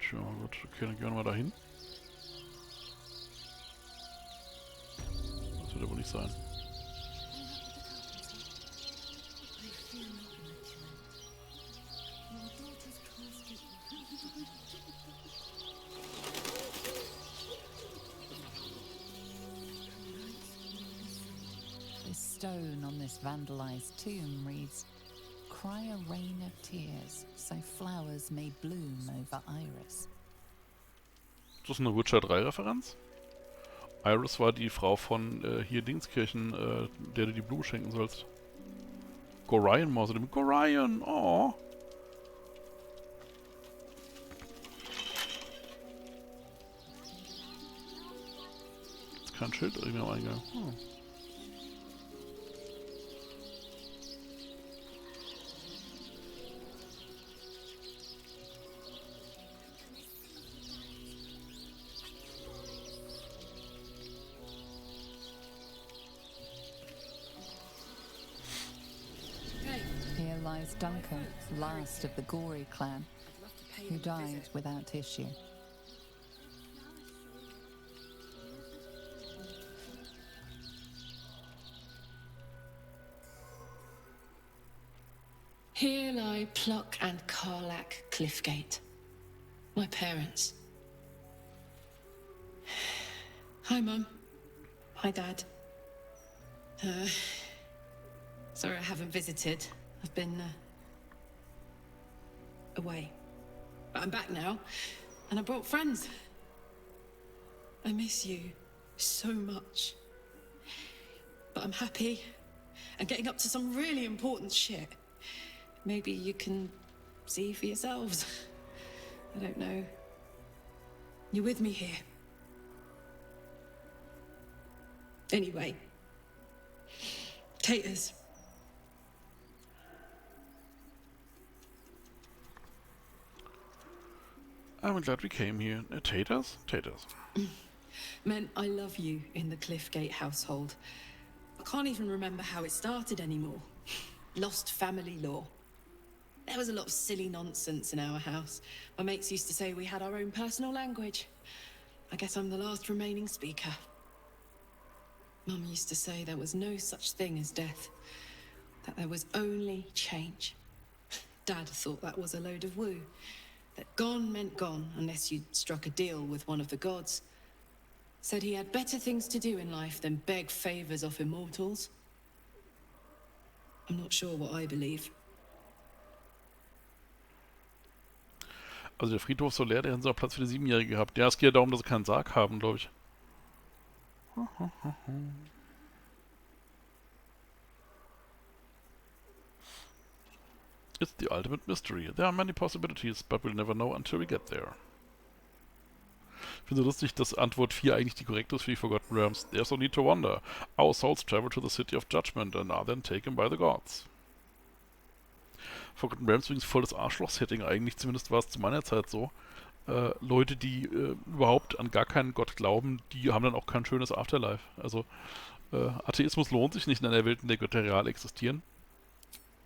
Tja, gut, okay, dann gehen wir mal dahin. Das wird ja wohl nicht sein. Stone on this vandalized tomb reads, "Cry a rain of tears, so flowers may bloom over Iris." Ist das eine Witcher 3 Referenz? Iris war die Frau von hier Dingskirchen, der du die Blume schenken sollst. Gorion mal außerdem. Gorion, oh. Ist kein Schild irgendwie am Eingang. Oh. Here lies Duncan, last of the Gory clan, who died without issue. Here lie Pluck and Karlach Cliffgate. My parents. Hi, Mum. Hi, Dad. Sorry I haven't visited. I've been, away. But I'm back now, and I brought friends. I miss you so much. But I'm happy and getting up to some really important shit. Maybe you can see for yourselves. I don't know. You're with me here. Anyway. Taters. I'm glad we came here. Taters? Taters. Men, I love you in the Cliffgate household. I can't even remember how it started anymore. Lost family law. There was a lot of silly nonsense in our house. My mates used to say we had our own personal language. I guess I'm the last remaining speaker. Mum used to say there was no such thing as death. That there was only change. Dad thought that was a load of woo. That gone meant gone unless you'd struck a deal with one of the gods. Said he had better things to do in life than beg favors off immortals. I'm not sure what I believe. Also der Friedhof so leer, der hätten sie auch Platz für die 7-Jährige gehabt. Ja, es geht ja darum, dass sie keinen Sarg haben, glaube ich. It's the ultimate mystery. There are many possibilities, but we'll never know until we get there. Ich finde es lustig, dass Antwort 4 eigentlich die korrekte ist für die Forgotten Realms. There's no need to wonder. Our souls travel to the City of Judgment and are then taken by the gods. Forgotten Realms übrigens voll das Arschloch-Setting eigentlich, zumindest war es zu meiner Zeit so. Leute, die überhaupt an gar keinen Gott glauben, die haben dann auch kein schönes Afterlife. Also Atheismus lohnt sich nicht in einer Welt, in der Götter real existieren.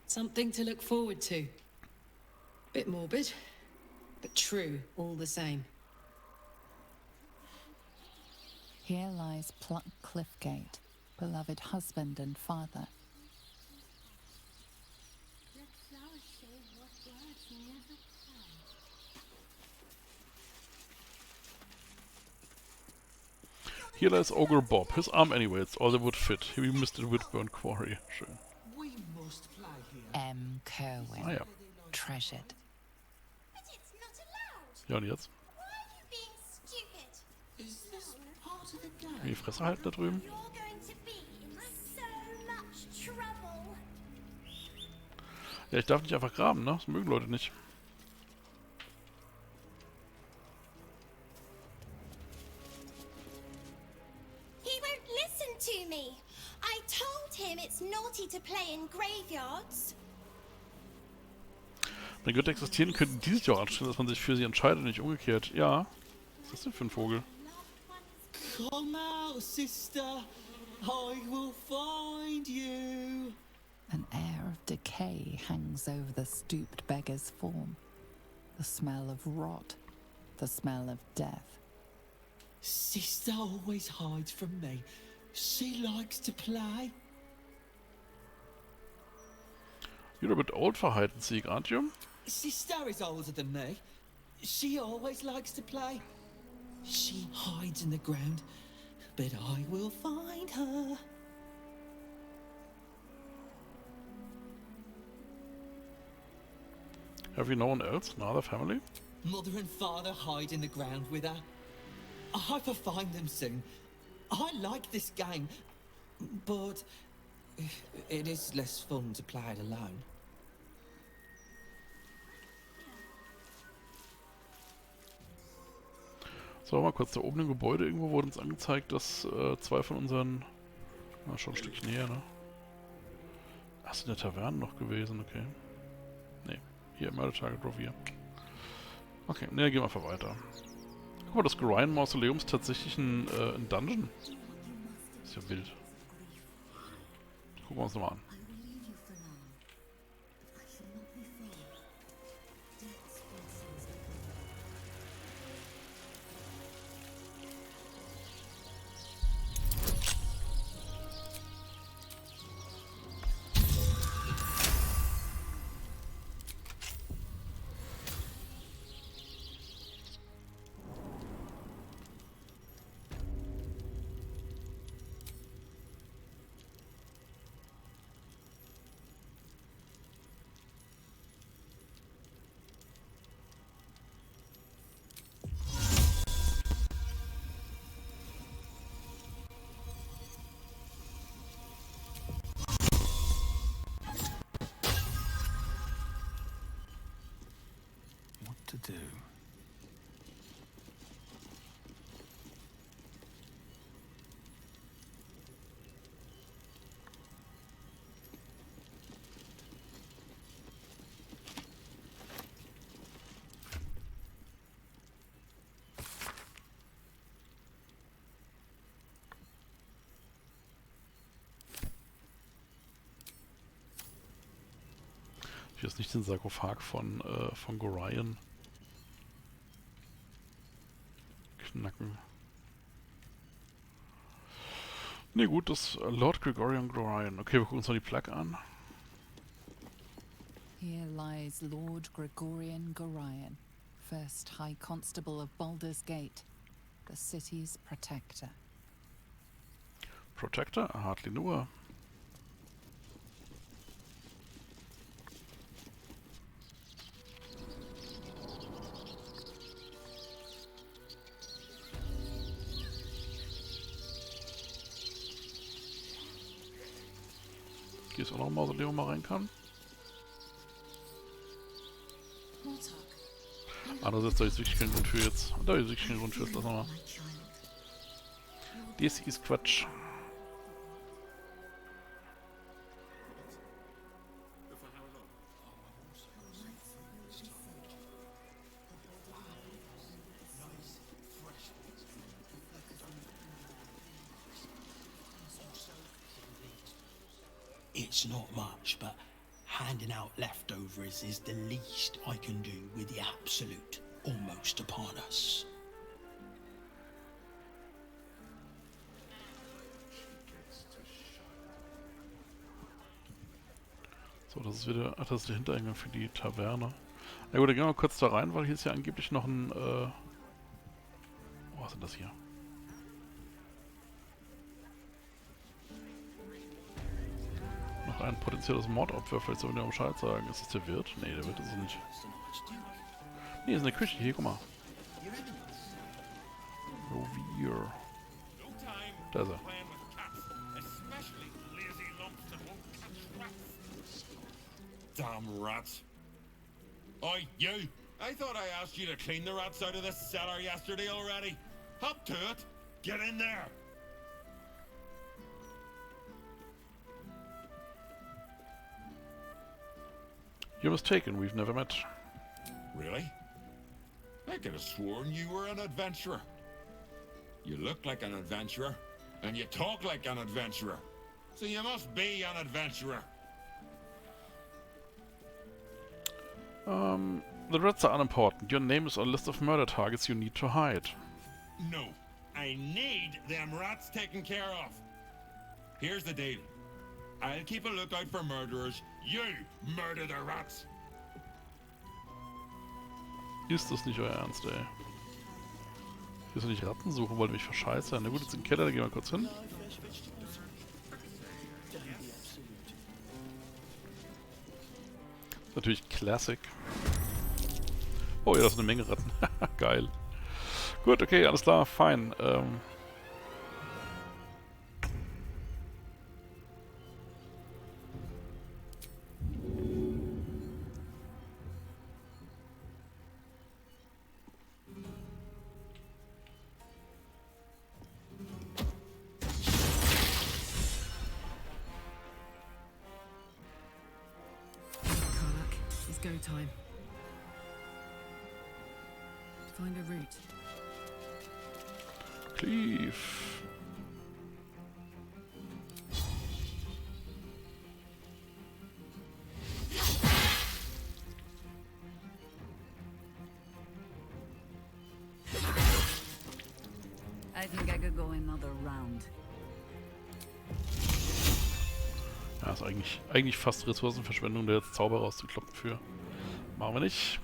Something to look forward to. Bit morbid, but true all the same. Here lies Pluck Cliffgate, beloved husband and father. Here lies Ogre Bob. His arm anyway, it's all that would fit. We missed the Woodburn Quarry. Schön. M. Kerwin. Ah ja. Treasured. Ja, und jetzt? Die Fresse halten da drüben. Ja, ich darf nicht einfach graben, ne? Das mögen Leute nicht. He won't listen to me. I told him it's naughty to play in graveyards. Wenn Götter existieren, könnten die sich auch anstellen, dass man sich für sie entscheidet, nicht umgekehrt. Ja. Was ist das denn für ein Vogel? Come out, sister. I will find you. An air of decay hangs over the stooped beggar's form. The smell of rot. The smell of death. Sister always hides from me. She likes to play. You're a bit old for hide and seek, aren't you? Sister is older than me. She always likes to play. She hides in the ground, but I will find her. Have you no one else? No other family? Mother and father hide in the ground with her. I hope I find them soon. I like this game, but it is less fun to play it alone. So, mal kurz, da oben im Gebäude irgendwo wurde uns angezeigt, dass zwei von unseren... Na, schon ein Stückchen näher, ne? Ach, sind in der Taverne noch gewesen, okay. Ne, hier im Murder Target Rovier. Okay, ne, gehen wir einfach weiter. Guck mal, das Grind Mausoleum ist tatsächlich ein Dungeon. Ist ja wild. Gucken wir uns nochmal an. to do. Ich will jetzt nicht den Sarkophag von Gorion knacken. Ne, gut, das Lord Gregorian Gorion. Okay, wir gucken uns mal die Plaque an. Here lies Lord Gregorian Gorion, first High Constable of Baldur's Gate, the city's protector. Protector? Hardly nur. Hier ist auch noch ein Mausoleum, wo man rein kann. Andererseits, da ist wirklich kein Grund für jetzt. Da ist wirklich kein Grund für jetzt. Lassen wir mal. Das ist Quatsch. It's not much, but handing out leftovers is the least I can do with the absolute almost upon us. So, das ist wieder. Ach, das ist der Hintereingang für die Taverne. Na gut, dann gehen wir mal kurz da rein, weil hier ist ja angeblich noch ein. Was ist denn das hier? Noch ein potenzielles Mordopfer, vielleicht sollen wir Bescheid sagen. Ist das der Wirt? Nee, der Wirt ist es nicht. Nee, ist in der Küche. Hier, guck mal. Rovier. Da ist er. Damn rats. Oi, you! I thought I asked you to clean the rats out of this cellar yesterday already. Hop to it! Get in there! You're mistaken, we've never met. Really? I could have sworn you were an adventurer. You look like an adventurer, and you talk like an adventurer. So you must be an adventurer. The rats are unimportant. Your name is on a list of murder targets you need to hide. No. I need them rats taken care of. Here's the deal. I'll keep a lookout for murderers. You murder the rats. Ist das nicht euer Ernst, ey? Hier ist doch nicht Ratten suchen, wollt ihr mich verscheißern? Na gut, jetzt in den Keller, da gehen wir kurz hin. Natürlich Classic. Oh ja, das ist eine Menge Ratten. Geil. Gut, okay, alles klar, fein. It's go time. Find a route. Cleave. I think I could go another round. Ja, ist eigentlich fast Ressourcenverschwendung, da jetzt Zauber rauszukloppen für. Machen wir nicht.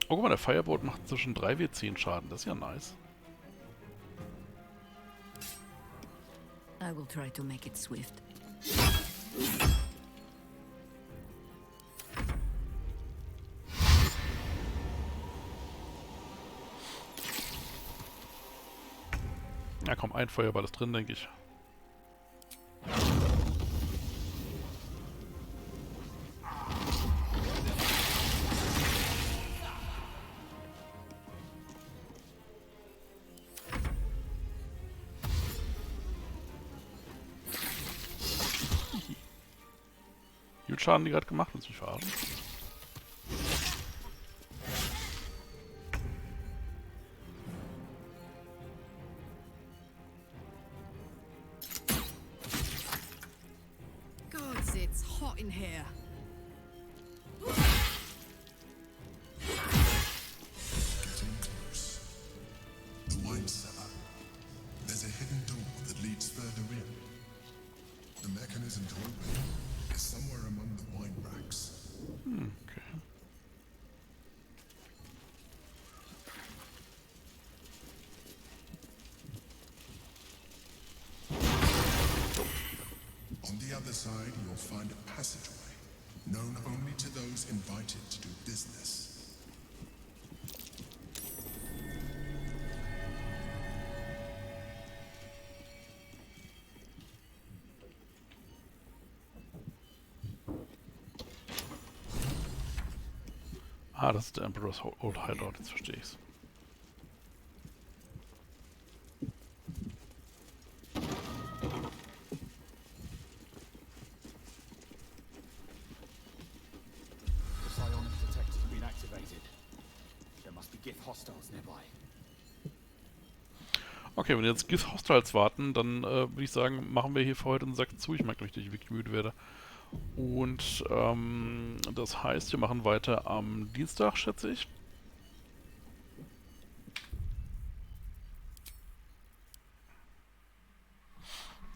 Oh, guck mal, der Firebolt macht zwischen 3W10 Schaden. Das ist ja nice. I will try to make it swift. Ja komm, ein Feuerball ist drin, denke ich. Wie viel Schaden die gerade gemacht? Willst du mich verarschen? God, it's hot in here. Getting close. The wine cellar. There's a hidden door that leads further in. The mechanism to open it is somewhere among the wine racks. Okay. On the other side, you'll find a passageway, known only to those invited to do business. Ah, das ist der Emperor's Old Hideout, jetzt verstehe ich's. The psionics detector's been activated. There must be Gith hostiles nearby. Okay, wenn wir jetzt Gith Hostiles warten, dann würde ich sagen, machen wir hier für heute einen Sack zu. Ich merke, dass ich wirklich müde werde. Und das heißt, wir machen weiter am Dienstag, schätze ich.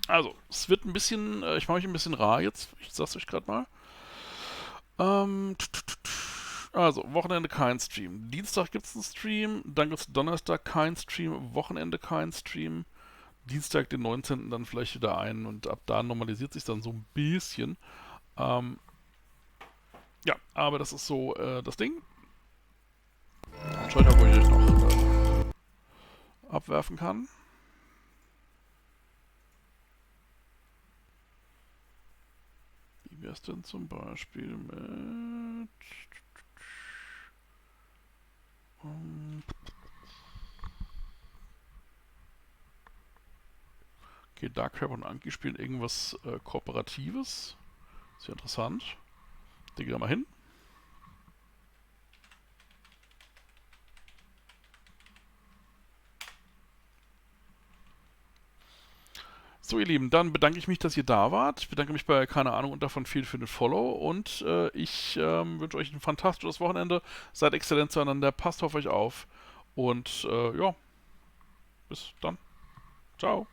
Also, es wird ein bisschen, ich mache mich ein bisschen rar jetzt, ich sag's euch gerade mal. Also, Wochenende kein Stream. Dienstag gibt's einen Stream, dann gibt's Donnerstag kein Stream, Wochenende kein Stream. Dienstag, den 19. dann vielleicht wieder ein und ab da normalisiert sich dann so ein bisschen. Ja, aber das ist so das Ding. Schaut mal, wo ich euch noch abwerfen kann. Wie wäre es denn zum Beispiel mit... Okay, Dark Crab und Anki spielen irgendwas Kooperatives. Sehr interessant. Da gehen wir mal hin. So, ihr Lieben, dann bedanke ich mich, dass ihr da wart. Ich bedanke mich bei, keine Ahnung, und davon viel für den Follow. Und ich wünsche euch ein fantastisches Wochenende. Seid exzellent zueinander. Passt auf euch auf. Und ja, bis dann. Ciao.